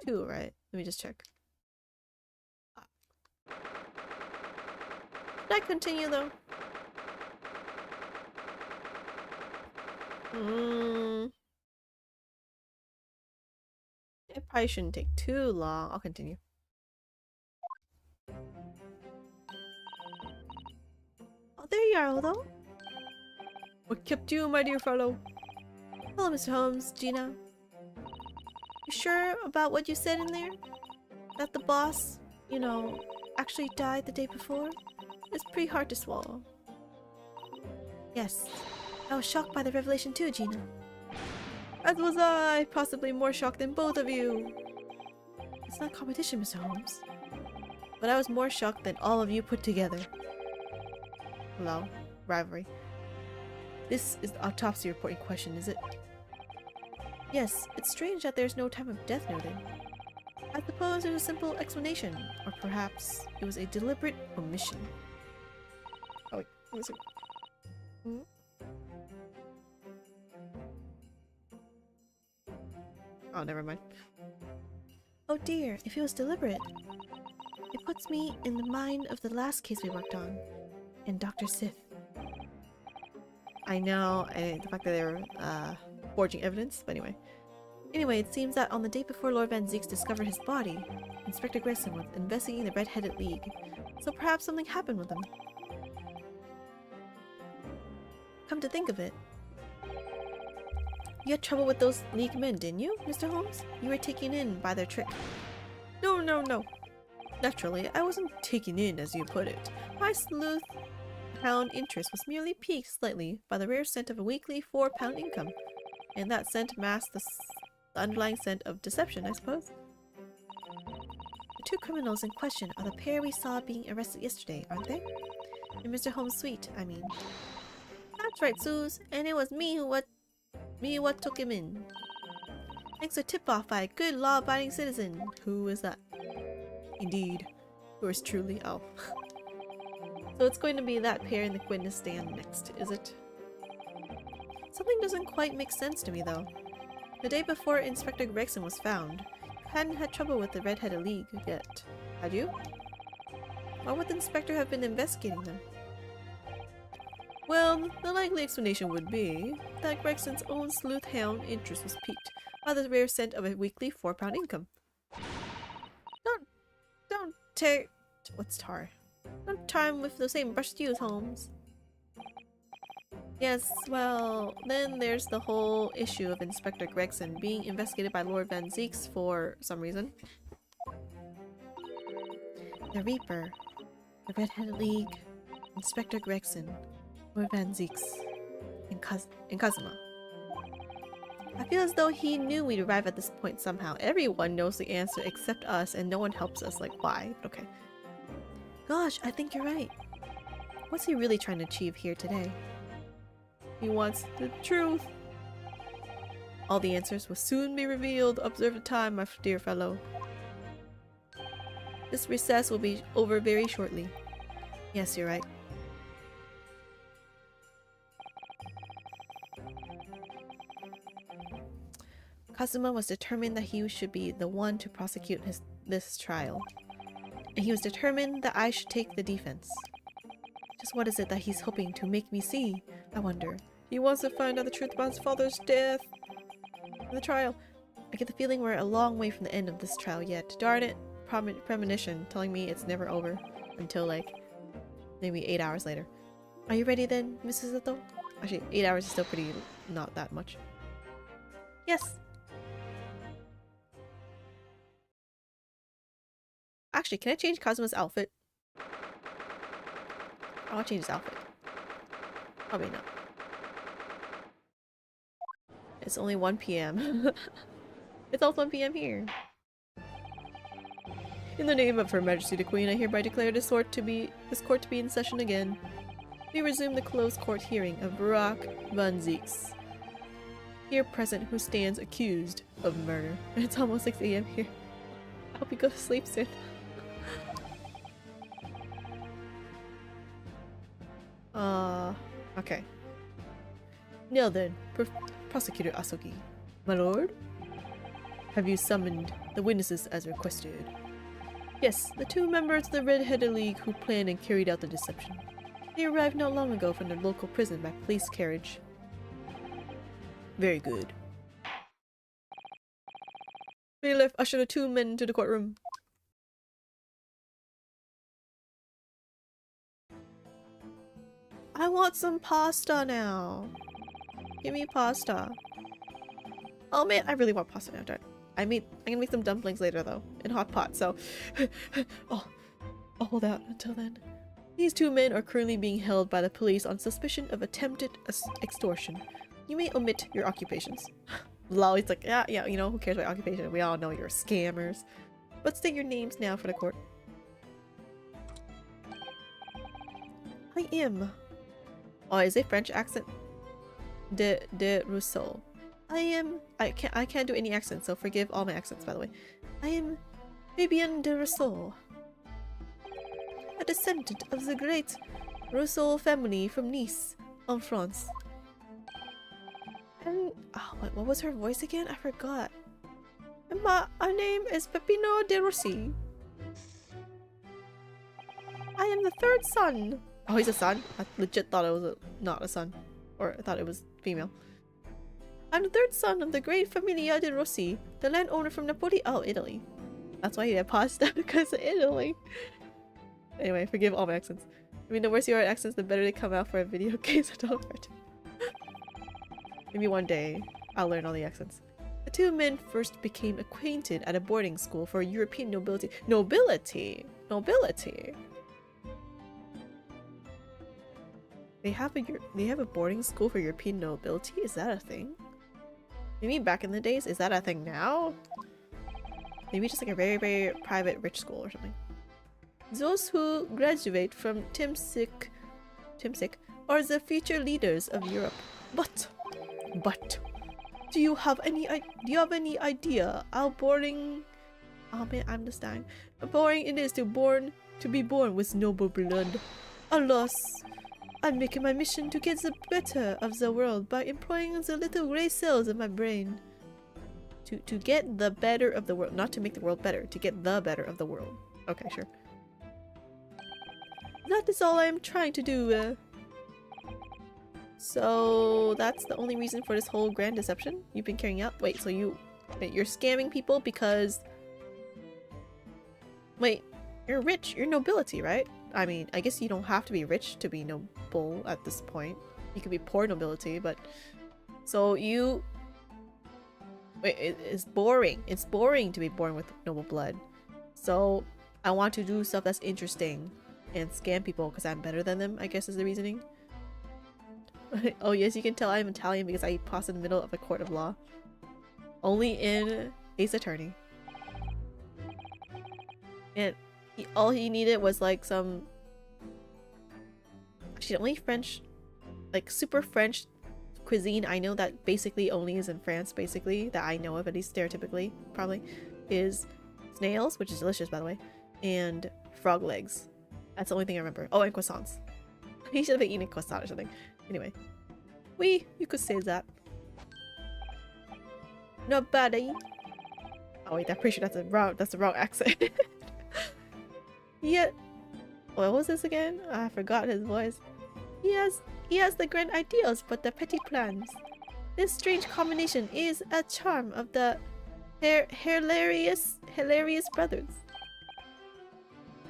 2, right? Let me just check. Did I continue though? It probably shouldn't take too long. I'll continue. Oh, there you are, although. What kept you, my dear fellow? Hello, Mr. Holmes, Gina. You sure about what you said in there? That the boss, you know, actually died the day before? It's pretty hard to swallow. Yes. I was shocked by the revelation too, Gina. As was I! Possibly more shocked than both of you! It's not competition, Mr. Holmes. But I was more shocked than all of you put together. Hello? Rivalry. This is the autopsy report in question, is it? Yes, it's strange that there's no time of death noted. I suppose there's a simple explanation, or perhaps it was a deliberate omission. Oh wait, what was it? Hmm? Oh, never mind. Oh dear, if it was deliberate, it puts me in the mind of the last case we worked on, and Dr. Sith. I know, and the fact that they were forging evidence, but anyway. Anyway, it seems that on the day before Lord Van Zeeks discovered his body, Inspector Gregson was investigating the Red-Headed League, so perhaps something happened with him. Come to think of it, you had trouble with those League men, didn't you, Mr. Holmes? You were taken in by their trick. No. Naturally, I wasn't taken in, as you put it. My sleuth hound interest was merely piqued slightly by the rare scent of a weekly £4 income, and that scent masked the underlying scent of deception, I suppose. The two criminals in question are the pair we saw being arrested yesterday, aren't they? In Mr. Holmes' suite, I mean. That's right, Suze, and it was me what took him in. Thanks to a tip-off by a good law-abiding citizen. Who is that? Indeed. Yours truly. Oh. So it's going to be that pair in the witness stand next, is it? Something doesn't quite make sense to me, though. The day before Inspector Gregson was found, you hadn't had trouble with the Red-Headed League yet, had you? Why would the Inspector have been investigating them? Well, the likely explanation would be that Gregson's own sleuth hound interest was piqued by the rare scent of a weekly £4 income. Don't tear... What's tar? Don't tar him with the same brush as you, Holmes. Yes, well, then there's the whole issue of Inspector Gregson being investigated by Lord Van Zeeks for some reason. The Reaper, the Red-Headed League, Inspector Gregson, Lord Van Zeeks, and Kazuma. I feel as though he knew we'd arrive at this point somehow. Everyone knows the answer except us, and no one helps us. Like, why? Okay. Gosh, I think you're right. What's he really trying to achieve here today? He wants the truth. All the answers will soon be revealed. Observe the time, my dear fellow. This recess will be over very shortly. Yes, you're right. Kazuma was determined that he should be the one to prosecute this trial. And he was determined that I should take the defense. Just what is it that he's hoping to make me see, I wonder? He wants to find out the truth about his father's death. The trial. I get the feeling we're a long way from the end of this trial yet. Darn it. Premonition telling me it's never over until like maybe 8 hours later. Are you ready then, Mrs. Ito? Actually, 8 hours is still pretty not that much. Yes. Actually, can I change Kazuma's outfit? I want to change his outfit. Probably not. It's only 1 p.m. It's also 1 p.m. here. In the name of Her Majesty the Queen, I hereby declare this court to be in session again. We resume the closed court hearing of Brock Van Zeeks, here present, who stands accused of murder. It's almost 6 a.m. here. I hope you go to sleep soon. Okay. Now then, Prosecutor Asogi. My lord? Have you summoned the witnesses as requested? Yes, the two members of the Red-Headed League who planned and carried out the deception. They arrived not long ago from their local prison by police carriage. Very good. Bailiff, usher the 2 men to the courtroom. I want some pasta now. Give me pasta. Oh man, I really want pasta now, darn. I'm gonna make some dumplings later though, in hot pot, so I'll hold out until then. These 2 men are currently being held by the police on suspicion of attempted extortion. You may omit your occupations. Lol, it's like, yeah, you know, who cares about occupation? We all know you're scammers. But state your names now for the court. I am. Oh, is it French accent? De Rousseau. I can't do any accents, so forgive all my accents, by the way. I am Fabian de Rousseau, a descendant of the great Rousseau family from Nice, en France. And oh, what was her voice again? I forgot. My name is Peppino de Rossi. I am the 3rd son. Oh, he's a son? I legit thought it was not a son. Or I thought it was female. I'm the 3rd son of the great Familia de Rossi, the landowner from Napoli. Oh, Italy. That's why he had pasta, because of Italy. Anyway, forgive all my accents. I mean, the worse your accents, the better they come out for a video game, so don't hurt. Maybe one day, I'll learn all the accents. The 2 men first became acquainted at a boarding school for European nobility. Nobility! Nobility! They have a boarding school for European nobility? Is that a thing? Maybe back in the days? Is that a thing now? Maybe just like a very, very private rich school or something. Those who graduate from TIMSIC are the future leaders of Europe. But do you have any idea how boring? Oh man, I'm just dying. How boring it is to be born with noble blood. Alas, I'm making my mission to get the better of the world by employing the little grey cells of my brain. To get the better of the world, not to make the world better, to get the better of the world. Okay, sure. That is all I am trying to do. So that's the only reason for this whole grand deception you've been carrying out? Wait, so you're scamming people because... Wait, you're rich, you're nobility, right? I mean, I guess you don't have to be rich to be noble at this point. You could be poor nobility, but... So you... Wait, it's boring. It's boring to be born with noble blood. So I want to do stuff that's interesting and scam people because I'm better than them, I guess is the reasoning. Oh yes, you can tell I'm Italian because I eat pasta in the middle of a court of law. Only in Ace Attorney. And all he needed was like some... Actually, the only French... Like super French cuisine I know that basically only is in France, basically. That I know of, at least stereotypically, probably. Is snails, which is delicious by the way. And frog legs. That's the only thing I remember. Oh, and croissants. He should have been eating croissant or something. Anyway. Oui, you could say that. Not bad, eh? Oh wait, I'm pretty sure that's the wrong accent. Yeah. What was this again? I forgot his voice. He has the grand ideals, but the petty plans. This strange combination is a charm of the hilarious brothers.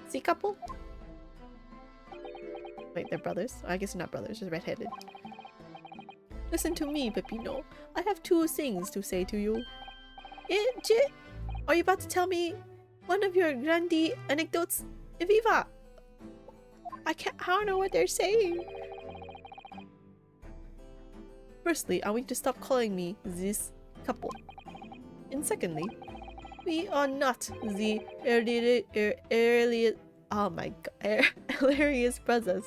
See couple? Wait, they're brothers? I guess they're not brothers, just redheaded. Listen to me, Peppino. I have 2 things to say to you. Are you about to tell me one of your grandi anecdotes? Viva! I don't know what they're saying. Firstly, I want you to stop calling me this couple. And secondly, we are not the hilarious brothers.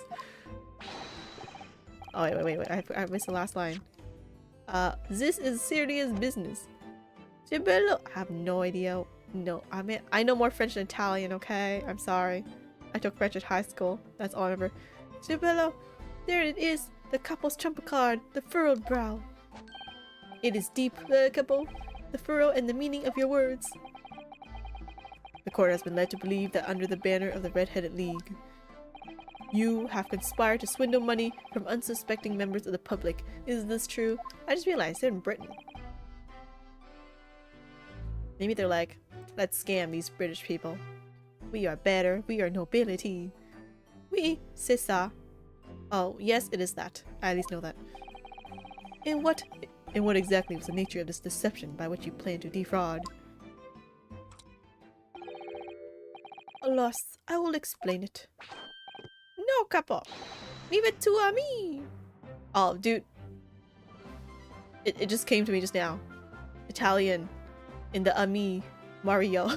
Oh wait, I missed the last line. This is serious business. I have no idea. No, I know more French than Italian, okay? I'm sorry. I took French at high school. That's all I remember. Gibello, there it is. The couple's trump card. The furrowed brow. It is deep, the couple. The furrow and the meaning of your words. The court has been led to believe that under the banner of the Red-Headed League, you have conspired to swindle money from unsuspecting members of the public. Is this true? I just realized they're in Britain. Maybe they're like, let's scam these British people. We are better. We are nobility. Oui, c'est ça. Oh, yes, it is that. I at least know that. And what exactly was the nature of this deception by which you plan to defraud? Alas, I will explain it. No, capo. Leave it to me. Oh, dude. It just came to me just now. Italian in the Ami Mario.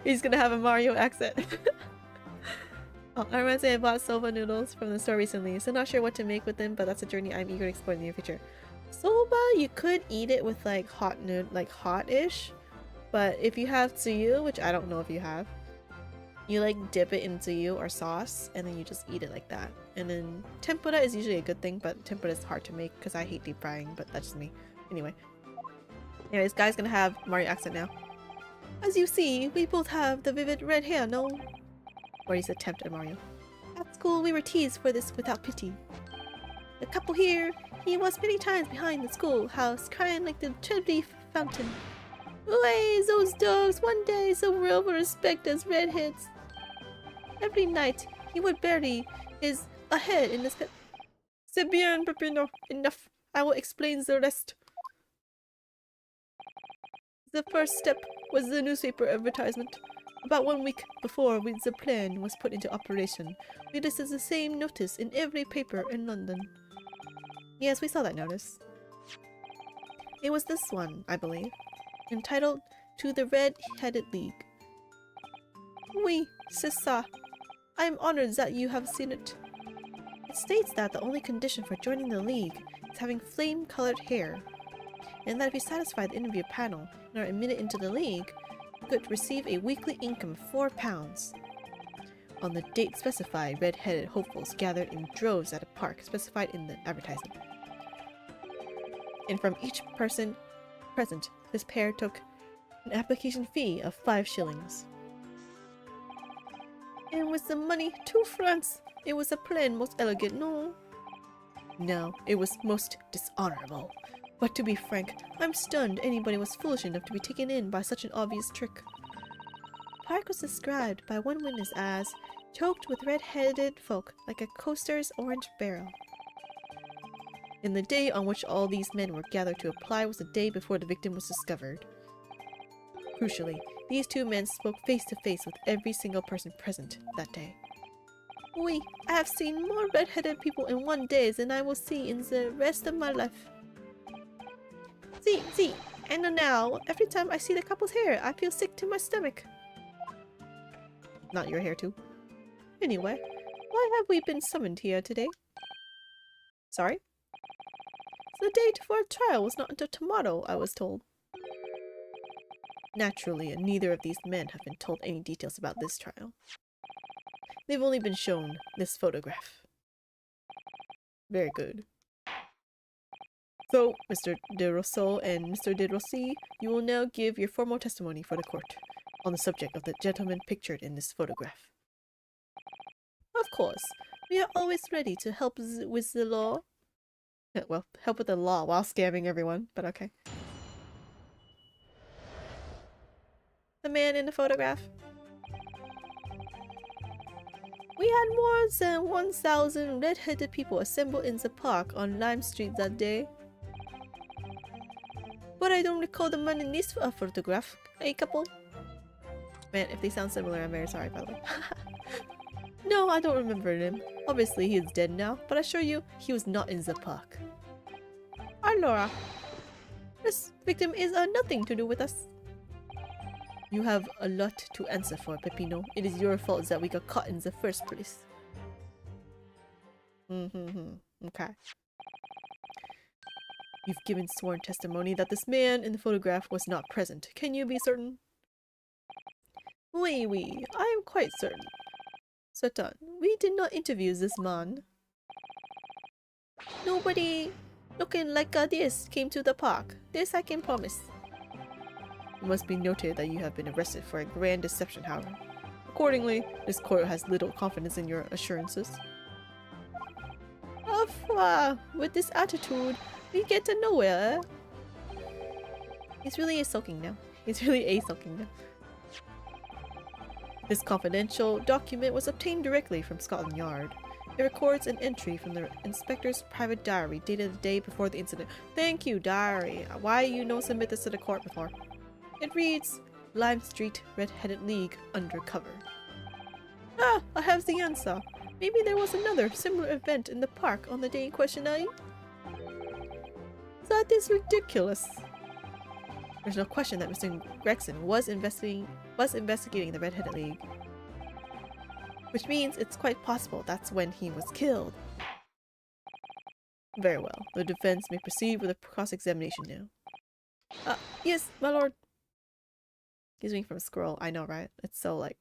He's gonna have a Mario accent. Oh, I remember saying I bought soba noodles from the store recently, so not sure what to make with them, but that's a journey I'm eager to explore in the near future. Soba, you could eat it with like hot-ish, but if you have tsuyu, which I don't know if you have, you like dip it in tsuyu or sauce, and then you just eat it like that. And then tempura is usually a good thing, but tempura is hard to make because I hate deep frying, but that's just me. Anyway. Anyways, guy's gonna have Mario accent now. As you see, we both have the vivid red hair, no? Or his attempt at Mario. At school, we were teased for this without pity. The couple here, he was many times behind the schoolhouse, crying like the chimney fountain. Ways, those dogs, one day some world will respect us redheads. Every night, he would bury his head in the pit. C'est bien, Peppino. Enough. I will explain the rest. The first step was the newspaper advertisement. About 1 week before the plan was put into operation, we listed the same notice in every paper in London. Yes, we saw that notice. It was this one, I believe, entitled To the Red-Headed League. Oui, c'est ça. I am honored that you have seen it. It states that the only condition for joining the league is having flame-colored hair, and that if you satisfy the interview panel and are admitted into the league, you could receive a weekly income of £4. On the date specified, red-headed hopefuls gathered in droves at a park specified in the advertisement. And from each person present, this pair took an application fee of 5 shillings. And with the money, 2 francs. It was a plan most elegant, no? No, it was most dishonorable. But to be frank, I'm stunned anybody was foolish enough to be taken in by such an obvious trick. The park was described by one witness as choked with red-headed folk like a coaster's orange barrel. And the day on which all these men were gathered to apply was the day before the victim was discovered. Crucially, these 2 men spoke face to face with every single person present that day. Oui, I have seen more red-headed people in one day than I will see in the rest of my life. See, and now, every time I see the couple's hair, I feel sick to my stomach. Not your hair too. Anyway, why have we been summoned here today? Sorry? The date for a trial was not until tomorrow, I was told. Naturally, neither of these men have been told any details about this trial. They've only been shown this photograph. Very good. So, Mr. de Rousseau and Mr. de Rossi, you will now give your formal testimony for the court on the subject of the gentleman pictured in this photograph. Of course, we are always ready to help with the law. Well, help with the law while scamming everyone, but okay. The man in the photograph. We had more than 1,000 red-headed people assembled in the park on Lime Street that day. But I don't recall the man in this photograph. A couple? Man, if they sound similar, I'm very sorry, by the way. No, I don't remember him. Obviously, he is dead now, but I assure you, he was not in the park. Laura, this victim is nothing to do with us. You have a lot to answer for, Peppino. It is your fault that we got caught in the first place. Okay. You've given sworn testimony that this man in the photograph was not present. Can you be certain? Oui, I am quite certain. Certain. We did not interview this man. Nobody looking like this came to the park. This I can promise. It must be noted that you have been arrested for a grand deception, however. Accordingly, this court has little confidence in your assurances. With this attitude, we get to nowhere. He's really sulking now. He's really ace-looking now. This confidential document was obtained directly from Scotland Yard. It records an entry from the inspector's private diary dated the day before the incident. Thank you, diary. Why you no submit this to the court before? It reads, Lime Street Red-Headed League undercover. Ah, I have the answer. Maybe there was another similar event in the park on the day in question, eh? That is ridiculous. There's no question that Mr. Gregson was investigating the Red-Headed League. Which means it's quite possible that's when he was killed. Very well. The defense may proceed with a cross-examination now. Yes, my lord. Excuse me from a scroll. I know, right? It's so like...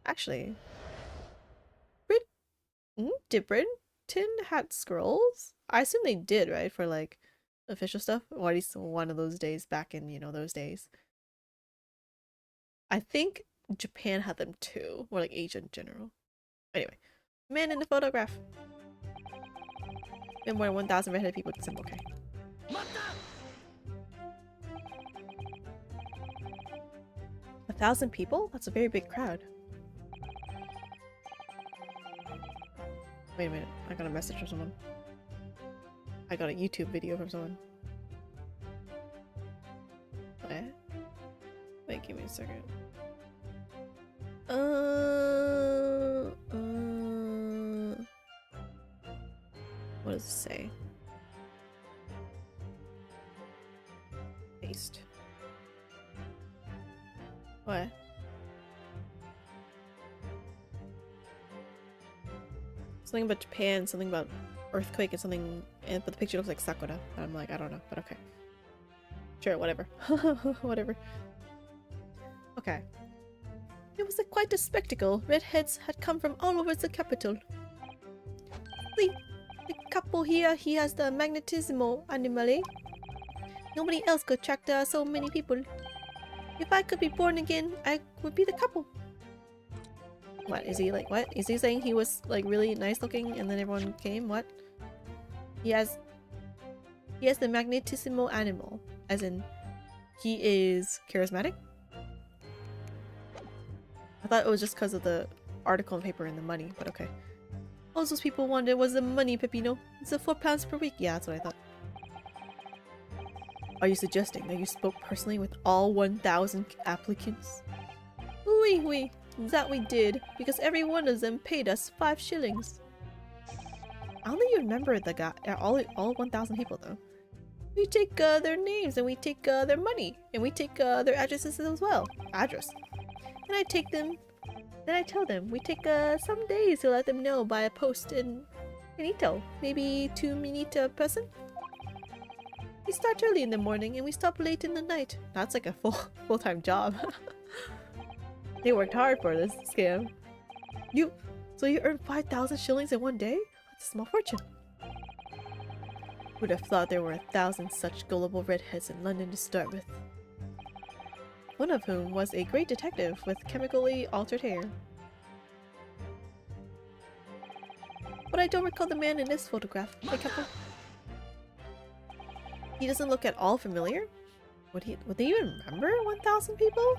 Actually... Did Britain had scrolls? I assume they did, right? For like official stuff? Or at least one of those days back in, you know, those days. I think Japan had them too. Or like Asia in general. Anyway. Man in the photograph. And more than 1,000 red-headed people with the symbol, okay. 1,000 people? That's a very big crowd. Wait a minute, I got a message from someone. I got a YouTube video from someone. What? Wait, give me a second. What does it say? Paste. What? Something about Japan, something about earthquake, and something, but the picture looks like Sakura. I'm like, I don't know, but okay. Sure, whatever. Whatever. Okay. It was quite a spectacle. Redheads had come from all over the capital. The couple here, he has the magnetismo animale. Nobody else could attract so many people. If I could be born again, I would be the couple. What? Is he like, what? Is he saying he was like really nice looking and then everyone came? What? He has the magnetismo animal. As in, he is charismatic? I thought it was just because of the article and paper and the money, but okay. All those people wanted was the money, Peppino. It's a £4 per week. Yeah, that's what I thought. Are you suggesting that you spoke personally with all 1,000 applicants? Oui. That we did, because every one of them paid us 5 shillings. I don't think you remember the guy, all 1,000 people though. We take their names, and we take their money, and we take their addresses as well. Address. And I take them, then I tell them, we take some days to let them know by a post in Minito. Maybe 2 minutes a person? We start early in the morning, and we stop late in the night. That's like a full-time job. They worked hard for this scam. So you earned 5,000 shillings in one day? That's a small fortune. Would have thought there were 1,000 such gullible redheads in London to start with. One of whom was a great detective with chemically altered hair. But I don't recall the man in this photograph. Hey, couple. He doesn't look at all familiar? Would they even remember 1,000 people?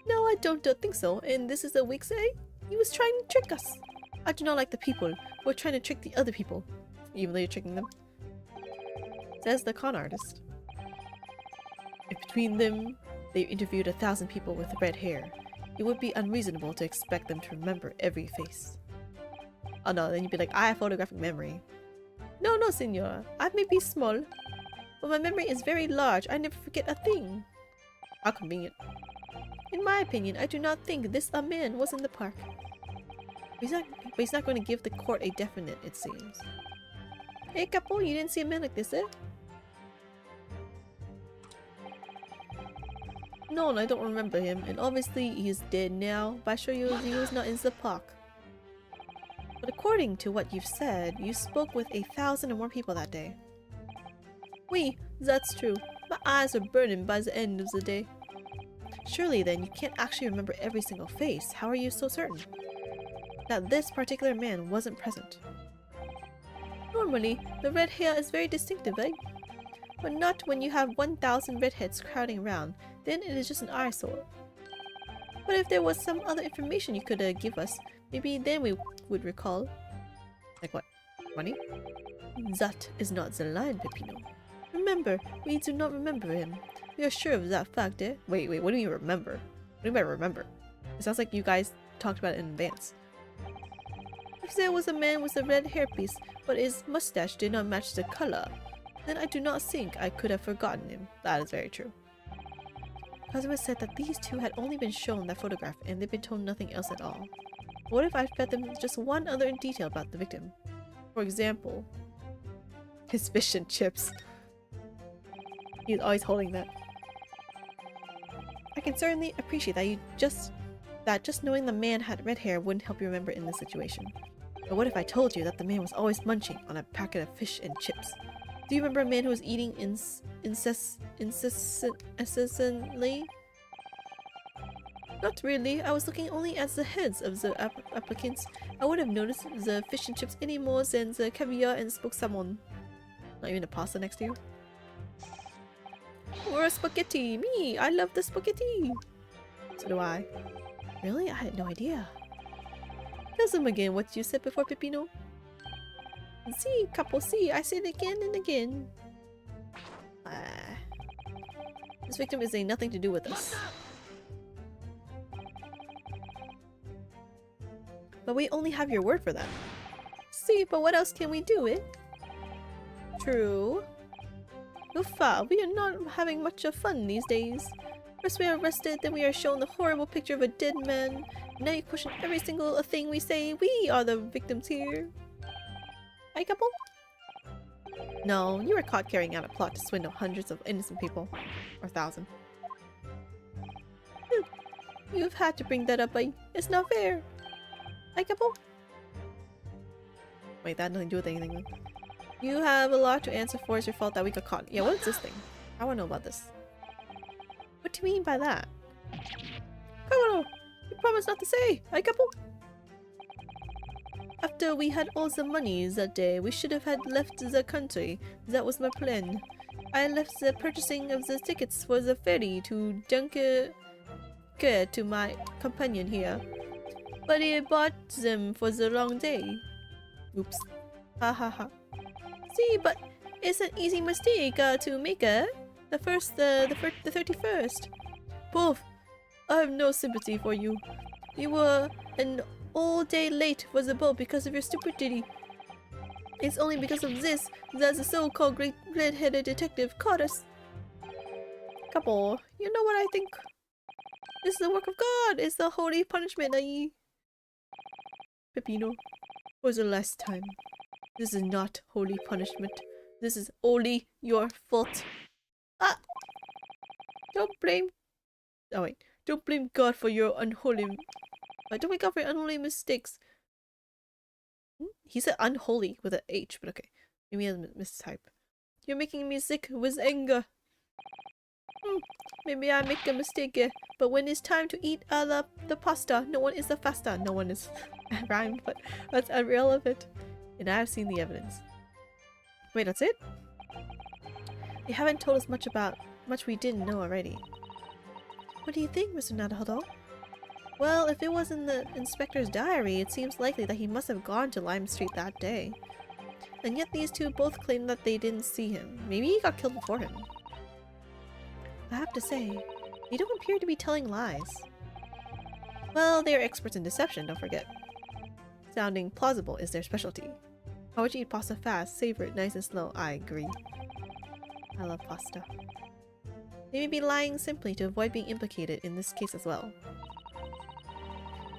No, I don't think so, and this is a weak say? He was trying to trick us. I do not like the people who are trying to trick the other people, even though you're tricking them. Says the con artist. If between them, they interviewed 1,000 people with red hair, it would be unreasonable to expect them to remember every face. Oh no, then you'd be like, I have photographic memory. No, senora. I may be small, but my memory is very large. I never forget a thing. How convenient. In my opinion, I do not think this man was in the park. He's not going to give the court a definite, it seems. Hey couple, you didn't see a man like this, eh? No, I don't remember him, and obviously he is dead now, but I assure you he was not in the park. But according to what you've said, you spoke with 1,000 or more people that day. Oui, that's true. My eyes were burning by the end of the day. Surely then you can't actually remember every single face. How are you so certain that this particular man wasn't present? Normally, the red hair is very distinctive, eh? But not when you have 1,000 redheads crowding around. Then it is just an eyesore. But if there was some other information you could give us, maybe then we would recall. Like what? Money? That is not the line, Peppino. Remember, we do not remember him. We are sure of that fact, eh? Wait, what do you remember? What do you mean by remember? It sounds like you guys talked about it in advance. If there was a man with a red hairpiece, but his mustache did not match the color, then I do not think I could have forgotten him. That is very true. Kazuma said that these two had only been shown that photograph and they'd been told nothing else at all. What if I fed them just one other detail about the victim? For example, his fish and chips. He's always holding that. I can certainly appreciate that just knowing the man had red hair wouldn't help you remember in this situation. But what if I told you that the man was always munching on a packet of fish and chips? Do you remember a man who was eating incessantly? Not really. I was looking only at the heads of the applicants. I would have noticed the fish and chips any more than the caviar and smoked salmon. Not even the pasta next to you? Or a spaghetti! Me! I love the spaghetti! So do I. Really? I had no idea. Kazuma again, what you said before, Peppino? See, couple, see, I said it again and again. This victim is saying nothing to do with us. But we only have your word for that. See, but what else can we do, eh? True. Uffa, we are not having much of fun these days. First we are arrested, then we are shown the horrible picture of a dead man. Now you question every single thing we say. We are the victims here. Hi, couple? No, you were caught carrying out a plot to swindle hundreds of innocent people. Or 1,000. You've had to bring that up, but it's not fair. Hi, couple? Wait, that had nothing to do with anything. You have a lot to answer for. It's your fault that we got caught. Yeah, what is this thing? I want to know about this. What do you mean by that? Come on, you promised not to say. Hi, couple? After we had all the monies that day, we should have had left the country. That was my plan. I left the purchasing of the tickets for the ferry to Dunkerque to my companion here. But he bought them for the wrong day. Oops. Ha ha ha. See, but it's an easy mistake to make, the 31st. Poof! I have no sympathy for you. You were an all day late for the boat because of your stupidity. It's only because of this that the so-called great red-headed detective caught us. Couple, you know what I think? This is the work of God. It's the holy punishment, Peppino, for the last time. This is not holy punishment. This is only your fault. Ah! Don't blame... Oh wait. Don't blame God for your unholy... Don't blame God for your unholy mistakes. He said unholy with an H, but okay. Maybe he has a mistype. You're making me sick with anger. Maybe I make a mistake, but when it's time to eat the pasta, no one is the faster. No one is rhymed, but that's irrelevant. And I have seen the evidence. Wait, that's it? They haven't told us much we didn't know already. What do you think, Mr. Naruhodo? Well, if it was in the inspector's diary, it seems likely that he must have gone to Lime Street that day. And yet these two both claim that they didn't see him. Maybe he got killed before him. I have to say, they don't appear to be telling lies. Well, they are experts in deception, don't forget. Sounding plausible is their specialty. How would you eat pasta fast? Savor it nice and slow. I agree. I love pasta. They may be lying simply to avoid being implicated in this case as well.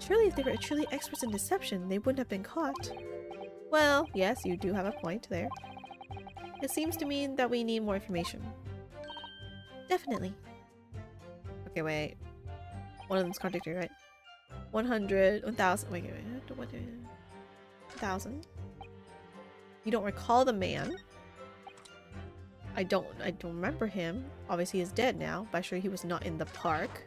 Surely if they were truly experts in deception, they wouldn't have been caught. Well, yes, you do have a point there. It seems to me that we need more information. Definitely. Okay, wait. One of them's contradictory, right? 100, 1000, wait, 1000. You don't recall the man. I don't remember him. Obviously he's dead now, but I'm sure he was not in the park.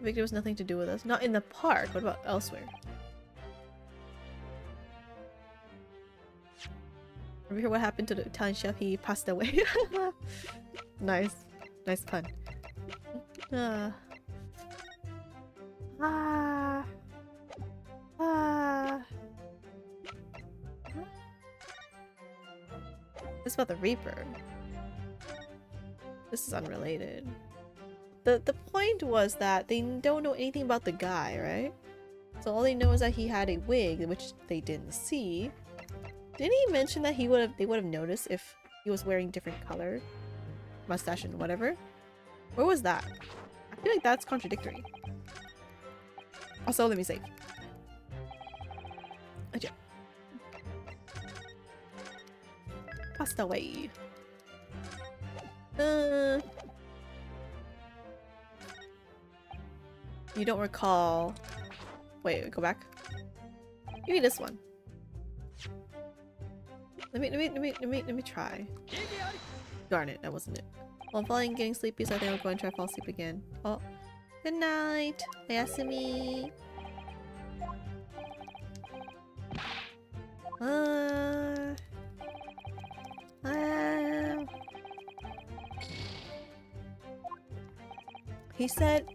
Victor was nothing to do with us. Not in the park. What about elsewhere? Ever hear what happened to the Italian chef? He passed away. Nice. Nice pun. Ah. This is about the Reaper. This is unrelated. The point was that they don't know anything about the guy, right? So all they know is that he had a wig, which they didn't see. Didn't he mention that they would have noticed if he was wearing different color mustache and whatever? Where was that? I feel like that's contradictory. Also, let me save. Okay. Passed away. You don't recall. Wait, go back. Give me this one. Let me try. Darn it, that wasn't it. Well, I'm falling, getting sleepy, so I think I'll go and try to fall asleep again. Oh, good night, Oyasumi. He said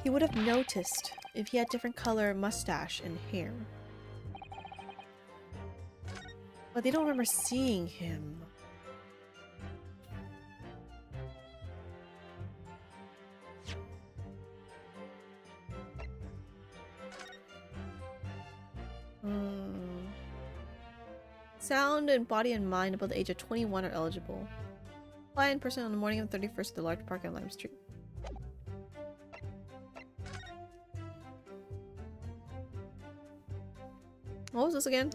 he would have noticed if he had different color mustache and hair. But they don't remember seeing him. Sound and body and mind above the age of 21 are eligible. Fly in person on the morning of the 31st at the large park on Lime Street. What was this again?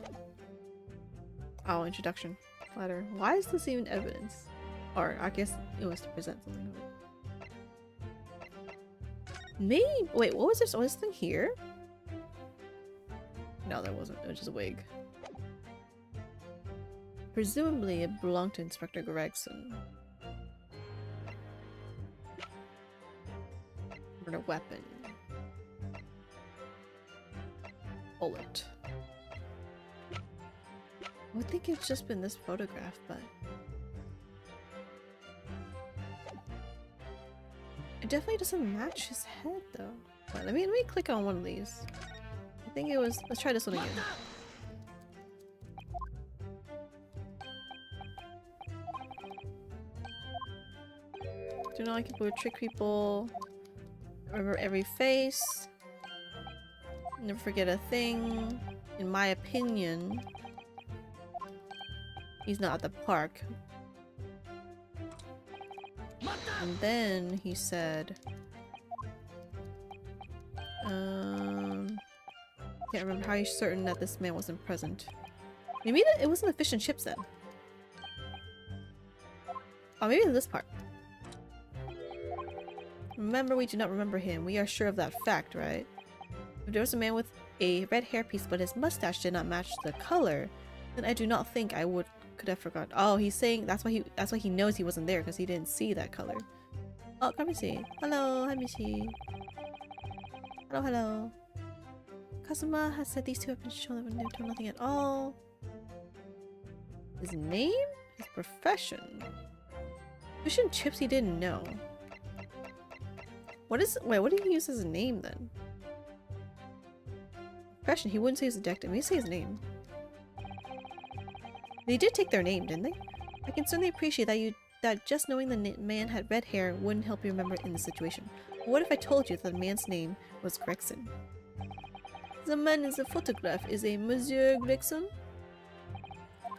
Oh, introduction. Letter. Why is this even evidence? Or, I guess it was to present something of it. Maybe. Wait, what was this? Was this thing here? No, that wasn't. It was just a wig. Presumably, it belonged to Inspector Gregson. Or a weapon. Bullet. I would think it's just been this photograph, but it definitely doesn't match his head, though. Wait, let me click on one of these. I think it was. Let's try this one again. Do not like people who trick people. Remember every face. Never forget a thing. In my opinion, he's not at the park. And then he said, can't remember how he's certain that this man wasn't present. Maybe it wasn't the fish and chips then. Oh, maybe this part. Remember, we do not remember him. We are sure of that fact, right? If there was a man with a red hairpiece but his mustache did not match the color, then I do not think I could have forgotten. Oh, he's saying that's why he knows he wasn't there, because he didn't see that color. Oh, come and see. Hello, hi Michi. Hello, hello. Kazuma has said these two have been shown that when they told nothing at all. His name? His profession? Fish and chips he didn't know. What did he use as a name then? Profession, he wouldn't say he's a detective. He'd say his name. They did take their name, didn't they? I can certainly appreciate that just knowing the man had red hair wouldn't help you remember in the situation. But what if I told you that the man's name was Gregson? The man in the photograph is a Monsieur Gregson?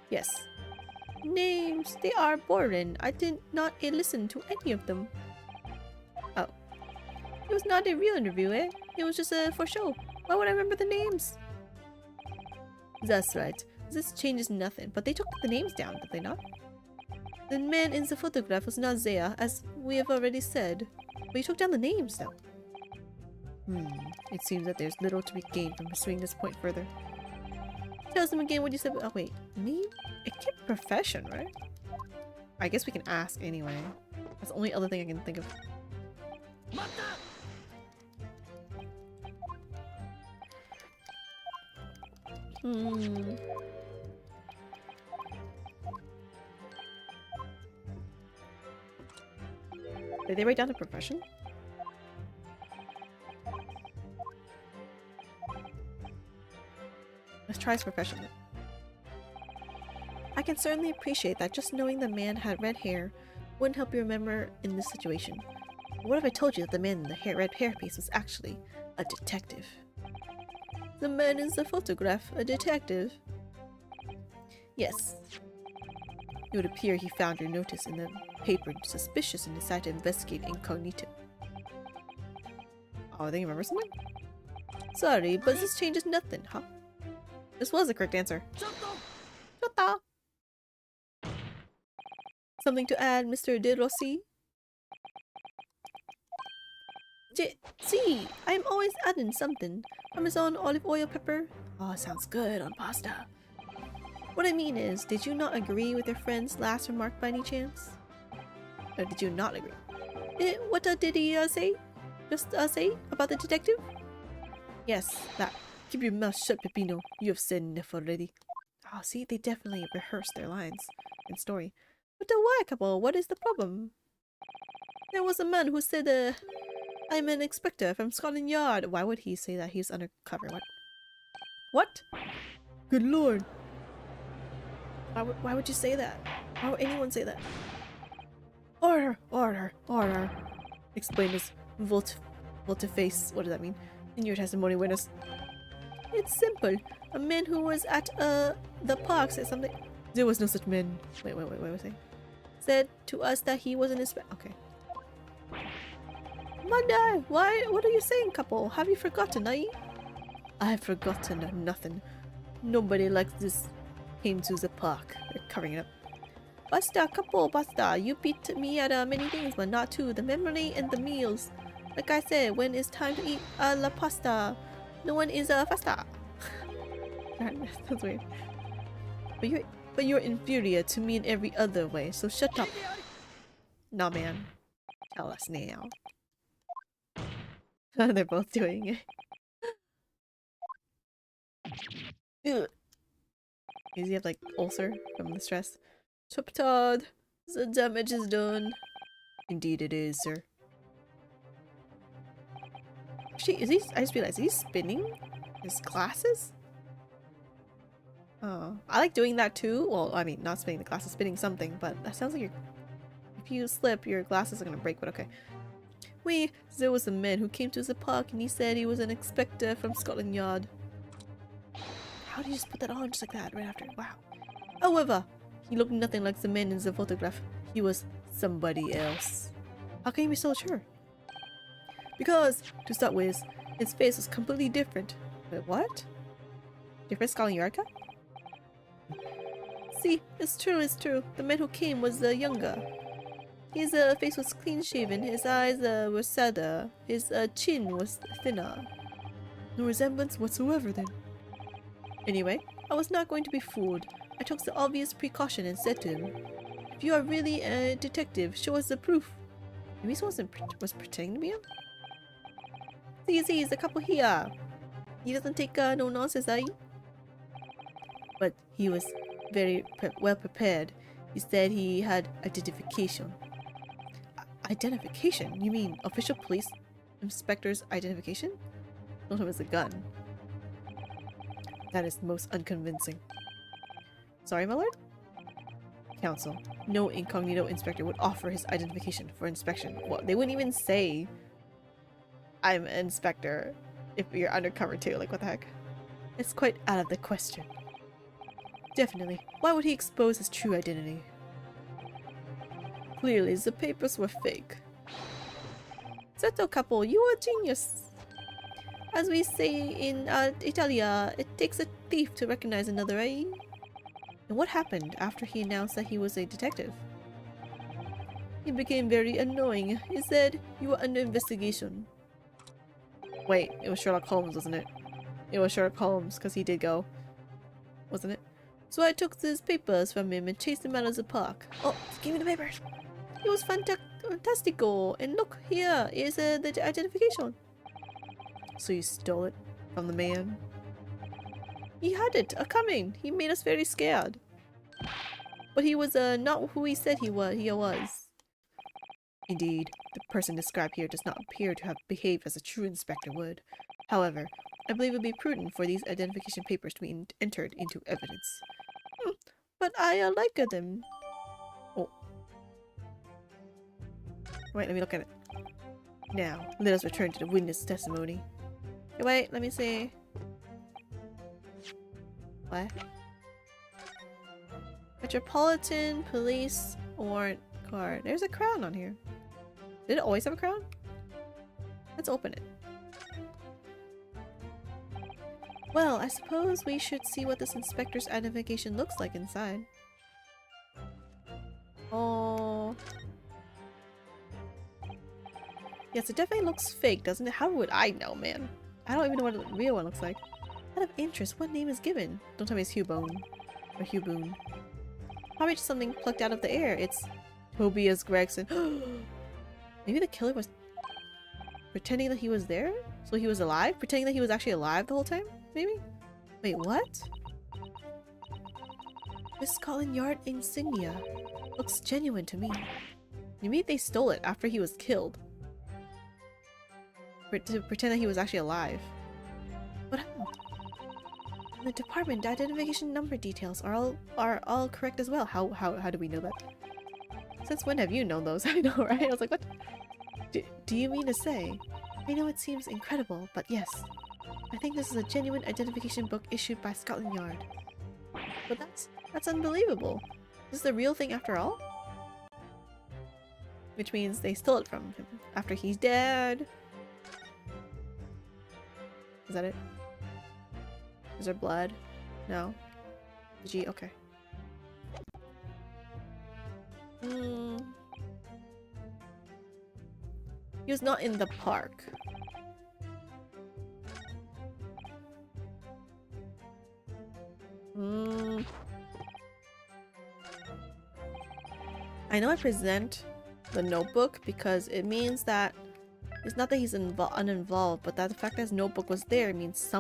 Yes. Names, they are boring. I did not listen to any of them. Oh. It was not a real interview, eh? It was just for show. Why would I remember the names? That's right. This changes nothing, but they took the names down, did they not? The man in the photograph was not there, as we have already said. But you took down the names, though. It seems that there's little to be gained from pursuing this point further. Tell them again what you said. Oh, wait. Name? It can't be profession, right? I guess we can ask anyway. That's the only other thing I can think of. Did they write down the profession? Let's try his profession. I can certainly appreciate that just knowing the man had red hair wouldn't help you remember in this situation. But what if I told you that the man in the red hairpiece was actually a detective? The man in the photograph, a detective? Yes. It would appear he found your notice in the paper suspicious and decided to investigate incognito. Oh, they remember something? Sorry, but this changes nothing, huh? This was the correct answer. Chota! Something to add, Mr. De Rossi? See, I'm always adding something. Parmesan, olive oil, pepper. Oh, sounds good on pasta. What I mean is, did you not agree with your friend's last remark by any chance? Or did you not agree? What did he say? Just say about the detective? Yes, that. Keep your mouth shut, Peppino. You have said enough already. Oh, see, they definitely rehearsed their lines and story. But why, couple? What is the problem? There was a man who said, I'm an inspector from Scotland Yard. Why would he say that? He's undercover. What? What? Good lord. Why would you say that? Why would anyone say that? Order! Order! Order! Explain this volte-face. What does that mean? In your testimony, witness. It's simple. A man who was at the park said something. There was no such man. Wait, what was he? Said to us that he was an inspector. Okay. Mother, what are you saying, couple? Have you forgotten, eh? I have forgotten nothing. Nobody likes this came to the park. They're covering it up. Basta, couple, basta. You beat me at many things, but not two. The memory and the meals. Like I said, when it's time to eat la pasta, no one is fasta. That's weird. But you're inferior to me in every other way, so shut up. Nah, man. Tell us now. They're both doing it. Ugh. Does he have like ulcer from the stress? Choptard, the damage is done. Indeed it is, sir. Actually, is he? I just realized, is he spinning his glasses? Oh, I like doing that too. Well, I mean, not spinning the glasses, spinning something, but that sounds like if you slip, your glasses are gonna break, but okay. There was a man who came to the park and he said he was an inspector from Scotland Yard. How did you just put that on just like that right after? Wow. However, he looked nothing like the man in the photograph. He was somebody else. How can you be so sure? Because, to start with, his face was completely different. Wait, what? Different Scotland Yard guy? See, it's true. The man who came was younger. His face was clean-shaven, his eyes were sadder, his chin was thinner. No resemblance whatsoever then. Anyway, I was not going to be fooled. I took the obvious precaution and said to him, if you are really a detective, show us the proof. Maybe someone was pretending to be him? See, the couple here. He doesn't take no nonsense, eh? But he was very well prepared. He said he had identification. Identification? You mean official police inspector's identification? Not him as a gun. That is most unconvincing. Sorry, my lord? Counsel. No incognito inspector would offer his identification for inspection. Well, they wouldn't even say I'm an inspector if you're undercover too. Like, what the heck? It's quite out of the question. Definitely. Why would he expose his true identity? Clearly, the papers were fake. Seto couple, you are a genius. As we say in Italia, it takes a thief to recognize another, eh? And what happened after he announced that he was a detective? He became very annoying. He said, you were under investigation. Wait, it was Sherlock Holmes, wasn't it? It was Sherlock Holmes, because he did go. Wasn't it? So I took his papers from him and chased him out of the park. Oh, give me the papers! It was fantastico! And look, here is the identification. So you stole it from the man? He had it, coming. He made us very scared. But he was not who he said he was. Indeed, the person described here does not appear to have behaved as a true inspector would. However, I believe it would be prudent for these identification papers to be entered into evidence. But I like them. Oh. Wait, let me look at it. Now, let us return to the witness testimony. Hey, wait, let me see. What? Metropolitan Police Warrant Card. There's a crown on here. Did it always have a crown? Let's open it. Well, I suppose we should see what this inspector's identification looks like inside. Oh. Yes, it definitely looks fake, doesn't it? How would I know, man? I don't even know what the real one looks like. Out of interest, what name is given? Don't tell me it's Hubone. Or Huboon. Probably just something plucked out of the air. It's Tobias Gregson. Maybe the killer was pretending that he was there? So he was alive? Pretending that he was actually alive the whole time? Maybe? Wait, what? Miss Scotland Yard insignia. Looks genuine to me. Maybe they stole it after he was killed. To pretend that he was actually alive. But in the department, the identification number details are all correct as well. How do we know that? Since when have you known those? I know, right? I was like, what? Do you mean to say? I know it seems incredible, but yes. I think this is a genuine identification book issued by Scotland Yard. But that's unbelievable. Is this the real thing after all? Which means they stole it from him after he's dead. Is that it? Is there blood? No? G? Okay. He was not in the park. I know I present the notebook because it means that it's not that he's uninvolved, but that the fact that his notebook was there means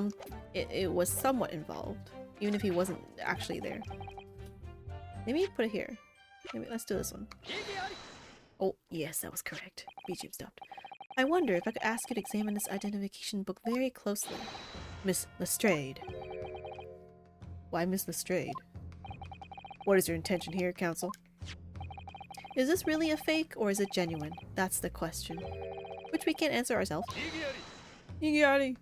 it was somewhat involved, even if he wasn't actually there. Maybe put it here. Maybe let's do this one. Oh, yes, that was correct. BGM stopped. I wonder if I could ask you to examine this identification book very closely. Miss Lestrade. Why Miss Lestrade? What is your intention here, Counsel? Is this really a fake, or is it genuine? That's the question. Which we can't answer ourselves. Iggyari!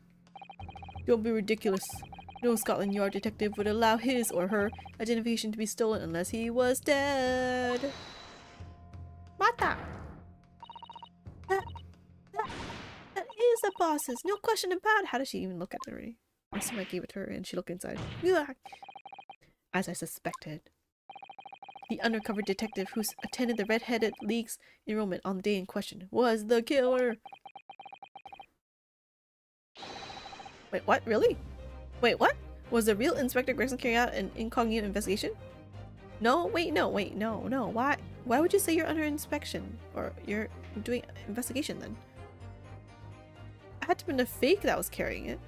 Don't be ridiculous. No Scotland Yard detective would allow his or her identification to be stolen unless he was dead. Mata! That is the boss's, no question about it. How does she even look at it already? I assume I gave it to her and she looked inside. As I suspected. The undercover detective who attended the Red-Headed League's enrollment on the day in question was the killer. Wait, what? Really? Wait, what? Was the real Inspector Gregson carrying out an incognito investigation? No, wait, no. Why would you say you're under inspection? Or you're doing investigation then? It had to have been a fake that was carrying it.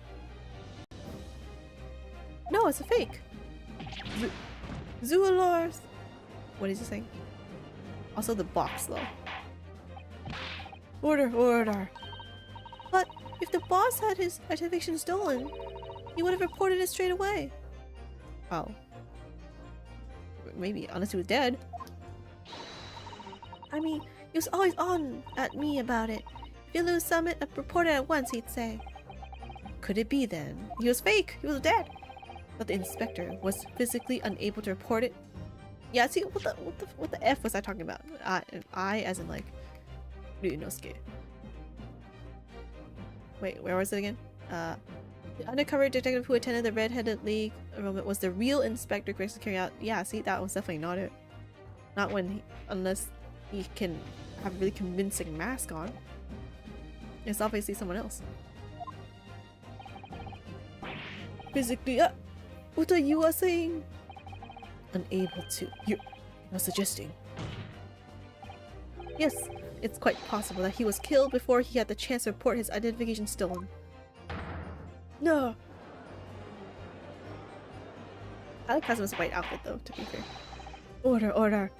No, it's a fake. Zoolorth. What is he saying? Also the box though. Order. But if the boss had his identification stolen, he would have reported it straight away. Oh. Maybe, unless he was dead. I mean, he was always on at me about it. If you lose Summit, report it at once, he'd say. Could it be then? He was fake. He was dead. But the inspector was physically unable to report it. Yeah, see, what the F was I talking about? I as in like, Ryunosuke. Wait, where was it again? The undercover detective who attended the Red-Headed League enrollment was the real Inspector Gregson carrying out. Yeah, see, that was definitely not it. Not when unless he can have a really convincing mask on. It's obviously someone else. Physically, what are you saying? Unable to. You're suggesting. Yes, it's quite possible that he was killed before he had the chance to report his identification stolen. No. I like Kazuma's white outfit though, to be fair. Order.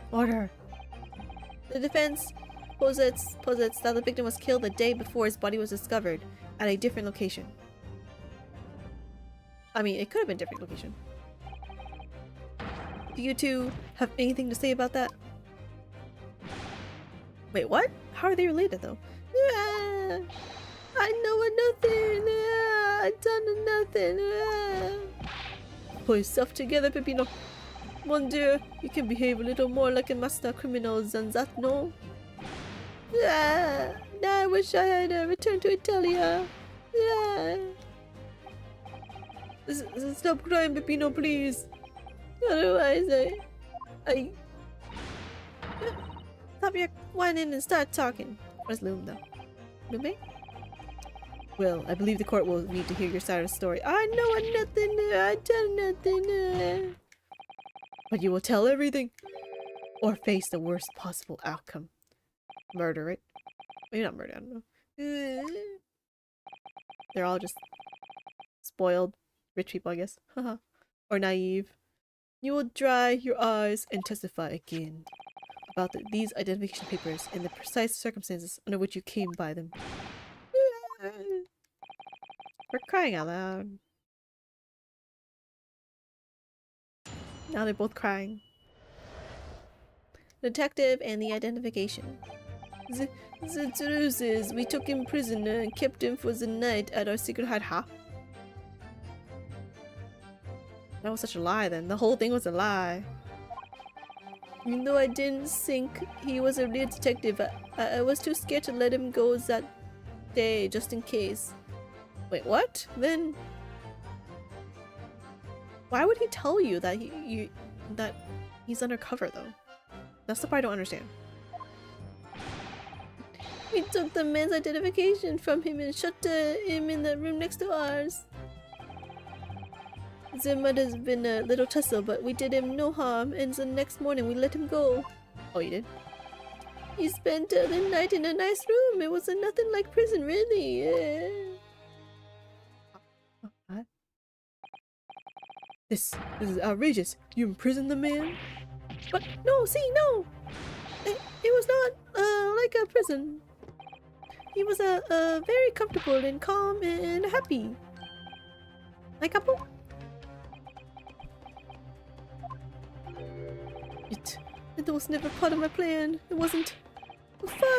The defense posits that the victim was killed the day before his body was discovered at a different location. I mean, it could have been a different location. Do you two have anything to say about that? Wait, what? How are they related though? I know nothing. I done nothing. Pull yourself together, Peppino. Mon Dieu, you can behave a little more like a master criminal than that, no? I wish I had returned to Italia. Stop crying, Peppino, please. Otherwise, I... Stop your whining and start talking. Where's Loom, though? Loom? Well, I believe the court will need to hear your side of the story. I know nothing. I done nothing. But you will tell everything, or face the worst possible outcome. Murder, right? Maybe not murder, I don't know. They're all just spoiled rich people, I guess. Or naive. You will dry your eyes and testify again about these identification papers and the precise circumstances under which you came by them. We're crying out loud. Now they're both crying. Detective and the identification. The truth is, we took him prisoner and kept him for the night at our secret hideout. That was such a lie then. The whole thing was a lie. Even though I didn't think he was a real detective, I was too scared to let him go that day, just in case. Wait, what? Then... why would he tell you that that he's undercover though? That's the part I don't understand. We took the man's identification from him and shut him in the room next to ours. There might have been a little tussle, but we did him no harm, and the next morning we let him go. Oh, you did? He spent the night in a nice room. It was nothing like prison, really. What? This is outrageous. You imprisoned the man? But no, see, no! It was not like a prison. He was very comfortable and calm and happy. Like couple? It was never part of my plan. It wasn't.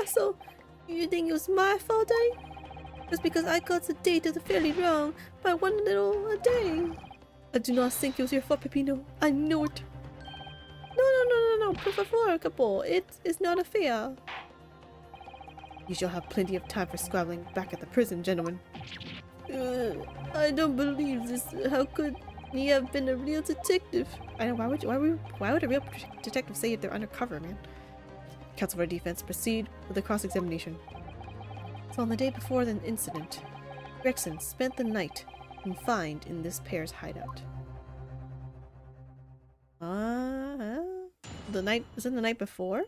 So you think it was my fault, eh? Just because I got the date of the fairly wrong by one little day. I do not think it was your fault, Peppino. I know it. No, por favor, couple. It is not affair. You shall have plenty of time for squabbling back at the prison, gentlemen. I don't believe this. How could he have been a real detective? I know, why would a real detective say if they're undercover, man? Counsel for defense, proceed with the cross-examination. So on the day before the incident, Gregson spent the night confined in this pair's hideout. Was it the night before?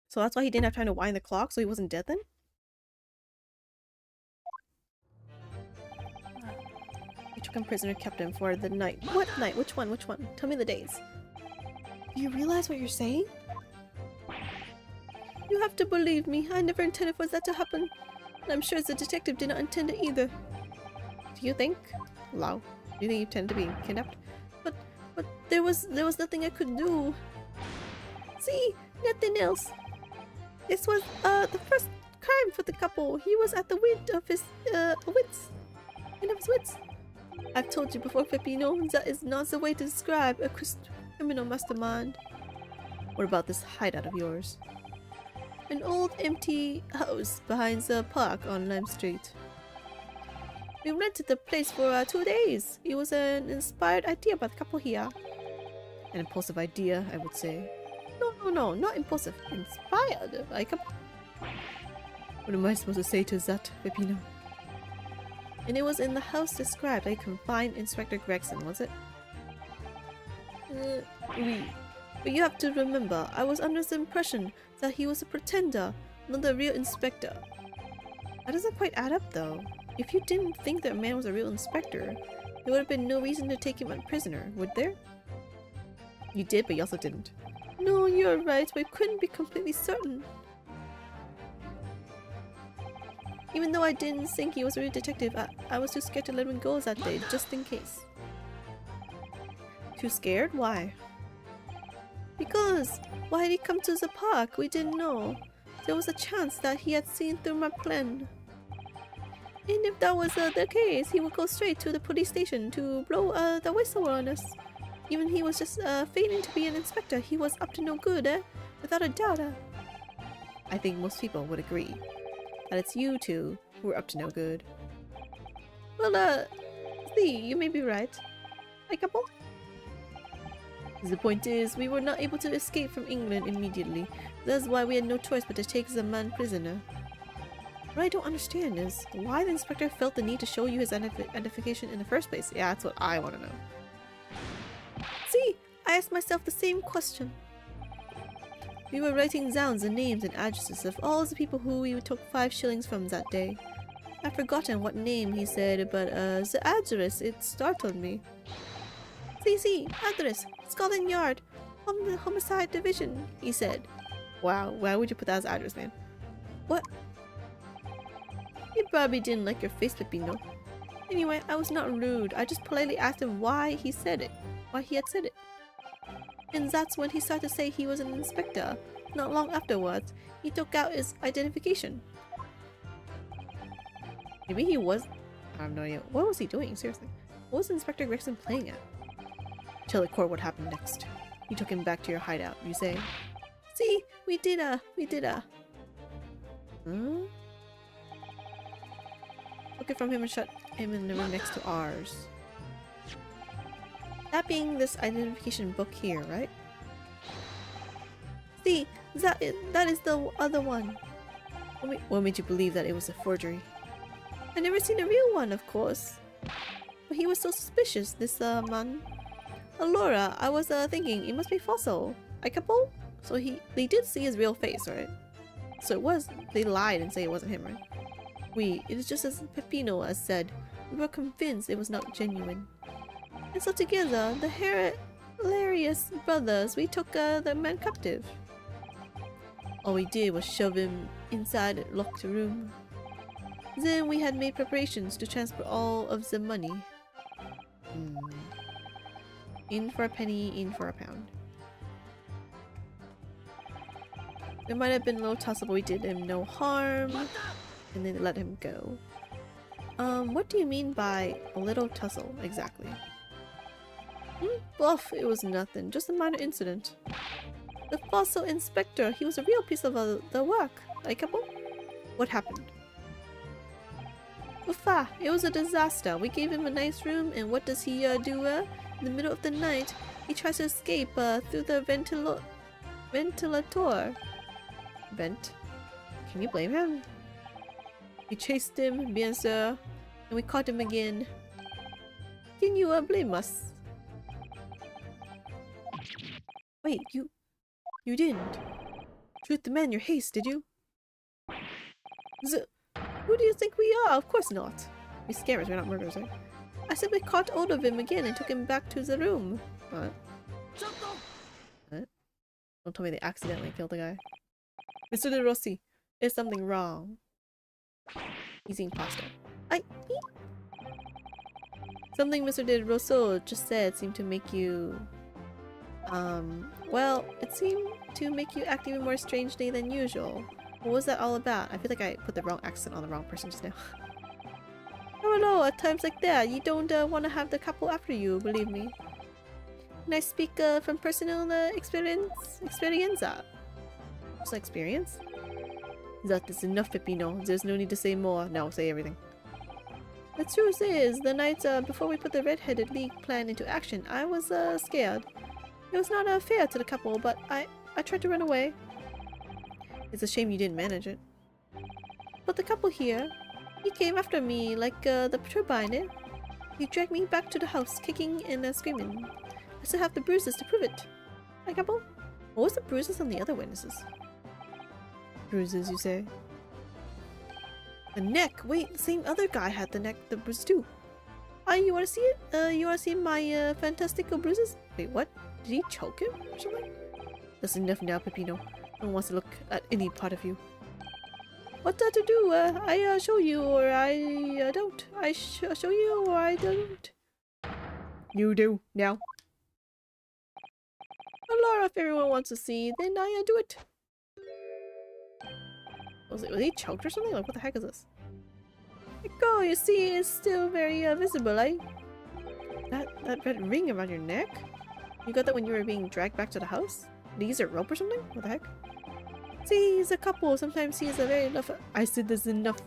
So that's why he didn't have time to wind the clock, so he wasn't dead then? We took him prisoner, kept him for the night. What night? Which one? Which one? Tell me the days. Do you realize what you're saying? You have to believe me. I never intended for that to happen. And I'm sure the detective did not intend it either. Do you think? Lau, do you think you intend to be kidnapped? But there was nothing I could do. See? Nothing else. This was the first crime for the couple. He was at the wit of his wits. End of his wits. I've told you before, Peppino, that is not the way to describe a criminal mastermind. What about this hideout of yours? An old empty house behind the park on Lime Street. We rented the place for 2 days. It was an inspired idea by the couple here. An impulsive idea, I would say. No, not impulsive. Inspired by a couple. What am I supposed to say to that, Peppino? And it was in the house described I confined Inspector Gregson, was it? Oui. But you have to remember, I was under the impression that he was a pretender, not the real inspector. That doesn't quite add up though. If you didn't think that man was a real inspector, there would have been no reason to take him as prisoner, would there? You did, but you also didn't. No, you're right. We couldn't be completely certain. Even though I didn't think he was a real detective, I was too scared to let him go that day, just in case. Too scared? Why? Because why did he come to the park? We didn't know. There was a chance that he had seen through my plan. And if that was the case, he would go straight to the police station to blow the whistle on us. Even he was just feigning to be an inspector. He was up to no good, without a doubt. I think most people would agree that it's you two who are up to no good. Well, see, you may be right. A couple? The point is, we were not able to escape from England immediately. That's why we had no choice but to take the man prisoner. What I don't understand is why the inspector felt the need to show you his identification in the first place. Yeah, that's what I want to know. See, I asked myself the same question. We were writing down the names and addresses of all the people who we took 5 shillings from that day. I've forgotten what name he said, but the address, it startled me. See, address, Scotland Yard, the Homicide Division, he said. Wow, why would you put that as address, man? What? He probably didn't like your face, Pepino. Anyway, I was not rude. I just politely asked him why he said it. Why he had said it. And that's when he started to say he was an inspector. Not long afterwards, he took out his identification. Maybe he was... I have no idea. What was he doing? Seriously. What was Inspector Gregson playing at? Tell the court what happened next. You took him back to your hideout, you say? See, we did. Hmm? Took it from him and shut him in the room next to ours. That being this identification book here, right? See, that is the other one. What made you believe that it was a forgery? I never seen a real one, of course. But he was so suspicious, this man. Laura, I was thinking it must be Fossil. A couple? So they did see his real face, right? So it was, they lied and say it wasn't him, right? It was just as Pepino has said. We were convinced it was not genuine. And so together, the hilarious brothers, we took the man captive. All we did was shove him inside a locked room. Then we had made preparations to transfer all of the money. In for a penny, in for a pound. There might have been a little tussle, but we did him no harm. And then let him go. What do you mean by a little tussle, exactly? Bluff, it was nothing, just a minor incident. The fossil inspector, he was a real piece of the work. A couple? What happened? Uffa, it was a disaster. We gave him a nice room, and what does he do? In the middle of the night, he tries to escape through the ventilator. Vent? Can you blame him? We chased him, bien sûr, and we caught him again. Can you blame us? Wait, you didn't shoot the man in your haste, did you? Who do you think we are? Of course not. We scammers, we're not murderers, right? I simply caught hold of him again and took him back to the room. What? What? Don't tell me they accidentally killed the guy. Mr. De Rossi, there's something wrong. He's eating pasta. Something Mr. De Rosso just said seemed to make you... well, it seemed to make you act even more strangely than usual. What was that all about? I feel like I put the wrong accent on the wrong person just now. I don't know, at times like that, you don't want to have the couple after you, believe me. And I speak from personal experience. Personal experience? That is enough, Peppino. There's no need to say more. No, say everything. The truth is, the night before we put the Red-Headed League plan into action, I was scared. It was not fair to the couple, but I tried to run away. It's a shame you didn't manage it. But the couple here, he came after me like the turbine, eh? He dragged me back to the house, kicking and screaming. I still have the bruises to prove it. A couple? What was the bruises on the other witnesses? Bruises, you say? The neck! Wait, the same other guy had the bruise too. You wanna see it? You wanna see my fantastical bruises? Wait, what? Did he choke him or something? That's enough now, Peppino. No one wants to look at any part of you. What to do? I show you or I don't. I show you or I don't. You do, now. Laura, if everyone wants to see, then I do it. Was he choked or something? Like, what the heck is this? Go, you see, it's still very visible, eh? That red ring around your neck? You got that when you were being dragged back to the house? Did he use a rope or something? What the heck? See, he's a couple. Sometimes he is a very enough. I said there's enough.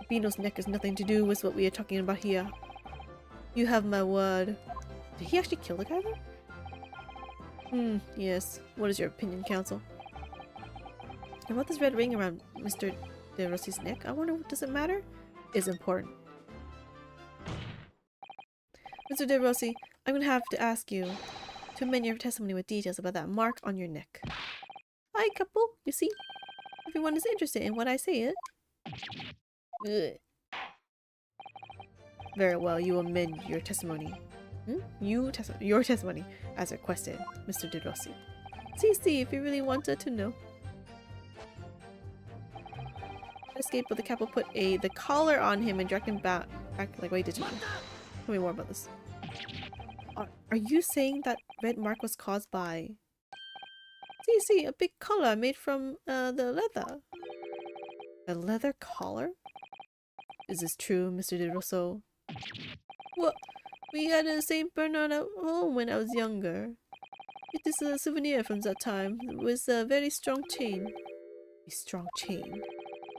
Bino's neck has nothing to do with what we are talking about here. You have my word. Did he actually kill the guy then? Yes. What is your opinion, counsel? And what this red ring around Mr. De Rossi's neck? I wonder, does it matter? Is important. Mr. De Rossi, I'm gonna have to ask you to amend your testimony with details about that mark on your neck. Hi, couple. You see? Everyone is interested in what I say, Ugh. Very well, you amend your testimony. Your testimony as requested, Mr. De Rossi. See if you really wanted to know. Escape, but the couple put the collar on him and dragged him back like what he did to me. Tell me more about this. Are you saying that red mark was caused by... See, a big collar made from the leather. A leather collar? Is this true, Mr. De Rosso? Well, we had a St. Bernard at home when I was younger. It is a souvenir from that time. It was a very strong chain. A strong chain?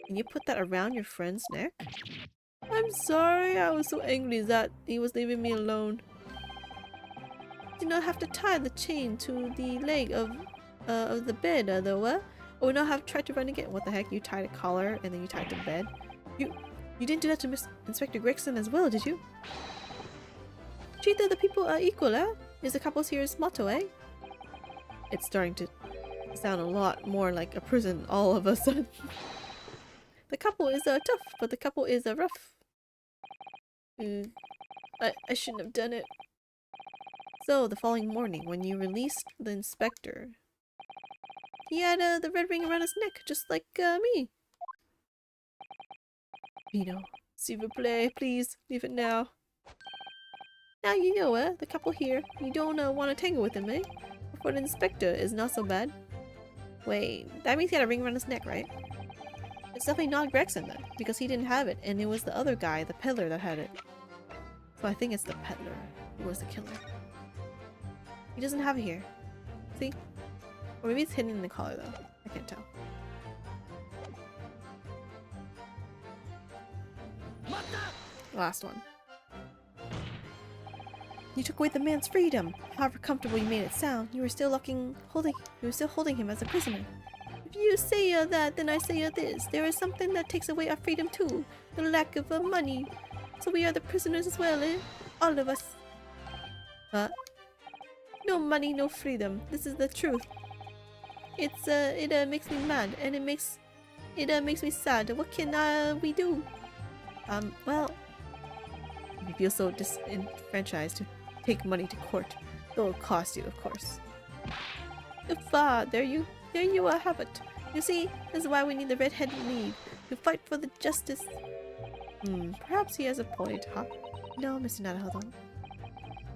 And you put that around your friend's neck? I'm sorry, I was so angry that he was leaving me alone. Did not have to tie the chain to the leg of the bed, though, I would not have tried to run again. What the heck? You tied a collar and then you tied the bed? You didn't do that to Inspector Gregson as well, did you? Treat the other people equal, is the couple's here's motto, It's starting to sound a lot more like a prison all of a sudden. The couple is tough, but the couple is rough. I shouldn't have done it. So, the following morning, when you released the inspector, he had the red ring around his neck, just like me. Vino, s'il vous plaît, please, leave it now. Now you know, the couple here, you don't want to tangle with him, For the inspector is not so bad. Wait, that means he had a ring around his neck, right? It's definitely not Gregson then, because he didn't have it, and it was the other guy, the peddler, that had it. So I think it's the peddler who was the killer. He doesn't have it here. See? Or maybe it's hidden in the collar though. I can't tell. Last one. You took away the man's freedom. However comfortable you made it sound, you were still holding him as a prisoner. If you say that, then I say this. There is something that takes away our freedom too. The lack of money. So we are the prisoners as well, All of us. No money, no freedom. This is the truth. It makes me mad, and it makes me sad. What can we do? Well, you feel so disenfranchised to take money to court. It will cost you, of course. There you have it. You see, this is why we need the red-headed lead to fight for the justice. Perhaps he has a point, huh? No, Mr. Naruhodo.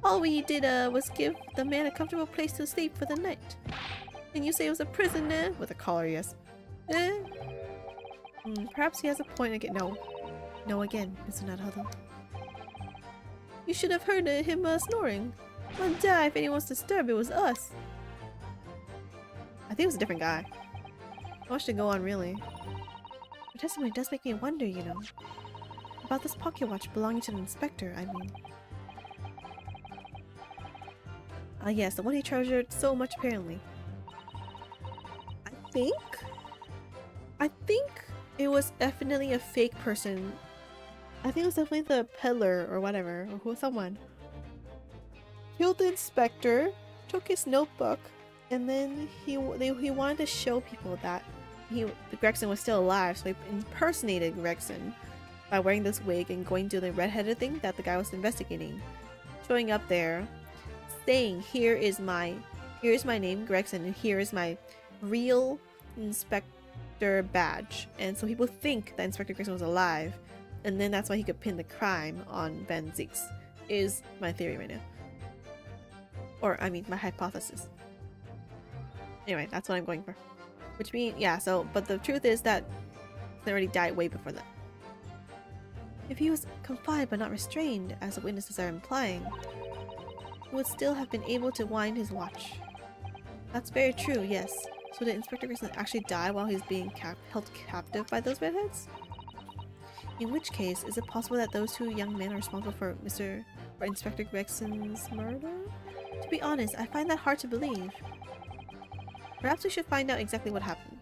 All we did was give the man a comfortable place to sleep for the night. And you say it was a prison, with a collar, yes. Perhaps he has a point again. No again, Mr. Naruhodo. You should have heard him snoring. One day, if anyone was disturbed, it was us. I think it was a different guy. How much to go on, really? Your testimony does make me wonder, you know. About this pocket watch belonging to the inspector, I mean. Yes, the one he treasured so much, apparently. I think it was definitely a fake person. I think it was definitely the peddler or whatever, or who, someone. Killed the inspector, took his notebook, and then he wanted to show people that Gregson was still alive, so he impersonated Gregson by wearing this wig and going to the red-headed thing that the guy was investigating. Showing up there, saying, here is my here's my name, Gregson, and here is my real inspector badge. And so people think that Inspector Gregson was alive, and then that's why he could pin the crime on Ben Zeeks, is my theory right now. Or, I mean, my hypothesis. Anyway, that's what I'm going for. Which means, yeah, so, but the truth is that they already died way before that. If he was confined but not restrained, as the witnesses are implying, he would still have been able to wind his watch. That's very true, yes. So did Inspector Gregson actually die while he was being held captive by those redheads? In which case, is it possible that those two young men are responsible for Inspector Gregson's murder? To be honest, I find that hard to believe. Perhaps we should find out exactly what happened.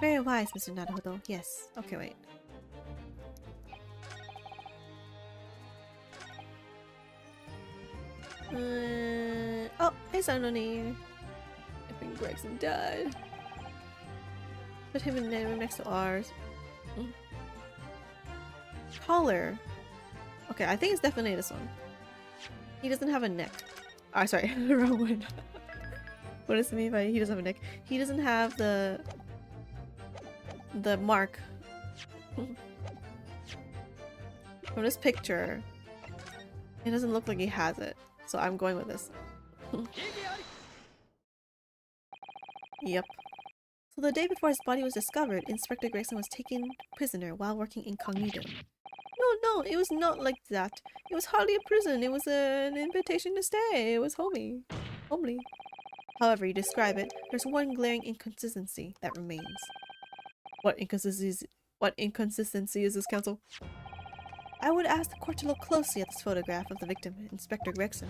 Very wise, Mr. Naruhodo. Yes. Okay, wait. Oh, hey Sanoni. I think Gregson died. Put him in the room next to ours. Collar. Okay, I think it's definitely this one. He doesn't have a neck. Oh, sorry, wrong one. What does it mean by he doesn't have a neck? He doesn't have the mark. From this picture, it doesn't look like he has it. So I'm going with this. Yep. So the day before his body was discovered, Inspector Gregson was taken prisoner while working incognito. No, it was not like that. It was hardly a prison. It was an invitation to stay. It was homely. However you describe it, there's one glaring inconsistency that remains. What inconsistency is this, Counsel? I would ask the court to look closely at this photograph of the victim, Inspector Gregson.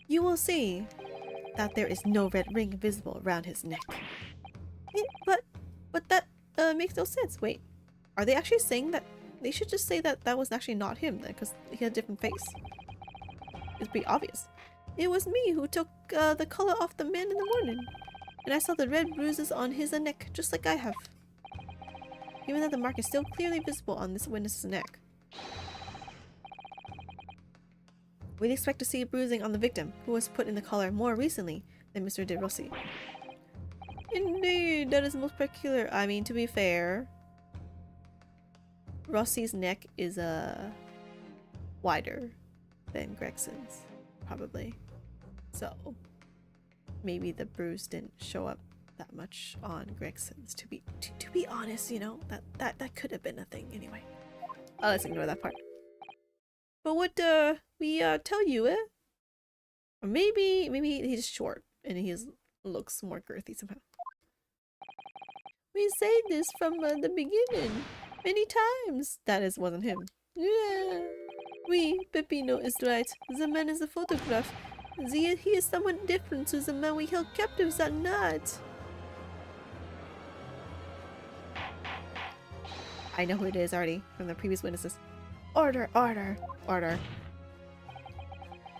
You will see that there is no red ring visible around his neck. But that makes no sense. Wait, are they actually saying that? They should just say that that was actually not him then, because he had a different face. It's pretty obvious. It was me who took the color off the man in the morning, and I saw the red bruises on his neck, just like I have. Even though the mark is still clearly visible on this witness's neck. We'd expect to see bruising on the victim, who was put in the collar more recently than Mr. De Rossi. Indeed, that is most peculiar. I mean, to be fair, Rossi's neck is wider than Gregson's, probably. So maybe the bruise didn't show up that much on Gregson's. To be honest, you know, that could have been a thing anyway. Let's ignore that part. But what we tell you, eh? Or maybe he's short and he looks more girthy somehow. We say this from the beginning many times. That wasn't him. Yeah. Peppino is right. The man is a photograph. He is someone different to the man we held captives that night. I know who it is already from the previous witnesses. Order, order, order.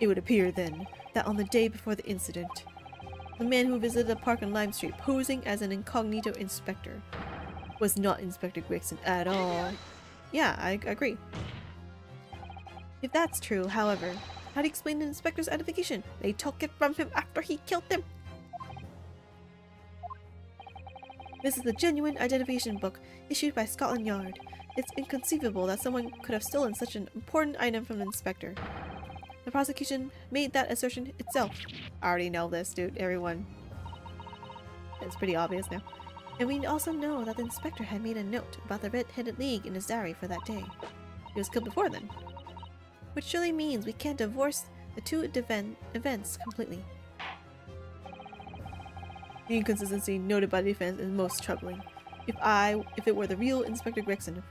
It would appear then that on the day before the incident, the man who visited the park on Lime Street posing as an incognito inspector was not Inspector Gregson at all. Yeah, I agree. If that's true, however, how do you explain the inspector's identification? They took it from him after he killed them. This is the genuine identification book issued by Scotland Yard. It's inconceivable that someone could have stolen such an important item from the inspector. The prosecution made that assertion itself. I already know this, dude, everyone. It's pretty obvious now. And we also know that the inspector had made a note about the Red-Headed League in his diary for that day. He was killed before then. Which surely means we can't divorce the two events completely. The inconsistency noted by the defense is most troubling. If it were the real Inspector Gregson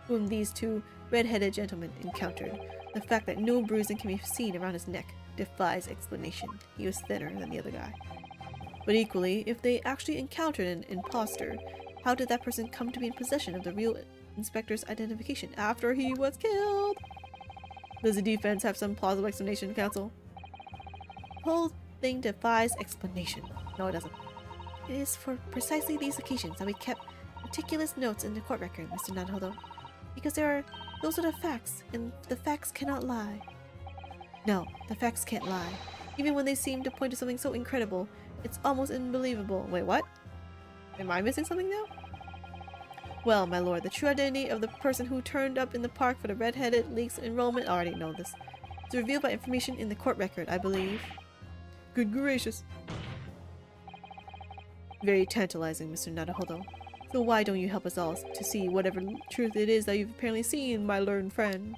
whom these two red-headed gentlemen encountered, the fact that no bruising can be seen around his neck defies explanation. He was thinner than the other guy. But equally, if they actually encountered an imposter, how did that person come to be in possession of the real inspector's identification after he was killed? Does the defense have some plausible explanation, counsel? The whole thing defies explanation. No, it doesn't. It is for precisely these occasions that we kept meticulous notes in the court record, Mr. Naruhodo. Because those are the facts, and the facts cannot lie. No, the facts can't lie. Even when they seem to point to something so incredible, it's almost unbelievable. Wait, what? Am I missing something now? Well, my lord, the true identity of the person who turned up in the park for the red-headed league's enrollment— I already know this. It's revealed by information in the court record, I believe. Good gracious. Very tantalizing, Mr. Naruhodo. So why don't you help us all to see whatever truth it is that you've apparently seen, my learned friend?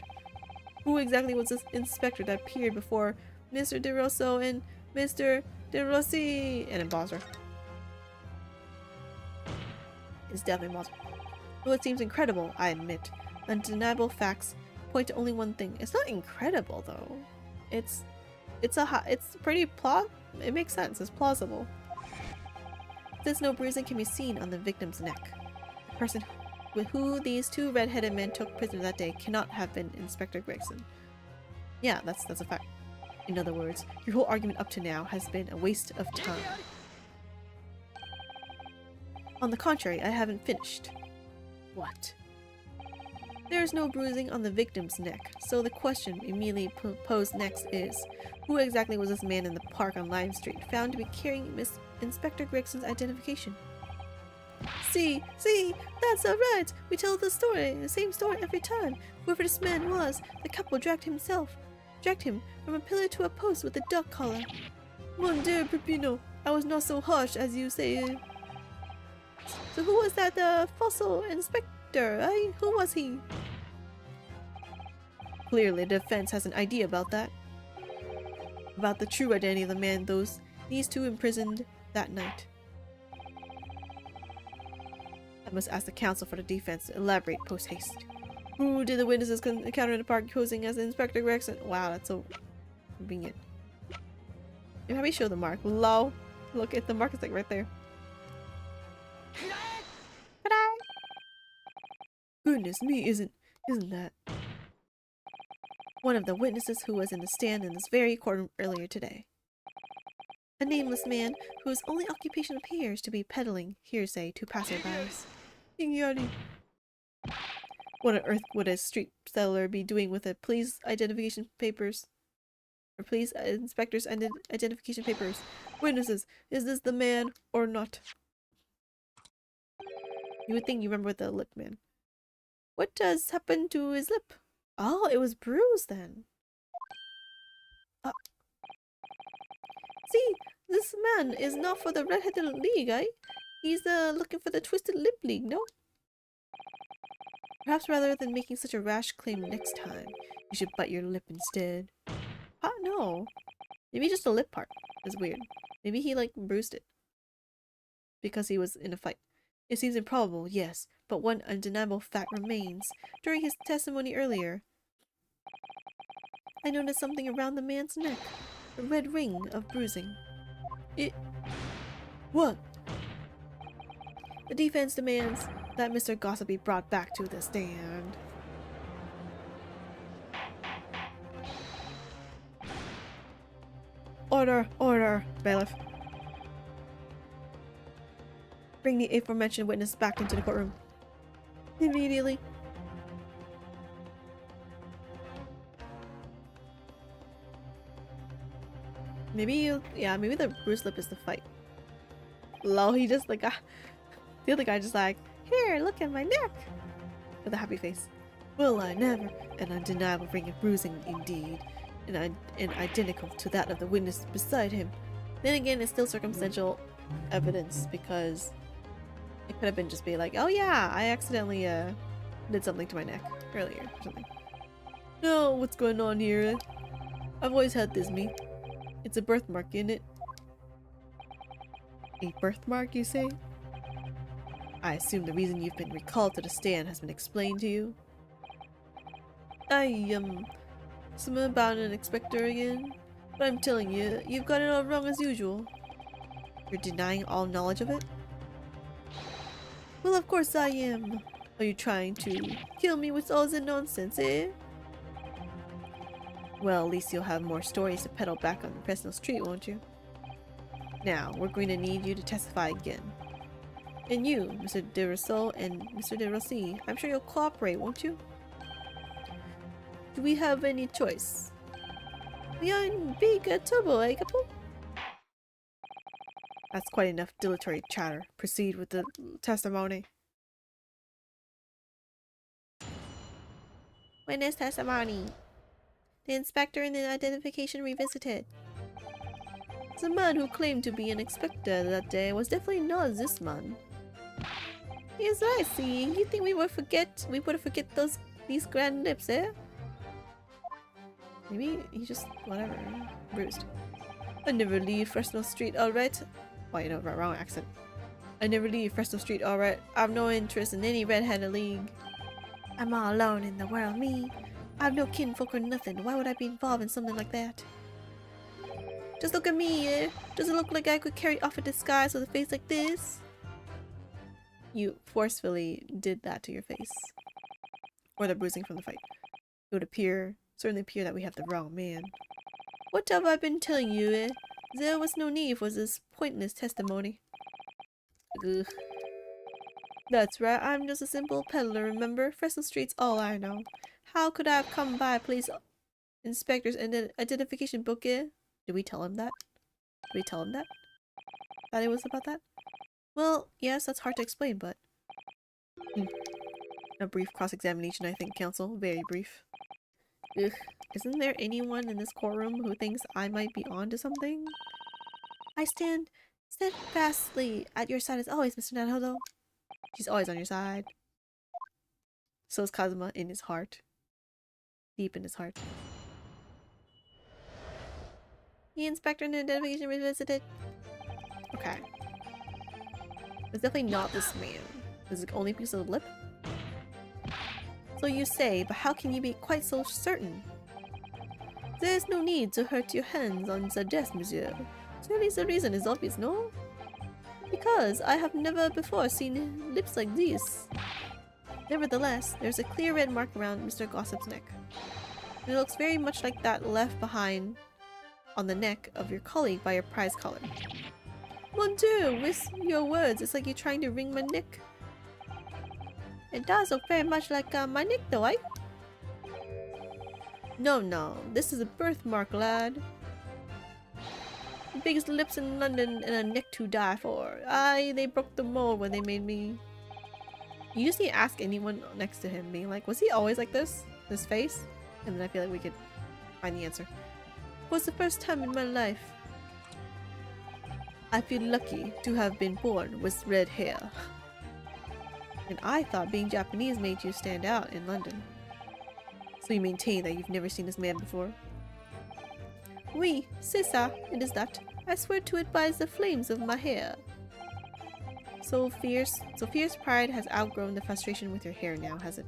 Who exactly was this inspector that appeared before Mr. De Rosso and Mr. De Rossi? And in Bowser. It's definitely Bowser. Though it seems incredible, I admit, undeniable facts point to only one thing. It's not incredible though. It's pretty it makes sense. It's plausible. Since no bruising can be seen on the victim's neck, the person with who these two red-headed men took prisoner that day cannot have been Inspector Gregson. Yeah, that's a fact. In other words, your whole argument up to now has been a waste of time. On the contrary, I haven't finished. What? There is no bruising on the victim's neck, so the question immediately posed next is, who exactly was this man in the park on Lime Street found to be carrying Miss Inspector Gregson's identification? See, that's alright! We tell the same story every time. Whoever this man was, the couple dragged him from a pillar to a post with a duck collar. Mon Dieu, Peppino, I was not so harsh as you say. So who was that fossil inspector, eh? Who was he? Clearly the defense has an idea about that. About the true identity of the man these two imprisoned that night. I must ask the counsel for the defense to elaborate post-haste. Who did the witnesses encounter in the park posing as Inspector Gregson? Wow, that's so convenient. You have me show the mark. Lol. Look at the mark, it's like right there. Goodness me, isn't that one of the witnesses who was in the stand in this very courtroom earlier today? A nameless man whose only occupation appears to be peddling hearsay to passerbys. What on earth would a street seller be doing with a police identification papers? Or police inspector's identification papers? Witnesses, is this the man or not? You would think you remember the lip man. What does happen to his lip? Oh, it was bruised then. See, this man is not for the Red-Headed League, eh? He's looking for the Twisted Lip League, no? Perhaps rather than making such a rash claim next time, you should bite your lip instead. No. Maybe just the lip part is weird. Maybe he like bruised it because he was in a fight. It seems improbable, yes, but one undeniable fact remains. During his testimony earlier, I noticed something around the man's neck. A red ring of bruising. What? The defense demands that Mr. Gossip be brought back to the stand. Order, bailiff. Bring the aforementioned witness back into the courtroom. Immediately. Maybe the bruised lip is the fight. Lol, he just like the other guy just like, here, look at my neck! With a happy face. Well, I never. An undeniable ring of bruising indeed. And identical to that of the witness beside him. Then again, it's still circumstantial evidence because it could have been just be like, oh yeah, I accidentally did something to my neck earlier or something. No, what's going on here? I've always had this me. It's a birthmark, isn't it? A birthmark, you say? I assume the reason you've been recalled to the stand has been explained to you? Something about an inspector again? But I'm telling you, you've got it all wrong as usual. You're denying all knowledge of it? Well, of course I am. Are you trying to kill me with all the nonsense, eh? Well, at least you'll have more stories to peddle back on Fresno Street, won't you? Now, we're going to need you to testify again. And you, Mr. De Rosso and Mr. De Rossi, I'm sure you'll cooperate, won't you? Do we have any choice? We are in big trouble, eh, couple? That's quite enough dilatory chatter. Proceed with the testimony. Witness testimony. The inspector and the identification revisited. The man who claimed to be an inspector that day was definitely not this man. Yes, I see. You think we would forget these grand lips, eh? Maybe he just whatever bruised. I never leave Fresno Street, alright? Wait, no, wrong accent. I never leave Fresno Street, alright? I have no interest in any red-headed league. I'm all alone in the world, me. I have no kinfolk or nothing. Why would I be involved in something like that? Just look at me, eh? Does it look like I could carry off a disguise with a face like this? You forcefully did that to your face. Or the bruising from the fight. It would certainly appear that we have the wrong man. What have I been telling you, eh? There was no need for this pointless testimony. Ugh. That's right, I'm just a simple peddler, remember? Fresno Street's all I know. How could I have come by a police inspector's identification book, eh? Did we tell him that? Did we tell him that? That it was about that? Well, yes, that's hard to explain, but... A brief cross-examination, I think, counsel. Very brief. Ugh. Isn't there anyone in this courtroom who thinks I might be onto something? I stand steadfastly at your side as always, Mr. Naruto. She's always on your side. So is Kazuma in his heart. Deep in his heart. The inspector and the identification revisited. Okay. It's definitely not this man. This is the only piece of the lip? So you say, but how can you be quite so certain? There is no need to hurt your hands on the desk, monsieur. Surely the reason is obvious, no? Because I have never before seen lips like these. Nevertheless, there's a clear red mark around Mr. Gossip's neck. It looks very much like that left behind on the neck of your colleague by your prize collar. Mon Dieu, with your words, it's like you're trying to wring my neck. It does look very much like my neck though, eh? No, this is a birthmark, lad. The biggest lips in London and a neck to die for. Aye, they broke the mold when they made me. You just need to ask anyone next to him, being like, was he always like this? This face? And then I feel like we could find the answer. It was the first time in my life. I feel lucky to have been born with red hair. And I thought being Japanese made you stand out in London. So you maintain that you've never seen this man before? Oui, c'est ça, it is that. I swear to it by the flames of my hair. So fierce pride has outgrown the frustration with your hair now, has it?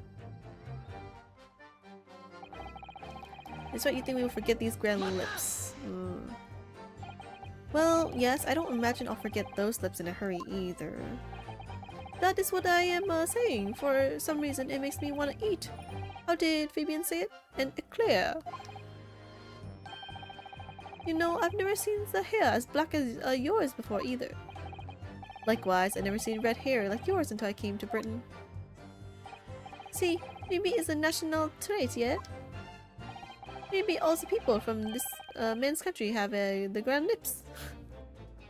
It's what you think we will forget these grand lips. Well, yes, I don't imagine I'll forget those lips in a hurry either. That is what I am saying. For some reason it makes me want to eat. How did Fabian say it? An eclair. You know, I've never seen the hair as black as yours before either. Likewise, I've never seen red hair like yours until I came to Britain. See, maybe it's a national trait, yeah? Maybe all the people from this man's country have the grand lips.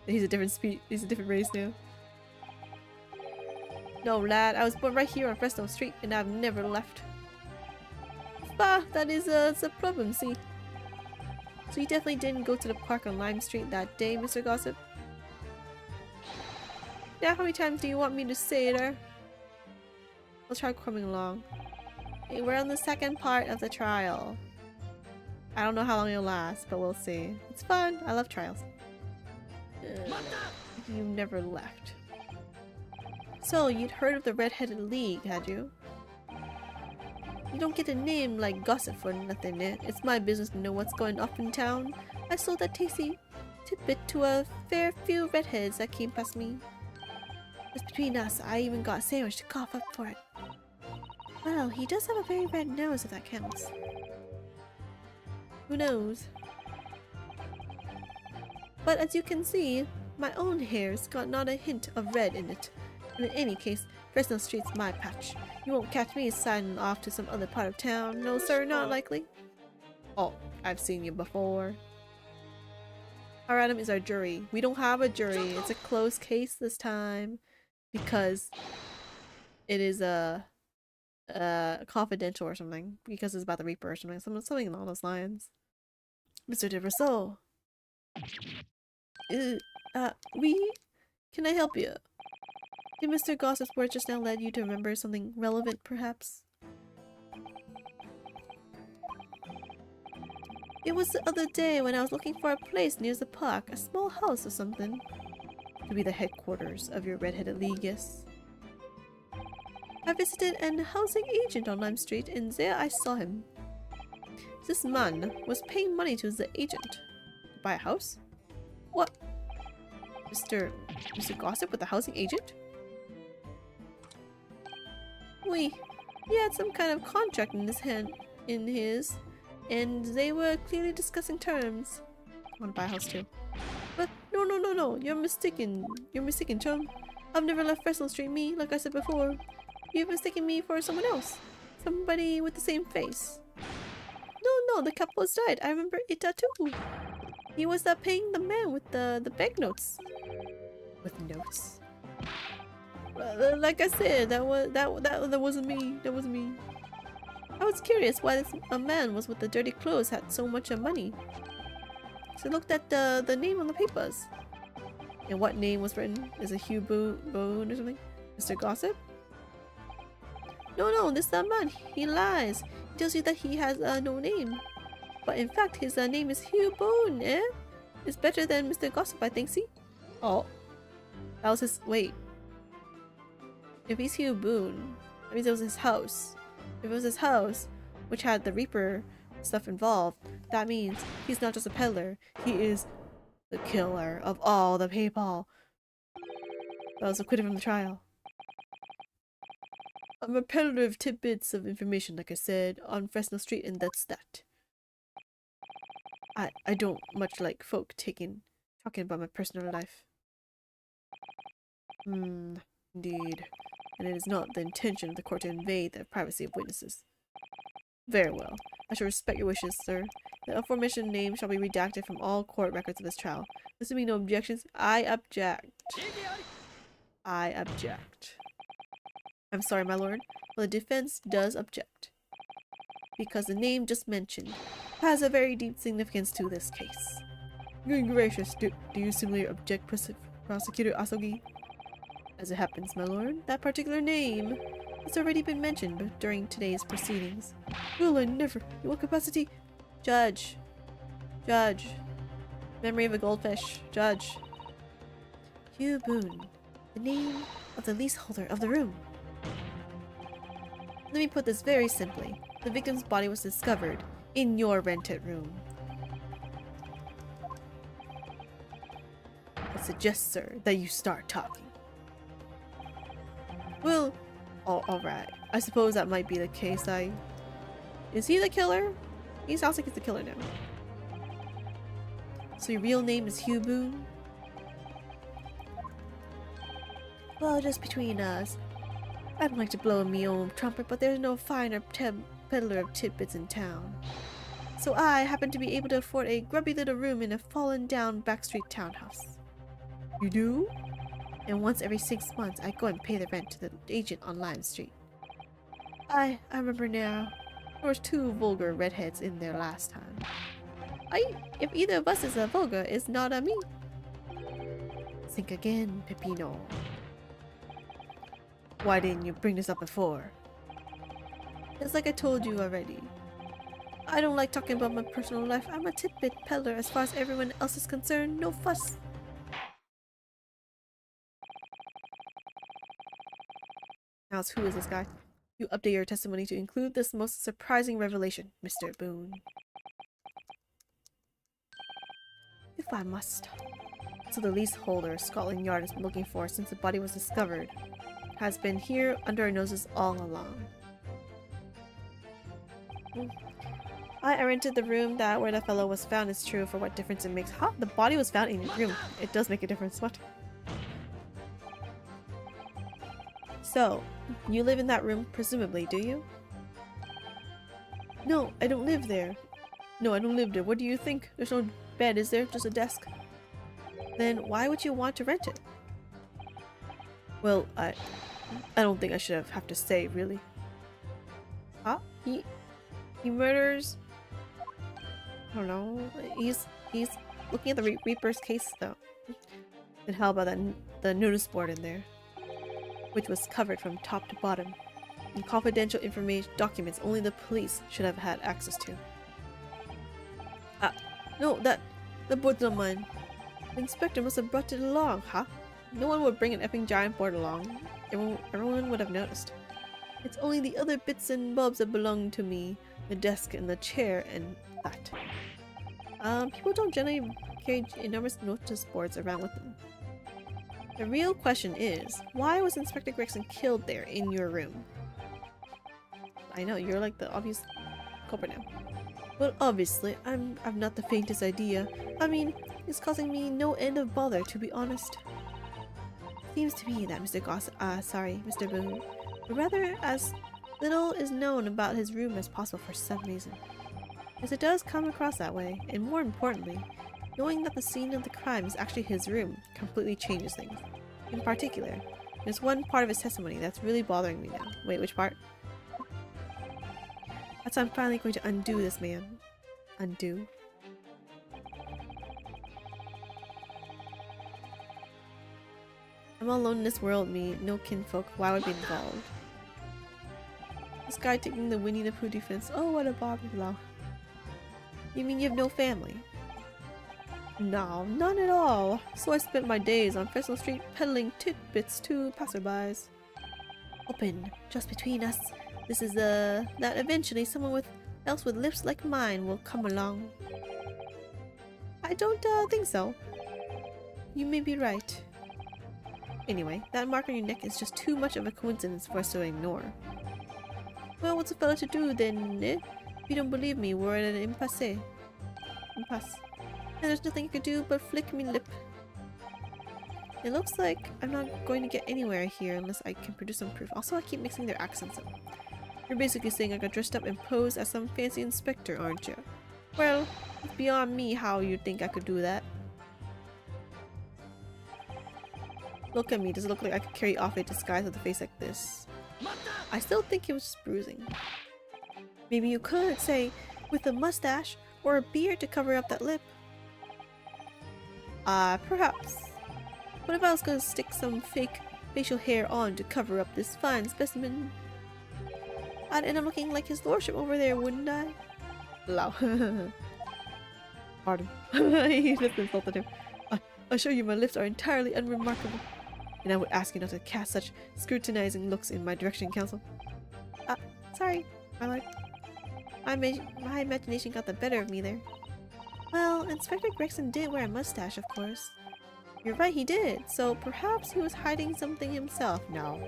He's a different race now. No, lad, I was born right here on Fresno Street and I've never left. Bah, that is the problem, see? So you definitely didn't go to the park on Lime Street that day, Mr. Gossip? Now, how many times do you want me to say it? I'll try coming along. Okay, we're on the second part of the trial. I don't know how long it'll last, but we'll see. It's fun. I love trials. You never left. So, you'd heard of the Red-Headed League, had you? You don't get a name like Gossip for nothing, eh? It's my business to know what's going up in town. I sold that tasty tidbit to a fair few redheads that came past me. Just between us, I even got a sandwich to cough up for it. Well, he does have a very red nose if that counts. Who knows? But as you can see, my own hair's got not a hint of red in it. And in any case, Fresno Street's my patch. You won't catch me sidling off to some other part of town. No sir, not likely. Oh, I've seen you before. Our Adam is our jury. We don't have a jury. It's a closed case this time because it is confidential or something. Because it's about the Reaper or something. Something along those lines. Mr. De Rousseau. Can I help you? Did Mr. Gossip's word just now lead you to remember something relevant, perhaps? It was the other day when I was looking for a place near the park, a small house or something. To be the headquarters of your red-headed league, yes. I visited an housing agent on Lime Street, and there I saw him. This man was paying money to the agent. To buy a house? What? Mr. Gossip with the housing agent? He had some kind of contract in his, and they were clearly discussing terms. I want to buy a house too. But no, you're mistaken, chum. I've never left Fresno Street, like I said before. You've mistaken me for someone else. Somebody with the same face. No, the couple has died. I remember it too. He was paying the man with the banknotes. With notes? Like I said, that wasn't me. That wasn't me. I was curious why a man was with the dirty clothes had so much money. So I looked at the name on the papers. And what name was written? Is it Hugh Boone or something? Mr. Gossip? No, this man. He lies. He tells you that he has no name. But in fact, his name is Hugh Boone, eh? It's better than Mr. Gossip, I think, see? Oh. That was his... Wait. If he's Hugh Boone, that means it was his house. If it was his house, which had the Reaper stuff involved, that means he's not just a peddler. He is the killer of all the people. That was acquitted from the trial. I'm a peddler of tidbits of information, like I said, on Fresno Street, and that's that. I don't much like folk talking about my personal life. Indeed. And it is not the intention of the court to invade the privacy of witnesses. Very well. I shall respect your wishes, sir. The aforementioned name shall be redacted from all court records of this trial. Assuming no objections, I object. I object. I'm sorry, my lord, but the defense does object. Because the name just mentioned has a very deep significance to this case. Good gracious, do you simply object, Prosecutor Asogi? As it happens, my lord, that particular name has already been mentioned during today's proceedings. Will I never? In what capacity? Judge. Memory of a goldfish. Judge. Hugh Boone, the name of the leaseholder of the room. Let me put this very simply. The victim's body was discovered in your rented room. I suggest, sir, that you start talking. Well, alright. I suppose that might be the case. Is he the killer? He sounds like he's the killer now. So your real name is Hugh Boone? Well, just between us. I don't like to blow me own trumpet, but there's no finer peddler of tidbits in town. So I happen to be able to afford a grubby little room in a fallen down backstreet townhouse. You do? And once every 6 months, I go and pay the rent to the agent on Lime Street. I remember now. There was 2 vulgar redheads in there last time. If either of us is a vulgar, it's not a me. Think again, Peppino. Why didn't you bring this up before? It's like I told you already. I don't like talking about my personal life. I'm a tidbit peddler as far as everyone else is concerned. No fuss. Now, who is this guy? You update your testimony to include this most surprising revelation, Mr. Boone. If I must. So the leaseholder Scotland Yard has been looking for since the body was discovered has been here under our noses all along. I rented the room where the fellow was found is true. For what difference it makes. Huh? The body was found in your room. It does make a difference. What? So, you live in that room, presumably, do you? No, I don't live there. No, I don't live there. What do you think? There's no bed, is there? Just a desk. Then why would you want to rent it? Well, I don't think I should have to say, really. Huh? He murders... I don't know. He's looking at the Reaper's case, though. And how about the notice board in there? Which was covered from top to bottom. And confidential information documents only the police should have had access to. No, the board's not mine. The inspector must have brought it along, huh? No one would bring an effing giant board along. Everyone would have noticed. It's only the other bits and bobs that belong to me. The desk and the chair and that. People don't generally carry enormous notice boards around with them. The real question is, why was Inspector Gregson killed there in your room? I know, you're like the obvious culprit now. Well, obviously, I've not the faintest idea. I mean, it's causing me no end of bother, to be honest. Seems to me that Mr. Boone, but rather as little is known about his room as possible for some reason. As it does come across that way, and more importantly, knowing that the scene of the crime is actually his room completely changes things. In particular, there's one part of his testimony that's really bothering me now. Wait, which part? That's why I'm finally going to undo this man. Undo. I'm all alone in this world, me, no kinfolk, why would I be involved? This guy taking the Winnie the Pooh defense, oh what a bobby blow. You mean you have no family? No, none at all. So I spent my days on Fresno Street peddling tidbits to passerbys. Open, just between us. This is that eventually someone else with lips like mine will come along. I don't think so. You may be right. Anyway, that mark on your neck is just too much of a coincidence for us to ignore. Well, what's a fella to do then, eh? If you don't believe me, we're at an impasse. And there's nothing you can do but flick me lip. It looks like I'm not going to get anywhere here unless I can produce some proof. Also, I keep mixing their accents up. You're basically saying I got dressed up and posed as some fancy inspector, aren't you? Well, it's beyond me how you think I could do that. Look at me, does it look like I could carry off a disguise with a face like this? I still think it was just bruising. Maybe you could, say, with a mustache or a beard to cover up that lip. Perhaps. What if I was gonna stick some fake facial hair on to cover up this fine specimen? I'd end up looking like his lordship over there, wouldn't I? Low. Pardon. He just insulted him. I assure you my lips are entirely unremarkable. And I would ask you not to cast such scrutinizing looks in my direction, counsel. Sorry, my lord. My imagination got the better of me there. Well, Inspector Gregson did wear a mustache, of course. You're right, he did. So perhaps he was hiding something himself. No.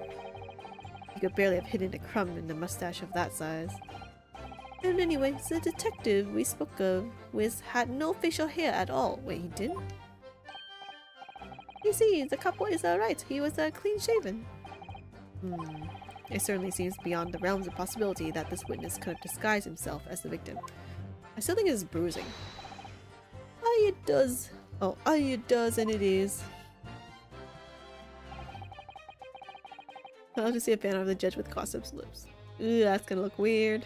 He could barely have hidden a crumb in the mustache of that size. And anyways, the detective we spoke of had no facial hair at all. Wait, he didn't? You see, the couple is right. He was clean shaven. It certainly seems beyond the realms of possibility that this witness could have disguised himself as the victim. I still think it's bruising. Aye, it does. Oh, aye, it does, and it is. I'll just see a banner of the judge with gossip's lips. Ooh, that's gonna look weird.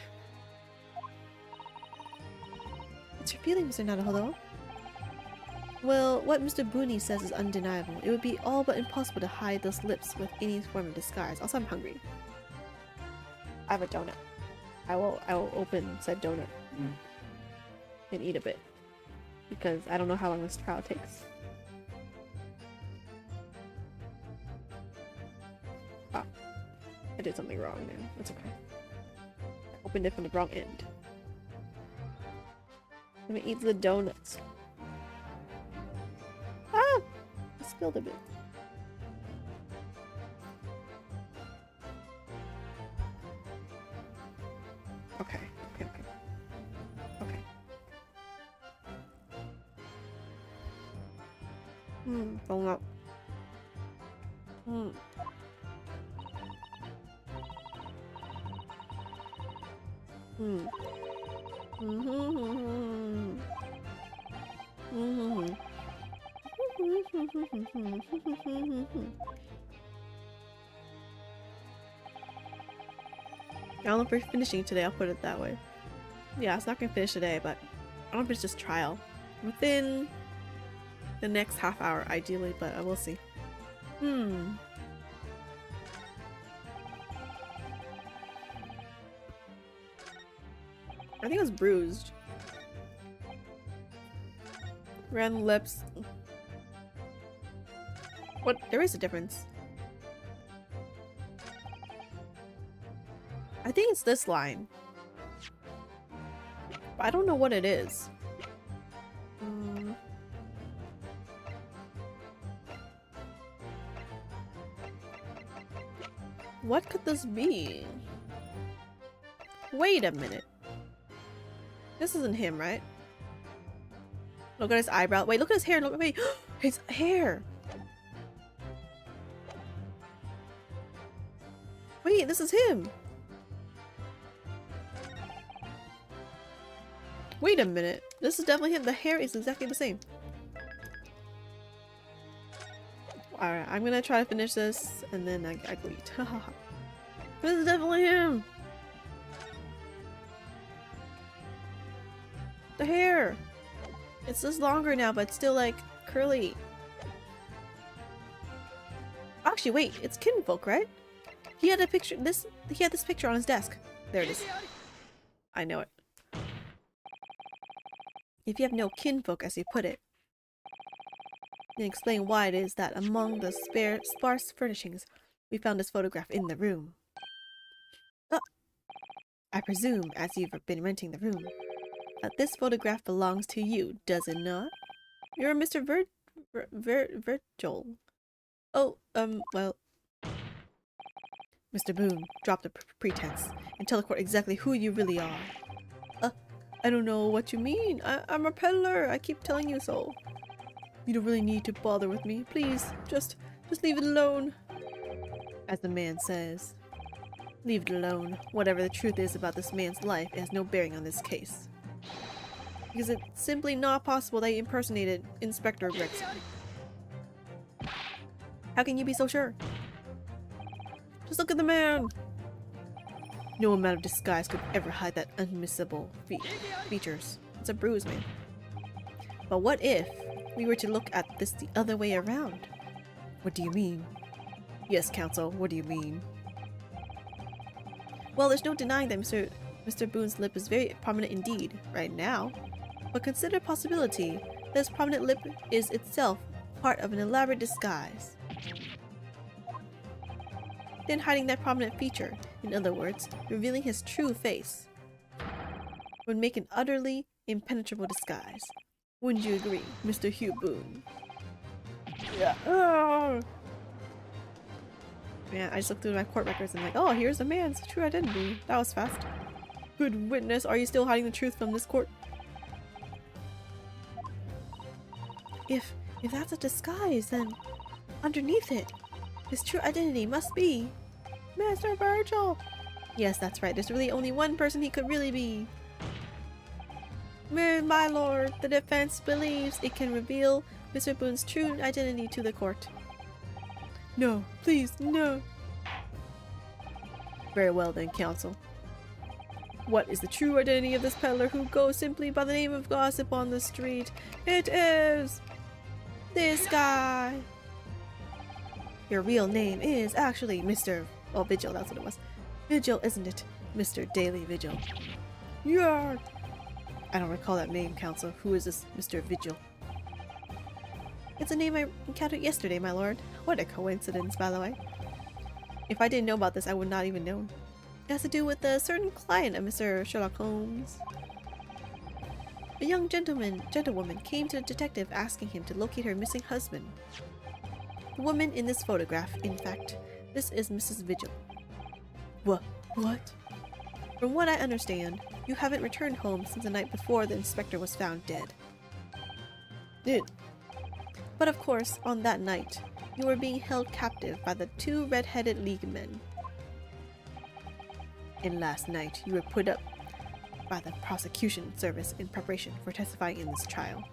What's your feeling, Mr. Naruhodo? Well, what Mr. Booney says is undeniable. It would be all but impossible to hide those lips with any form of disguise. Also, I'm hungry. I have a donut. I will open said donut and eat a bit because I don't know how long this trial takes. Ah, I did something wrong there. That's okay. I opened it from the wrong end. Let me eat the donuts. Ah! I spilled a bit. Okay. Donut. I don't know if we're finishing today, I'll put it that way. Yeah, it's not gonna finish today, but I don't know if it's just trial. Within the next half hour, ideally, but we'll see. I think it was bruised. Red lips. What? There is a difference. I think it's this line. But I don't know what it is. What could this be? Wait a minute. This isn't him, right? Look at his eyebrow. Wait, look at his hair. Look, wait, his hair. Wait, this is him. Wait a minute. This is definitely him. The hair is exactly the same. Alright, I'm gonna try to finish this and then I quit. This is definitely him. The hair. It's just longer now, but still like curly. Actually, wait, it's kinfolk, right? He had a picture. He had this picture on his desk. There it is. I know it. If you have no kinfolk, as you put it, then explain why it is that among the sparse furnishings, we found this photograph in the room. I presume, as you've been renting the room, that this photograph belongs to you, does it not? You're Mr. Virgil. Oh, well... Mr. Boone, drop the pretense and tell the court exactly who you really are. I don't know what you mean. I'm a peddler. I keep telling you so. You don't really need to bother with me. Please, just leave it alone. As the man says. Leave it alone. Whatever the truth is about this man's life, it has no bearing on this case. Because it's simply not possible that he impersonated Inspector Gregson. How can you be so sure? Just look at the man! No amount of disguise could ever hide that unmissable features. It's a bruise, man. But what if we were to look at this the other way around? What do you mean? Yes, counsel, what do you mean? Well, there's no denying that Mr. Boone's lip is very prominent indeed, right now. But consider the possibility that this prominent lip is itself part of an elaborate disguise. Then hiding that prominent feature, in other words, revealing his true face, would make an utterly impenetrable disguise. Wouldn't you agree, Mr. Hugh Boone? Yeah. Oh. Man, I just looked through my court records and like, oh, here's the man's true identity. That was fast. Good witness, are you still hiding the truth from this court? If that's a disguise, then underneath it, his true identity must be Master Virgil! Yes, that's right. There's really only one person he could really be. My lord, the defense believes it can reveal Mr. Boone's true identity to the court. No, please, no. Very well then, counsel. What is the true identity of this peddler who goes simply by the name of Gossip on the street? It is this guy. Your real name is actually Mr. Oh, Vigil, that's what it was. Vigil, isn't it? Mr. Daily Vigil. Yeah. I don't recall that name, counsel. Who is this Mr. Vigil? It's a name I encountered yesterday, my lord. What a coincidence, by the way. If I didn't know about this, I would not even know. It has to do with a certain client of Mr. Sherlock Holmes. A young gentlewoman came to the detective asking him to locate her missing husband. The woman in this photograph, in fact, this is Mrs. Vigil. What? From what I understand, you haven't returned home since the night before the inspector was found dead. But of course, on that night, you were being held captive by the two red-headed league men. And last night, you were put up by the prosecution service in preparation for testifying in this trial.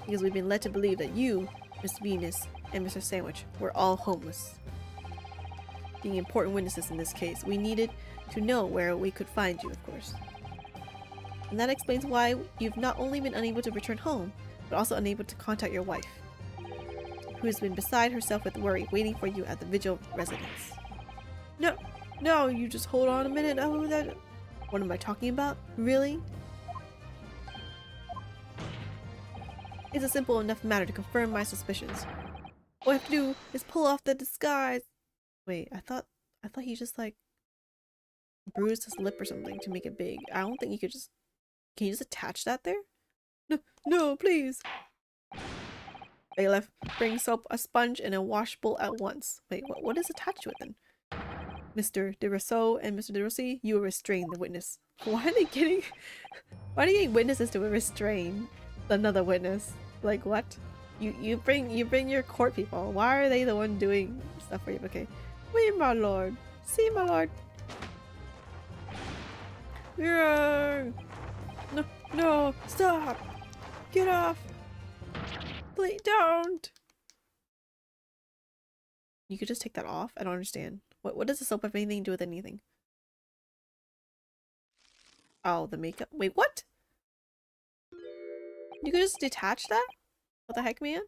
because we've been led to believe that you, Miss Venus, and Mr. Sandwich were all homeless. Being important witnesses in this case, we needed to know where we could find you, of course. And that explains why you've not only been unable to return home, but also unable to contact your wife, who has been beside herself with worry, waiting for you at the Vigil residence. No, you just hold on a minute. Oh, that... What am I talking about? Really? It's a simple enough matter to confirm my suspicions. All I have to do is pull off the disguise. Wait, I thought he just like bruised his lip or something to make it big. I don't think you could just... Can you just attach that there? No, please. Bailiff, bring soap, a sponge, and a wash bowl at once. Wait, what is attached to it then? Mr. de Rousseau and Mr. de Rossi, you will restrain the witness. Why are they getting witnesses to restrain another witness? Like what? You bring your court people. Why are they the one doing stuff for you? Okay. Wait, my lord. See, my lord. Yeah. No, stop. Get off. Please don't. You could just take that off? I don't understand. What does the soap have anything to do with anything? Oh, the makeup. Wait, what? You could just detach that? What the heck, man?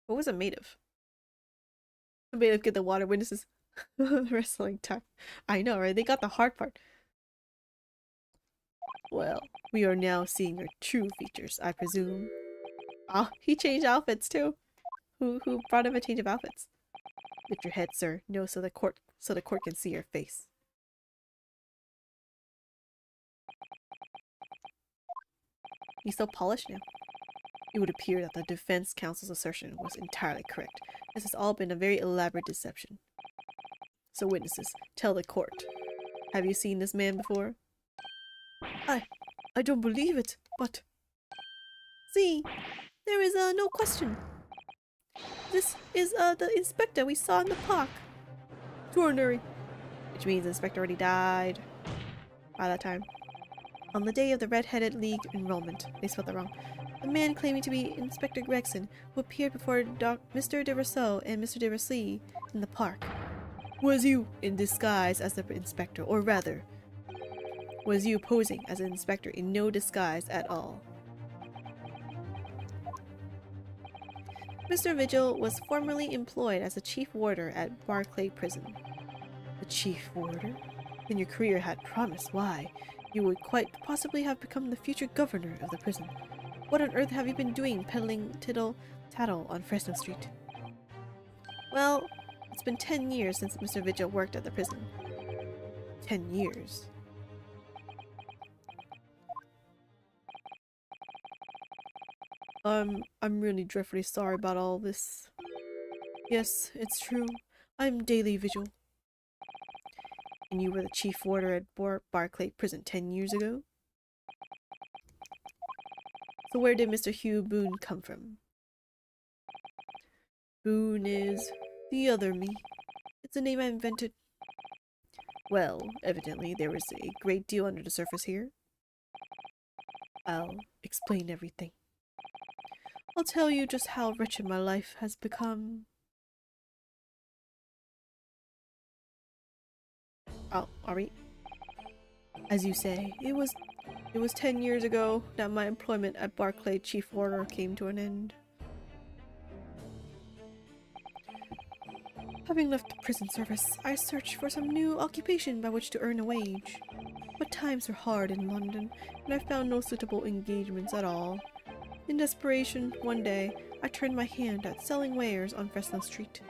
What was it made of? Made of get the water witnesses. Wrestling time. I know, right? They got the hard part. Well, we are now seeing your true features, I presume. Oh, he changed outfits too. Who brought him a change of outfits? Lift your head, sir. No, so the court can see your face. He's so polished now. It would appear that the defense counsel's assertion was entirely correct. This has all been a very elaborate deception. So witnesses, tell the court. Have you seen this man before? I don't believe it, but... See, there is no question. This is the inspector we saw in the park. Extraordinary. Which means the inspector already died by that time. On the day of the Red-Headed League enrollment, they spelled that wrong. The man claiming to be Inspector Gregson, who appeared before Mr. de Rousseau and Mr. de Rossi in the park, was you in disguise as the inspector, or rather, was you posing as an inspector in no disguise at all. Mr. Vigil was formerly employed as a chief warder at Barclay Prison. The chief warder? Then your career had promise. Why? You would quite possibly have become the future governor of the prison. What on earth have you been doing peddling tittle-tattle on Fresno Street? Well, it's been 10 years since Mr. Vigil worked at the prison. 10 years. I'm really dreadfully sorry about all this. Yes, it's true. I'm Daily Vigil. And you were the chief warder at Barclay Prison 10 years ago? So where did Mr. Hugh Boone come from? Boone is the other me. It's a name I invented. Well, evidently there was a great deal under the surface here. I'll explain everything. I'll tell you just how wretched my life has become. Oh, are we? As you say, it was 10 years ago that my employment at Barclay Chief Warder came to an end. Having left the prison service, I searched for some new occupation by which to earn a wage. But times were hard in London, and I found no suitable engagements at all. In desperation, one day, I turned my hand at selling wares on Fresno Street.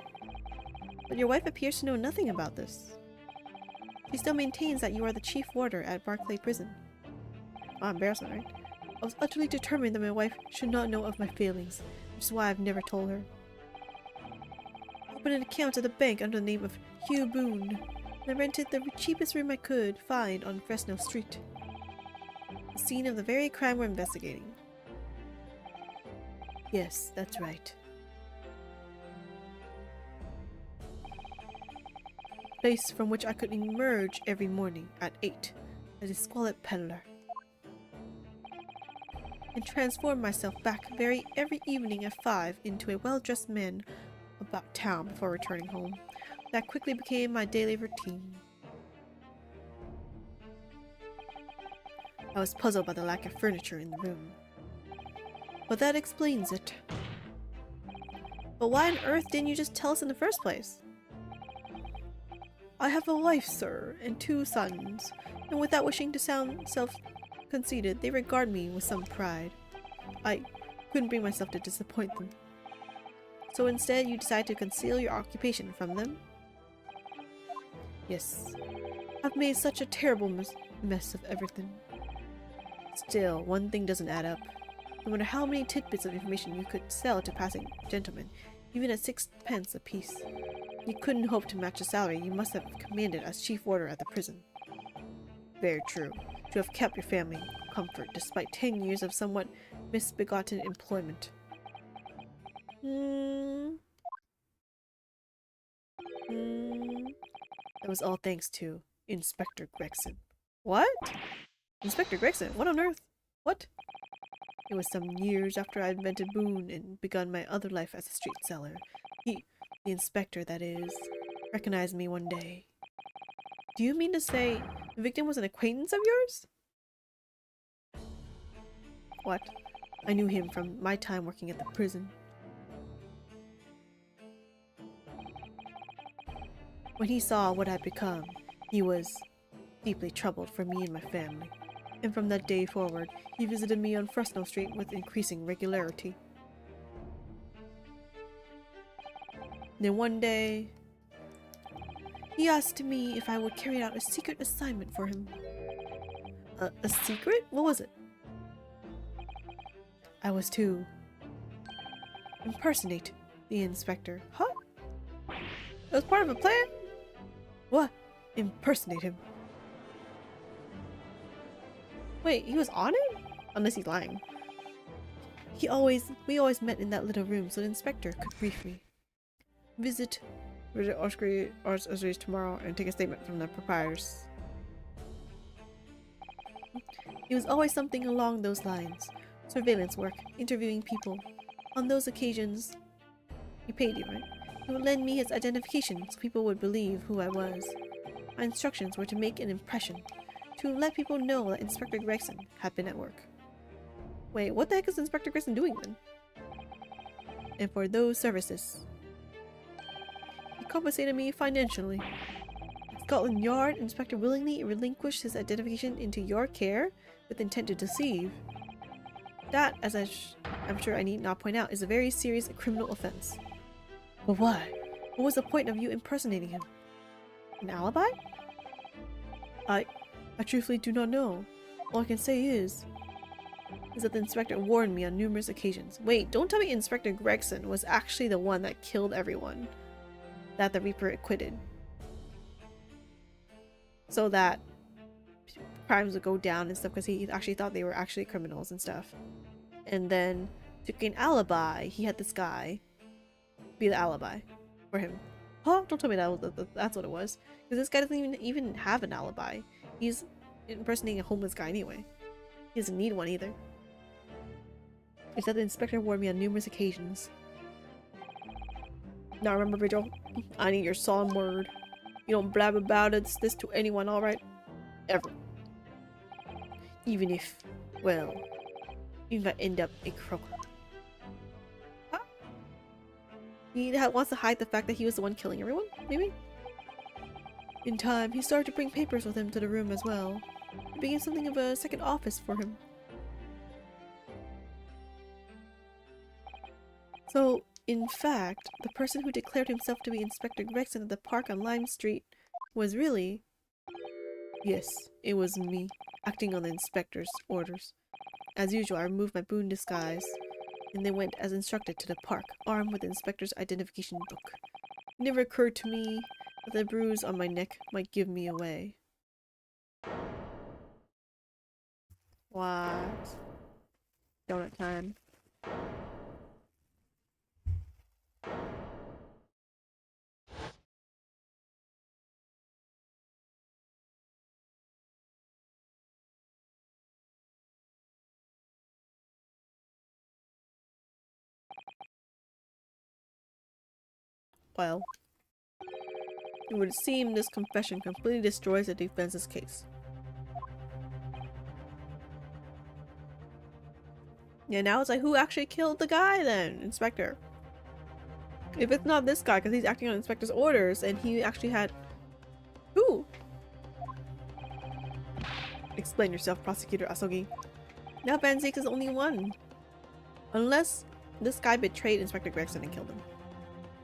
But your wife appears to know nothing about this. She still maintains that you are the chief warder at Barclay Prison. Ah, embarrassment, right? I was utterly determined that my wife should not know of my failings, which is why I've never told her. I opened an account at the bank under the name of Hugh Boone, and I rented the cheapest room I could find on Fresno Street. The scene of the very crime we're investigating. Yes, that's right. A place from which I could emerge every morning at 8 as a squalid peddler. and transform myself back every evening at 5 into a well-dressed man about town before returning home. That quickly became my daily routine. I was puzzled by the lack of furniture in the room. But that explains it. But why on earth didn't you just tell us in the first place? I have a wife, sir, and 2 sons, and without wishing to sound self-conceited, they regard me with some pride. I couldn't bring myself to disappoint them. So instead, you decide to conceal your occupation from them? Yes. I've made such a terrible mess of everything. Still, one thing doesn't add up. No matter how many tidbits of information you could sell to passing gentlemen, even at 6 pence apiece, you couldn't hope to match the salary you must have commanded as chief warder at the prison. Very true. To have kept your family comfort despite 10 years of somewhat misbegotten employment. That was all thanks to Inspector Gregson. What? Inspector Gregson? What on earth? What? It was some years after I invented Boone and begun my other life as a street seller. The inspector, that is, recognized me one day. Do you mean to say the victim was an acquaintance of yours? What? I knew him from my time working at the prison. When he saw what I'd become, he was deeply troubled for me and my family. And from that day forward, he visited me on Fresno Street with increasing regularity. Then one day, he asked me if I would carry out a secret assignment for him. A secret? What was it? I was to impersonate the inspector. Huh? It was part of a plan? What? Impersonate him. Wait, he was on it? Unless he's lying. We always met in that little room so the inspector could brief me. Visit Arts tomorrow and take a statement from the proprietors. It was always something along those lines. Surveillance work, interviewing people. On those occasions, he paid you, right? He would lend me his identification so people would believe who I was. My instructions were to make an impression, to let people know that Inspector Gregson had been at work. Wait, what the heck is Inspector Gregson doing then? And for those services, he compensated me financially. At Scotland Yard, Inspector willingly relinquished his identification into your care with intent to deceive. That, as I'm sure I need not point out, is a very serious criminal offense. But why? What was the point of you impersonating him? An alibi? I truthfully do not know. All I can say is that the inspector warned me on numerous occasions. Wait, don't tell me Inspector Gregson was actually the one that killed everyone that the Reaper acquitted. So that crimes would go down and stuff because he actually thought they were actually criminals and stuff. And then to get an alibi, he had this guy be the alibi for him. Huh? Don't tell me that's what it was. Because this guy doesn't even have an alibi. He's impersonating a homeless guy anyway. He doesn't need one either. It's that the inspector warned me on numerous occasions. Now remember, Vigil, I need your solemn word. You don't blab about this to anyone, alright? Ever. Even if, well, even if I end up a crook. Huh? He wants to hide the fact that he was the one killing everyone, maybe? In time, he started to bring papers with him to the room as well. It became something of a second office for him. So, in fact, the person who declared himself to be Inspector Gregson at the park on Lime Street was really... Yes, it was me, acting on the inspector's orders. As usual, I removed my Boone disguise, and they went as instructed to the park, armed with the inspector's identification book. It never occurred to me that the bruise on my neck might give me away. What? Donut time. Well, it would seem this confession completely destroys the defense's case. Yeah, now it's like, who actually killed the guy then? Inspector. If it's not this guy, because he's acting on Inspector's orders, and he actually had... Who? Explain yourself, Prosecutor Asogi. Now Van Zieks is only one. Unless this guy betrayed Inspector Gregson and killed him.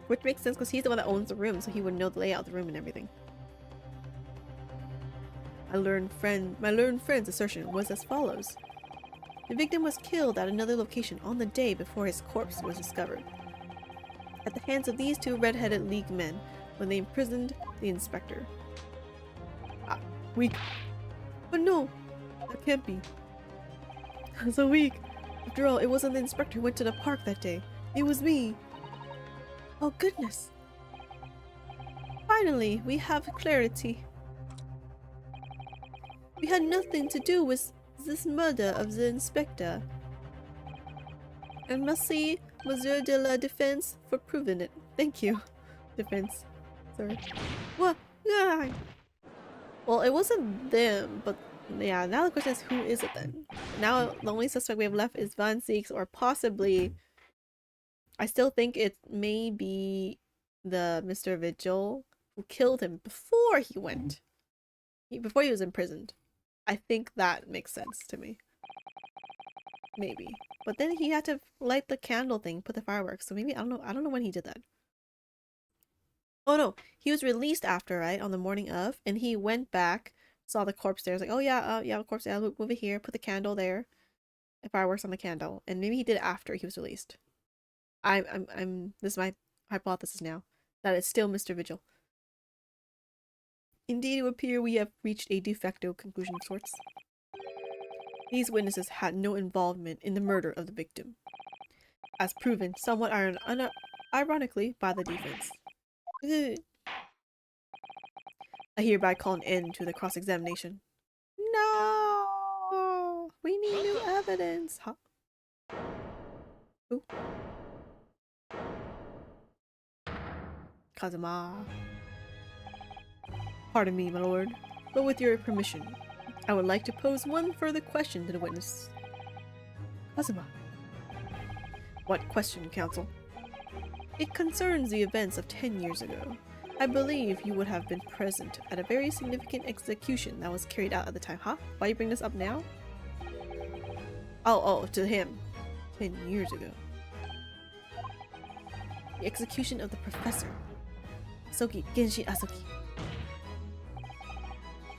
Which makes sense because he's the one that owns the room, so he would know the layout of the room and everything. My learned friend's assertion was as follows. The victim was killed at another location on the day before his corpse was discovered. At the hands of these two red-headed League men when they imprisoned the inspector. Ah, weak. But no, that can't be. So weak. After all, it wasn't the inspector who went to the park that day. It was me. Oh goodness. Finally, we have clarity. We had nothing to do with this murder of the inspector. And must see Monsieur de la Défense for proving it. Thank you. Defense. Sorry. What? Yeah. Well, it wasn't them, but yeah, now the question is, who is it then? Now the only suspect we have left is Van Zieks, or possibly... I still think it may be the Mr. Vigil who killed him before he went. Before he was imprisoned. I think that makes sense to me. Maybe. But then he had to light the candle thing, put the fireworks, so maybe, I don't know when he did that. Oh no, he was released after, right? On the morning of, and he went back, saw the corpse there, was like, oh yeah, yeah, corpse, yeah, move it here, put the candle there, and fireworks on the candle, and maybe he did it after he was released. This is my hypothesis now, that it's still Mr. Vigil. Indeed, it would appear we have reached a de facto conclusion of sorts. These witnesses had no involvement in the murder of the victim, as proven somewhat ironically by the defense. I hereby call an end to the cross-examination. No! We need new evidence! Huh? Ooh. Kazuma. Pardon me, my lord, but with your permission, I would like to pose one further question to the witness. Kazuma. What question, counsel? It concerns the events of 10 years ago. I believe you would have been present at a very significant execution that was carried out at the time. Huh? Why you bring this up now? Oh, to him. 10 years ago. The execution of the professor. Asogi, Genshin Asogi.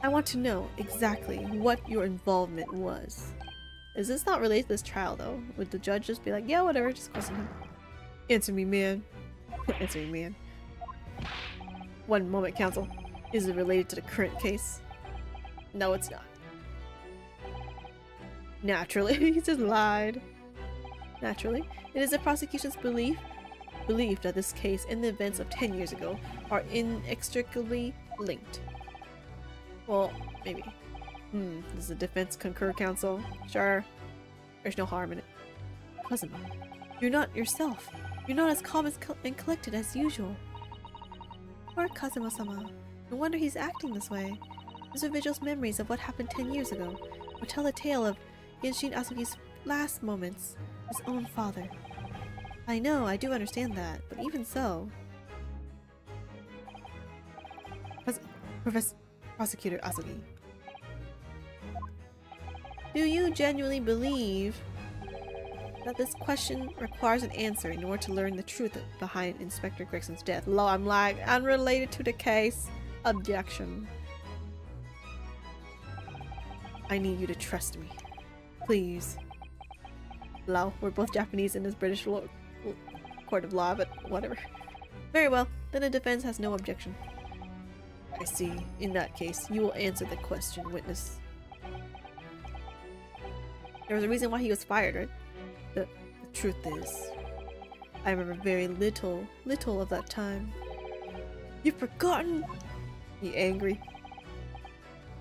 I want to know exactly what your involvement was. Is this not related to this trial though? Would the judge just be like, yeah, whatever, just question him? Answer me, man. Answer me, man. One moment, counsel. Is it related to the current case? No, it's not. Naturally, he just lied. Naturally, it is the prosecution's belief that this case and the events of 10 years ago are inextricably linked. Well, maybe. Does the defense concur, counsel? Sure. There's no harm in it. Kazuma, you're not yourself. You're not as calm and collected as usual. Poor Kazuma-sama. No wonder he's acting this way. Mr. Vigil's memories of what happened 10 years ago would tell a tale of Genshin Asugi's last moments, his own father. I know, I do understand that, but even so... Prosecutor Asugi. Do you genuinely believe that this question requires an answer in order to learn the truth behind Inspector Gregson's death? Lo, I'm like, unrelated to the case. Objection. I need you to trust me. Please. Lo, we're both Japanese in this British court of law, but whatever. Very well, then the defense has no objection. I see. In that case, you will answer the question, witness. There was a reason why he was fired, right? The truth is, I remember very little of that time. You've forgotten? He angry.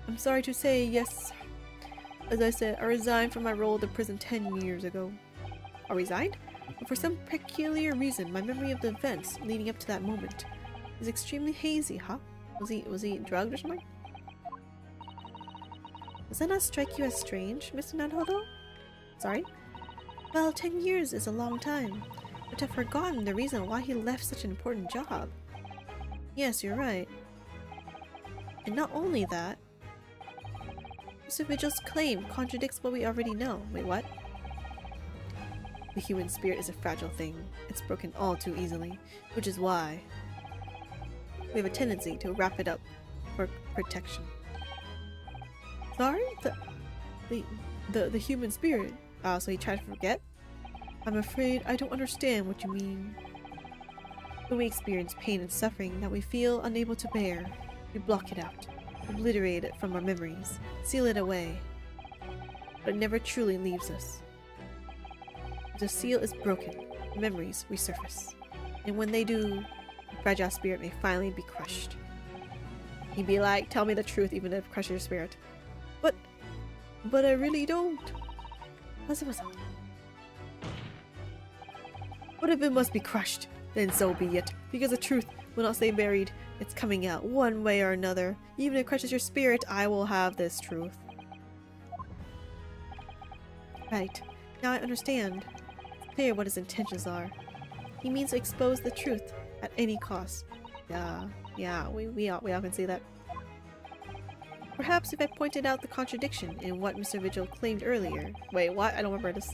I'm sorry to say, yes. As I said, I resigned from my role at the prison 10 years ago. I resigned? But for some peculiar reason, my memory of the events leading up to that moment is extremely hazy, huh? Was he drugged or something? Does that not strike you as strange, Mr. Nanhodo? Sorry? Well, 10 years is a long time, but I've forgotten the reason why he left such an important job. Yes, you're right. And not only that, Mr. Vigil's claim contradicts what we already know. Wait, what? The human spirit is a fragile thing. It's broken all too easily, which is why we have a tendency to wrap it up for protection. Sorry? The human spirit? So he tried to forget? I'm afraid I don't understand what you mean. When we experience pain and suffering that we feel unable to bear, we block it out, obliterate it from our memories, seal it away. But it never truly leaves us. If the seal is broken, memories resurface. And when they do, the fragile spirit may finally be crushed. He'd be like, tell me the truth even if it crushes your spirit. But I really don't. What's up? What if it must be crushed? Then so be it, because the truth will not stay buried. It's coming out one way or another. Even if it crushes your spirit, I will have this truth. Right. Now I understand. It's clear what his intentions are. He means to expose the truth at any cost. Yeah, we all can see that. Perhaps if I pointed out the contradiction in what Mr. Vigil claimed earlier— wait, what? I don't remember this.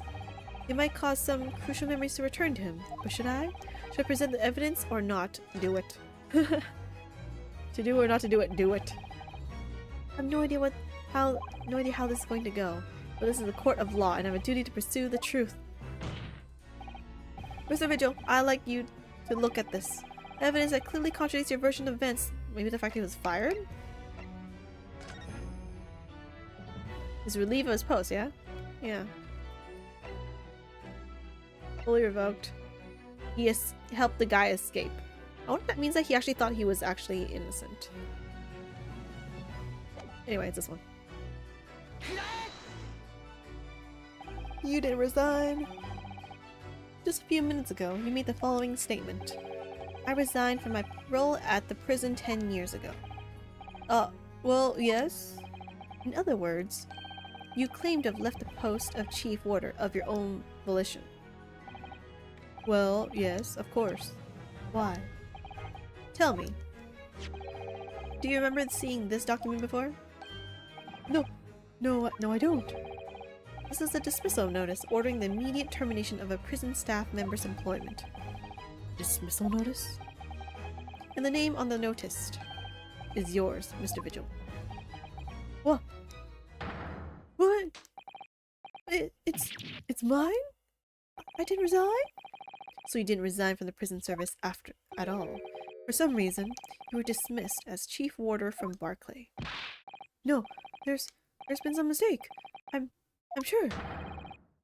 It might cause some crucial memories to return to him. But should I? Should I present the evidence or not? Do it. To do or not to do it, do it. I have no idea how this is going to go. But this is the court of law and I have a duty to pursue the truth. Mr. Vigil, I'd like you to look at this. Evidence that clearly contradicts your version of events. Maybe the fact he was fired? He's relieved of his post, yeah? Yeah. Fully revoked. He has helped the guy escape. I wonder if that means that he actually thought he was actually innocent. Anyway, it's this one. You didn't resign. Just a few minutes ago, you made the following statement. I resigned from my role at the prison 10 years ago. Well, yes. In other words, you claim to have left the post of Chief Warder of your own volition. Well, yes, of course. Why? Tell me. Do you remember seeing this document before? No, I don't. This is a dismissal notice ordering the immediate termination of a prison staff member's employment. Dismissal notice? And the name on the notice is yours, Mr. Vigil. What? What? It's mine? I didn't resign? So you didn't resign from the prison service at all. For some reason, you were dismissed as Chief Warder from Barclay. No, there's been some mistake. I'm sure.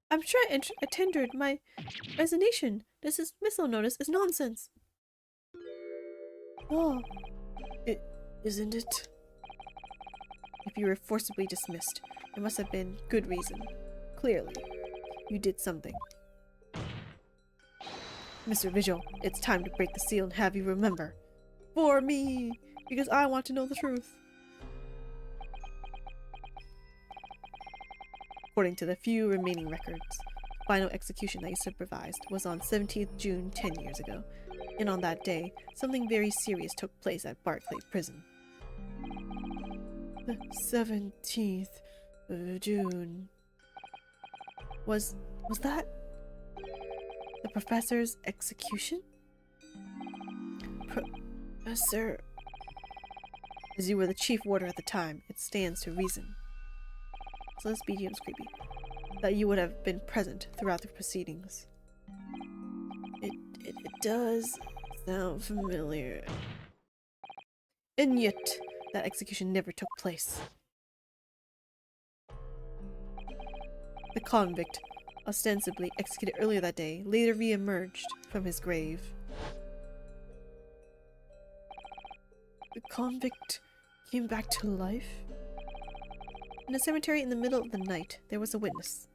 I tendered my resignation. This dismissal notice is nonsense. Oh, isn't it? If you were forcibly dismissed, there must have been good reason. Clearly, you did something. Mr. Vigil, it's time to break the seal and have you remember. For me! Because I want to know the truth. According to the few remaining records, the final execution that you supervised was on 17th June 10 years ago. And on that day, something very serious took place at Barclay Prison. The 17th of June. Was that the professor's execution? Professor... As you were the chief warder at the time, it stands to reason. So this BGM's creepy. That you would have been present throughout the proceedings. It does sound familiar. And yet, that execution never took place. The convict, ostensibly executed earlier that day, later re-emerged from his grave. The convict came back to life? In a cemetery in the middle of the night, there was a witness.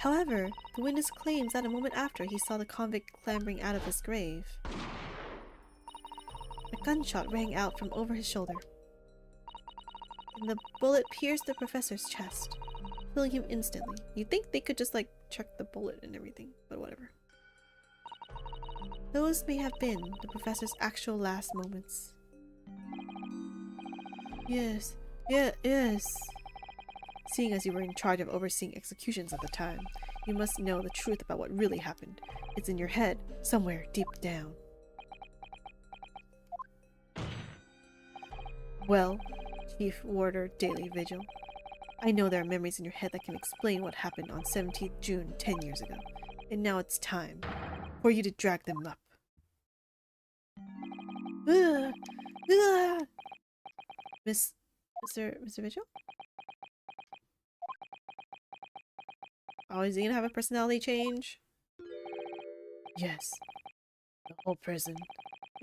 However, the witness claims that a moment after he saw the convict clambering out of his grave. A gunshot rang out from over his shoulder, and the bullet pierced the professor's chest, killing him instantly. You'd think they could just like check the bullet and everything, but whatever. Those may have been the professor's actual last moments. Yes. Seeing as you were in charge of overseeing executions at the time, you must know the truth about what really happened. It's in your head, somewhere deep down. Well, Chief Warder Daily Vigil, I know there are memories in your head that can explain what happened on 17th June 10 years ago, and now it's time for you to drag them up. Mr. Vigil? Oh, is he gonna have a personality change? Yes. The whole prison.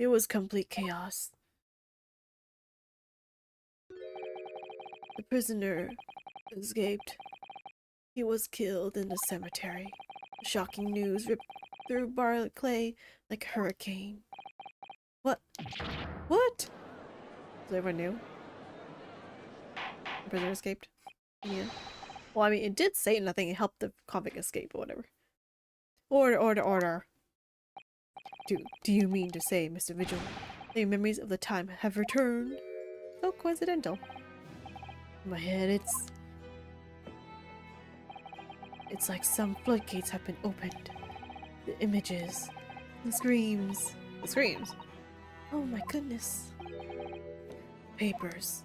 It was complete chaos. The prisoner escaped. He was killed in the cemetery. The shocking news ripped through Barclay like a hurricane. What? What? So everyone knew? The prisoner escaped? Yeah. Well, I mean, it did say nothing. It helped the convict escape or whatever. Order. Do you mean to say, Mr. Vigil, that your memories of the time have returned? So coincidental. In my head, it's like some floodgates have been opened. The images, the screams. The screams? Oh my goodness. Papers.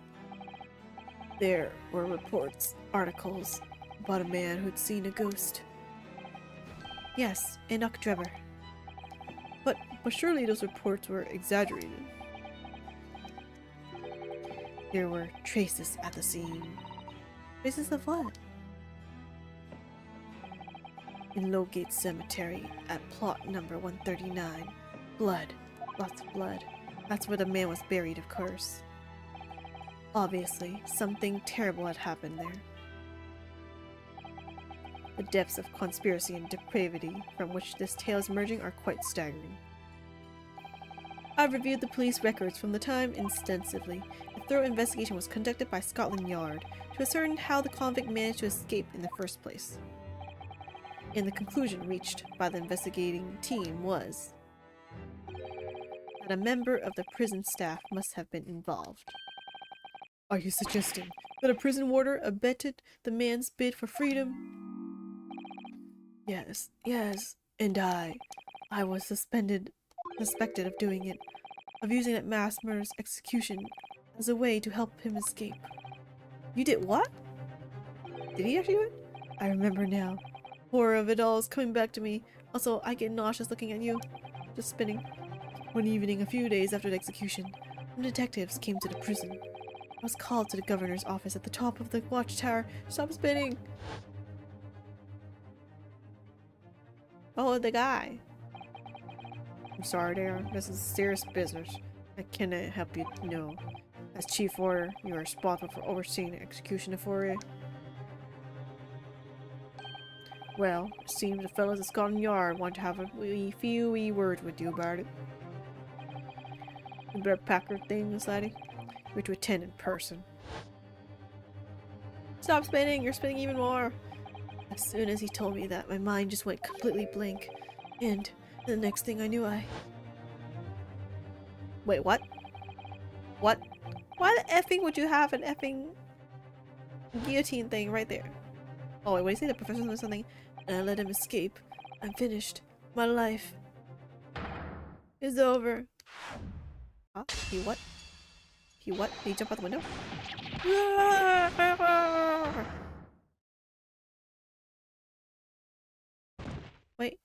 There were reports, articles, about a man who'd seen a ghost. Yes, Enoch Drebber. But surely those reports were exaggerated. There were traces at the scene. Traces of what? In Lowgate Cemetery, at plot number 139. Blood. Lots of blood. That's where the man was buried, of course. Obviously, something terrible had happened there. The depths of conspiracy and depravity from which this tale is emerging are quite staggering. I've reviewed the police records from the time extensively. A thorough investigation was conducted by Scotland Yard to ascertain how the convict managed to escape in the first place. And the conclusion reached by the investigating team was that a member of the prison staff must have been involved. Are you suggesting that a prison warder abetted the man's bid for freedom? Yes, and I was suspected of doing it, of using that mass murder's execution as a way to help him escape. You did what? Did he actually do it? I remember now. Horror of it all is coming back to me. Also, I get nauseous looking at you. Just spinning. One evening, a few days after the execution, some detectives came to the prison. I was called to the governor's office at the top of the watchtower. Stop spinning! Oh, the guy. I'm sorry, Darren. This is serious business. I cannot help you. No. As chief warder, you are responsible for overseeing the execution of Vroid. Well, it seems the fellows at Scotland Yard want to have a few wee words with you about it. You better pack your things, laddie. We're to attend in person. Stop spinning! You're spinning even more! As soon as he told me that, my mind just went completely blank. And the next thing I knew, Wait, what? What? Why the effing would you have an effing guillotine thing right there? Oh wait, what do you say? The professor knows something? And I let him escape. I'm finished. My life is over. Huh? He what? He what? Did he jump out the window? Wait.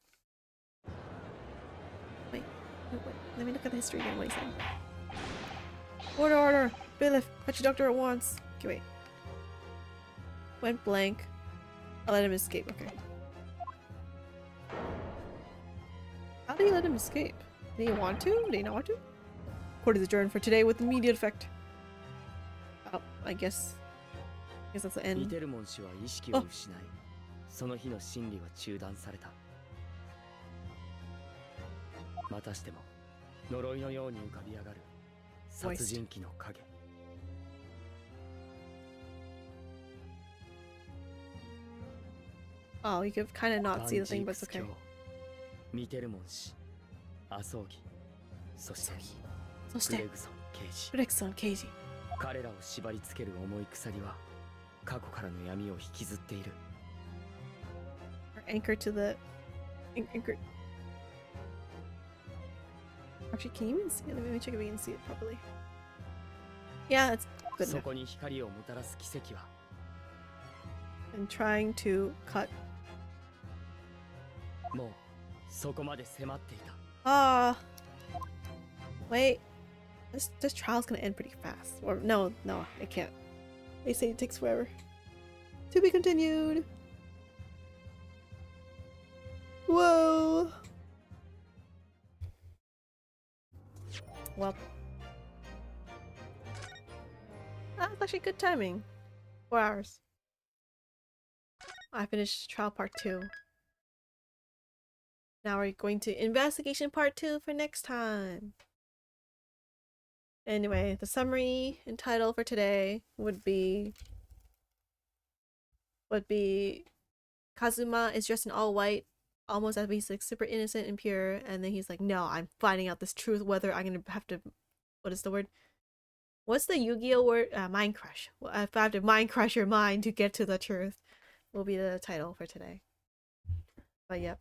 Let me look at the history again. What he said. Order! Bailiff! Fetch a doctor at once! Okay, wait. Went blank. I'll let him escape. Okay. How did he let him escape? Did he want to? Did he not want to? Court is adjourned for today with immediate effect. Oh, I guess that's the end. Oh. その日の審理は中断された。またしても呪いのように浮かび上がる殺人鬼の影。Oh, you could kind of not see the thing, but it's okay. 見てるもんし、麻生木、そしてグレグソン刑事。グレグソン刑事。彼らを縛り付ける重い鎖は過去からの闇を引きずっている。Anchored to the anchored. Actually, can you even see it? Let me check if we can see it properly. Yeah, that's good enough. そこに光をもたらす奇跡は。And trying to cut. もうそこまで迫っていた。Ah, wait. This trial's gonna end pretty fast. Or no, it can't. They say it takes forever. To be continued. Whoa. Well, that's actually good timing. 4 hours. I finished trial part 2. Now we're going to investigation part 2 for next time. Anyway, the summary and title for today would be Kazuma is dressed in all white, almost as if he's like super innocent and pure, and then he's like, no, I'm finding out this truth, whether I'm gonna have to, what is the word? What's the Yu-Gi-Oh word? Mind crush. Well, if I have to mind crush your mind to get to the truth, will be the title for today. But yep.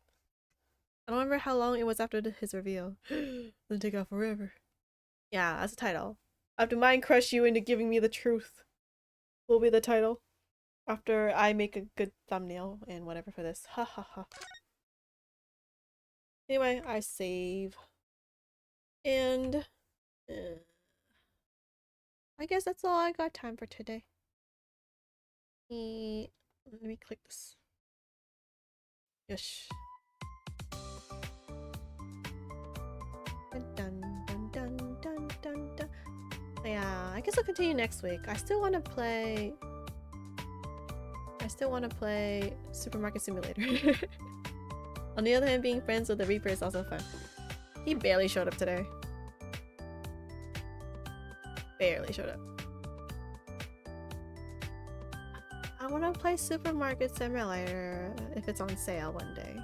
I don't remember how long it was after his reveal. It'll take off forever. Yeah, that's the title. I have to mind crush you into giving me the truth. Will be the title. After I make a good thumbnail and whatever for this. Ha ha ha. Anyway, I save. And I guess that's all I got time for today. Let me click this. Yes. Dun dun dun dun dun dun dun. Yeah, I guess I'll continue next week. I still want to play Supermarket Simulator. On the other hand, being friends with the Reaper is also fun. He barely showed up today. Barely showed up. I want to play Supermarket Simulator if it's on sale one day.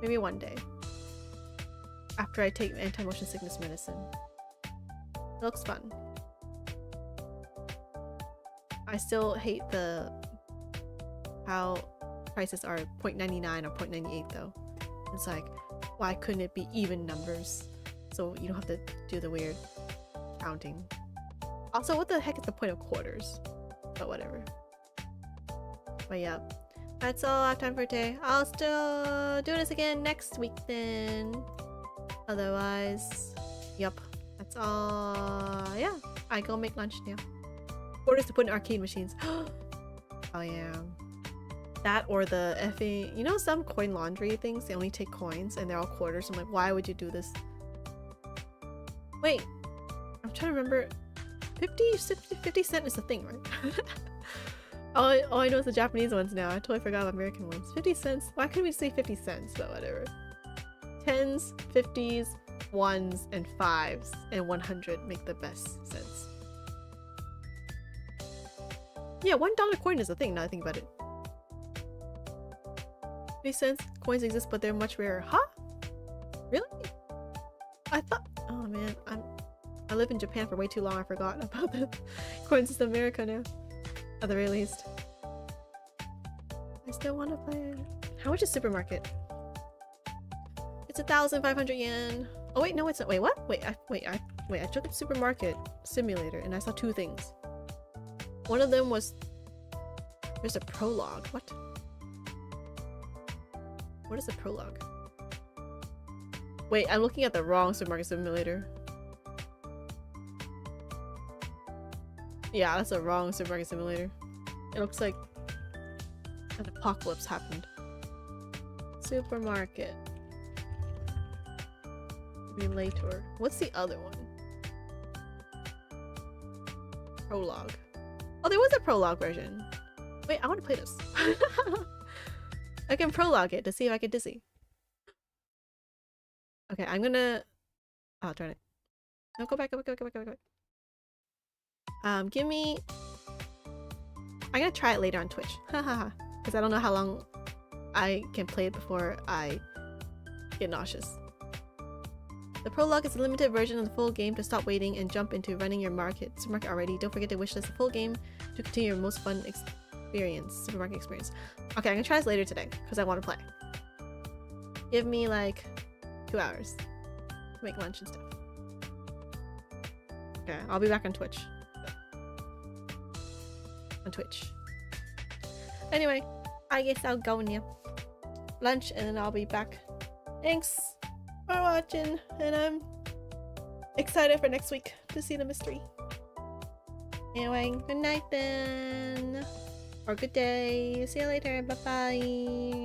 Maybe one day. After I take anti-motion sickness medicine. It looks fun. I still hate how prices are 0.99 or 0.98 though. It's like, why couldn't it be even numbers? So you don't have to do the weird counting. Also, what the heck is the point of quarters? But whatever. But yeah, that's all I have time for today. I'll still do this again next week then. Otherwise, yep, that's all. Yeah, I go make lunch now. Quarters to put in arcade machines. Oh yeah. That or the effing, you know, some coin laundry things, they only take coins and they're all quarters. I'm like, why would you do this? Wait, I'm trying to remember. 50 cent is the thing, right? all I know is the Japanese ones now. I totally forgot about American ones. 50 cents? Why couldn't we say 50 cents? But whatever. 10s, 50s, 1s, and 5s, and 100 make the best sense. Yeah, $1 coin is a thing now I think about it. 50 cents coins exist, but they're much rarer. Huh? Really? I thought. Oh man, I lived in Japan for way too long. I forgot about the coin system in America now. At the very least. I still want to play it. How much is Supermarket? It's 1,500 yen. Oh wait, no, it's not. Wait, what? Wait, I took up Supermarket Simulator and I saw two things. One of them was there's a prologue. What? What is a prologue? Wait, I'm looking at the wrong Supermarket Simulator. Yeah, that's the wrong Supermarket Simulator. It looks like an apocalypse happened. Supermarket. Simulator. What's the other one? Prologue. Oh, there was a prologue version. Wait, I want to play this. I can prologue it to see if I get dizzy. Okay, I'm gonna... Oh, darn it. No, go back. Give me... I'm gonna try it later on Twitch. Hahaha. Because I don't know how long I can play it before I get nauseous. The prologue is a limited version of the full game to stop waiting and jump into running your supermarket already. Don't forget to wishlist the full game to continue your most fun supermarket experience. Okay, I'm gonna try this later today because I want to play. Give me like 2 hours to make lunch and stuff. Okay, I'll be back on Twitch. Anyway, I guess I'll go now. Lunch and then I'll be back. Thanks for watching, and I'm excited for next week to see the mystery. Anyway, good night then. Or good day. See you later. Bye bye.